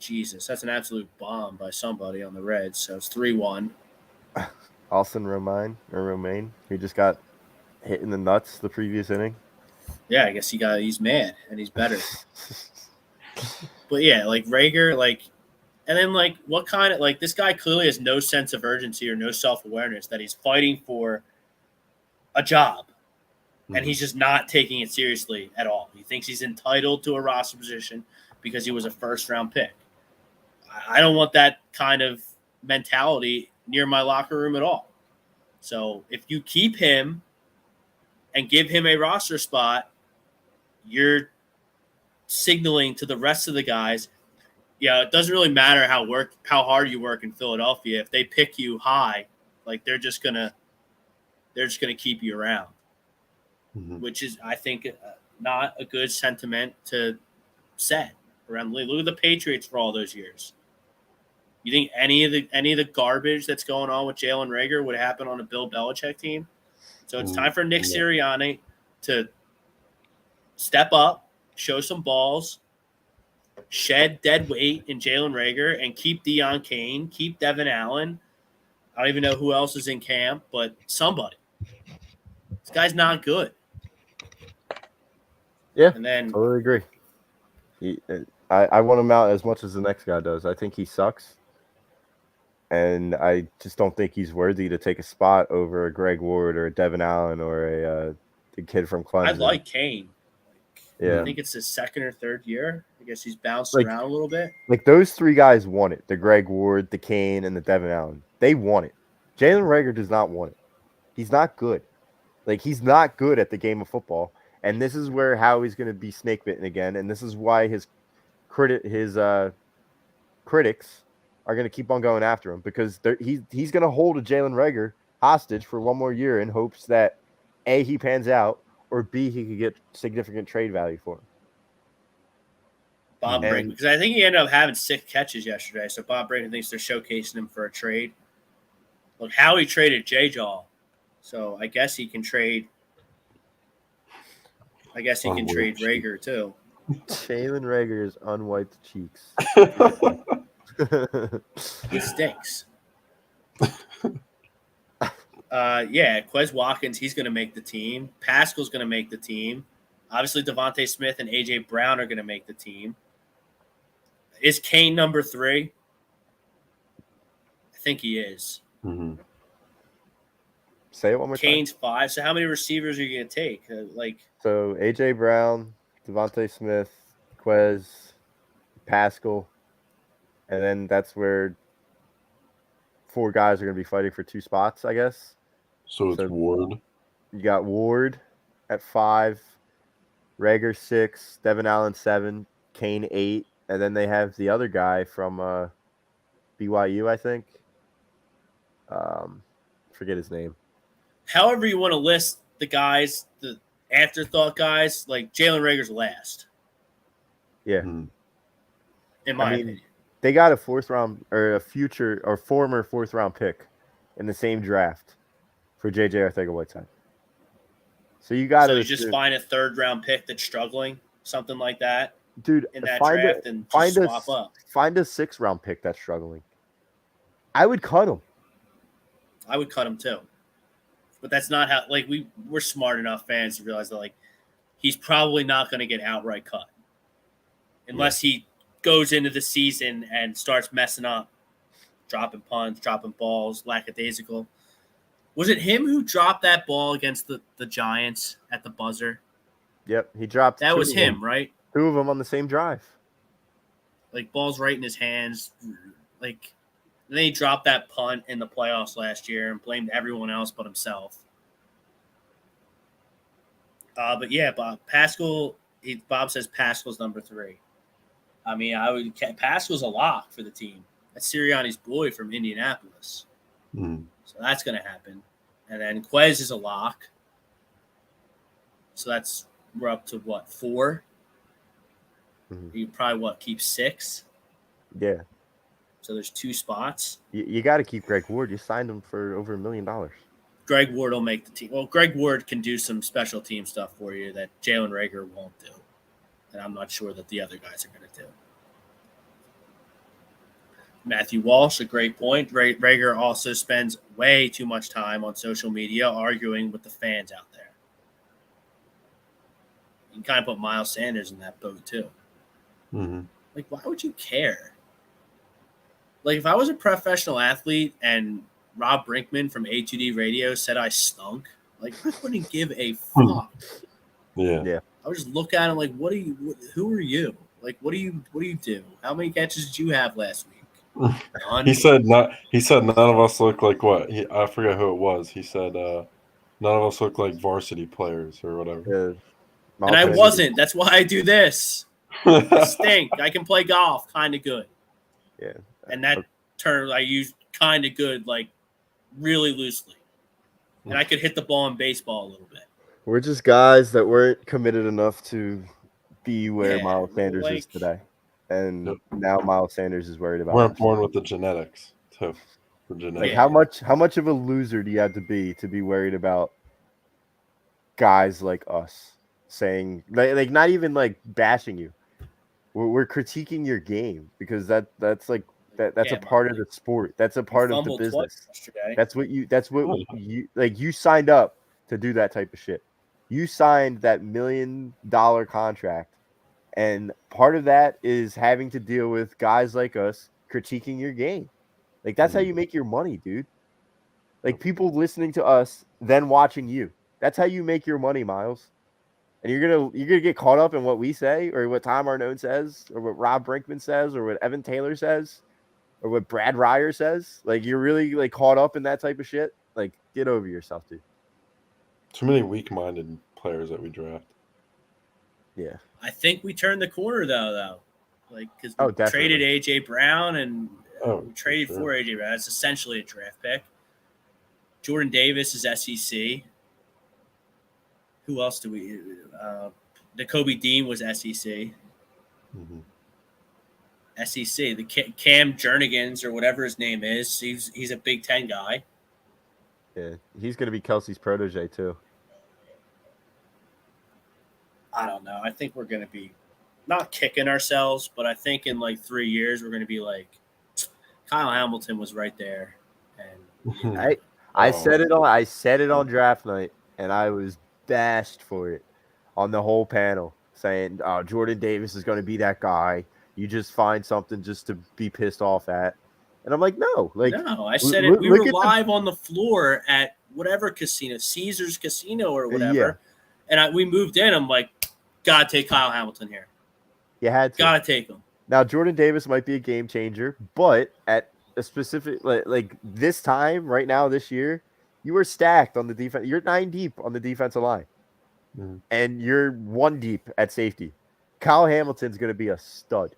Jesus, that's an absolute bomb by somebody on the Reds. So it's 3-1. Austin Romaine, who just got hit in the nuts the previous inning. Yeah, I guess he's mad, and he's better. But, yeah, like, Reagor, like, and then, like, what kind of, like, this guy clearly has no sense of urgency or no self-awareness that he's fighting for a job, and he's just not taking it seriously at all. He thinks he's entitled to a roster position because he was a first-round pick. I don't want that kind of mentality near my locker room at all. So if you keep him and give him a roster spot, you're signaling to the rest of the guys, yeah, it doesn't really matter how hard you work in Philadelphia. If they pick you high, like they're just gonna keep you around, which is, I think, not a good sentiment to set around the league. Look at the Patriots for all those years. You think any of the garbage that's going on with Jalen Reagor would happen on a Bill Belichick team? So it's time for Nick Sirianni to step up, show some balls, shed dead weight in Jalen Reagor, and keep Deion Kane, keep Devin Allen. I don't even know who else is in camp, but somebody. This guy's not good. Yeah, And then totally agree. I want him out as much as the next guy does. I think he sucks. And I just don't think he's worthy to take a spot over a Greg Ward or a Devin Allen or a the kid from Clemson. I like Kane. Yeah. I think it's his second or third year. I guess he's bounced Like- around a little bit. Like those three guys want it. The Greg Ward, the Kane, and the Devin Allen. They want it. Jalen Reagor does not want it. He's not good. Like he's not good at the game of football. And this is where Howie's going to be snake bitten again. And this is why his critics are going to keep on going after him because he's going to hold a Jalen Reagor hostage for one more year in hopes that A, he pans out, or B, he could get significant trade value for him. Bob Braden, because I think he ended up having 6 catches yesterday. So Bob Braden thinks they're showcasing him for a trade. Look, Howie traded J-Jaw. So I guess he can trade. I guess he can trade Reagor too. Jalen Reagor's unwiped cheeks. He stinks. Quez Watkins, he's going to make the team. Pascal's going to make the team. Obviously, Devonta Smith and A.J. Brown are going to make the team. Is Kane number 3? I think he is. Mm-hmm. Say it one more time. Kane's 5. So how many receivers are you going to take? So A.J. Brown, Devonta Smith, Quez, Pascal, and then that's where 4 guys are going to be fighting for 2 spots, I guess. So it's Ward. You got Ward at 5, Reagor 6, Devin Allen 7, Kane 8, and then they have the other guy from BYU, I think. Forget his name. However you want to list the guys, the afterthought guys, like Jalen Reagor's last. Yeah. Mm-hmm. In my opinion. They got a 4th round or a future or former 4th round pick in the same draft for JJ Arcega-Whiteside. So you got to just find a 3rd round pick that's struggling, something like that, dude. in that draft, and just swap up. Find a 6th round pick that's struggling. I would cut him. I would cut him too, but that's not how. Like we're smart enough fans to realize that like he's probably not going to get outright cut unless he goes into the season and starts messing up, dropping punts, dropping balls, lackadaisical. Was it him who dropped that ball against the Giants at the buzzer? Yep, he dropped. That was him, right? 2 of them on the same drive. Like balls right in his hands. Like and then he dropped that punt in the playoffs last year and blamed everyone else but himself. But yeah, Bob says Pascal's number 3. I mean, Pascal's a lock for the team. That's Sirianni's boy from Indianapolis. Mm-hmm. So that's going to happen. And then Quez is a lock. So we're up to 4? Mm-hmm. You probably keep 6? Yeah. So there's 2 spots. You got to keep Greg Ward. You signed him for over $1 million. Greg Ward will make the team. Well, Greg Ward can do some special team stuff for you that Jalen Reagor won't do. And I'm not sure that the other guys are going to do. Matthew Walsh, a great point. Reagor also spends way too much time on social media arguing with the fans out there. You can kind of put Miles Sanders in that boat too. Mm-hmm. Like, why would you care? Like, if I was a professional athlete and Rob Brinkman from A2D Radio said I stunk, like, I wouldn't give a fuck. Yeah. I would just look at him like, who are you? Like, what do you do? How many catches did you have last week? None? He said none of us look like what? I forget who it was. He said none of us look like varsity players or whatever. And I wasn't. That's why I do this. I stink. I can play golf kind of good. Yeah. And that term I use kind of good, like really loosely. And I could hit the ball in baseball a little bit. We're just guys that weren't committed enough to be where Miles Sanders is today. And now Miles Sanders is worried about. Weren't born with the genetics, too. For genetics. Like how much of a loser do you have to be worried about guys like us saying like not even like bashing you. We're critiquing your game because that's a part of the sport. That's a part of the business. That's what you like. You signed up to do that type of shit. You signed that $1 million contract, and part of that is having to deal with guys like us critiquing your game. Like that's how you make your money, dude. Like people listening to us, then watching you. That's how you make your money, Miles. And you're gonna get caught up in what we say, or what Tom Arnone says, or what Rob Brinkman says, or what Evan Taylor says, or what Brad Ryer says. Like you're really like caught up in that type of shit. Like get over yourself, dude. Too many weak-minded players that we draft. Yeah, I think we turned the corner though, like because we definitely. traded AJ Brown and we traded for for AJ Brown. It's essentially a draft pick. Jordan Davis is SEC. Who else do we? Nakobe Dean was SEC. Mm-hmm. SEC. The Cam Jernigans or whatever his name is. He's a Big Ten guy. Yeah, he's gonna be Kelsey's protege too. I don't know. I think we're gonna be not kicking ourselves, but I think in like 3 years we're gonna be like Kyle Hamilton was right there. And I said it on draft night, and I was bashed for it on the whole panel, saying Jordan Davis is going to be that guy. You just find something just to be pissed off at. And I'm like, no. I said it. We were live on the floor at whatever casino, Caesars Casino or whatever. Yeah. And we moved in. I'm like, gotta take Kyle Hamilton here. You had to. Gotta take him. Now, Jordan Davis might be a game changer, but at a specific like this time right now this year, you were stacked on the defense. You're 9 deep on the defensive line, and you're 1 deep at safety. Kyle Hamilton's going to be a stud.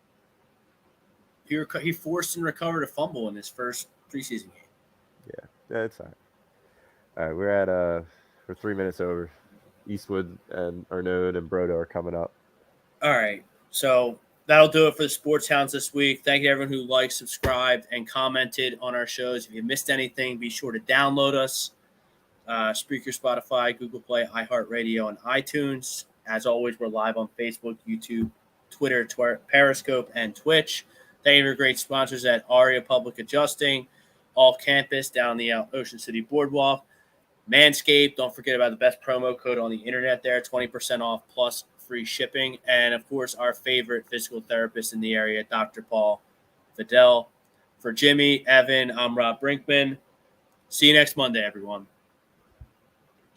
He forced and recovered a fumble in his first preseason game. Yeah, that's all right. All right, we're 3 minutes over. Eastwood and Arnaud and Brodo are coming up. All right, so that'll do it for the Sports Hounds this week. Thank you to everyone who liked, subscribed, and commented on our shows. If you missed anything, be sure to download us. Spreaker, Spotify, Google Play, iHeartRadio, and iTunes. As always, we're live on Facebook, YouTube, Twitter, Periscope, and Twitch. Thank you to our great sponsors at Aria Public Adjusting, All Campus down the Ocean City Boardwalk, Manscaped. Don't forget about the best promo code on the internet there, 20% off plus free shipping. And, of course, our favorite physical therapist in the area, Dr. Paul Fidel. For Jimmy, Evan, I'm Rob Brinkman. See you next Monday, everyone.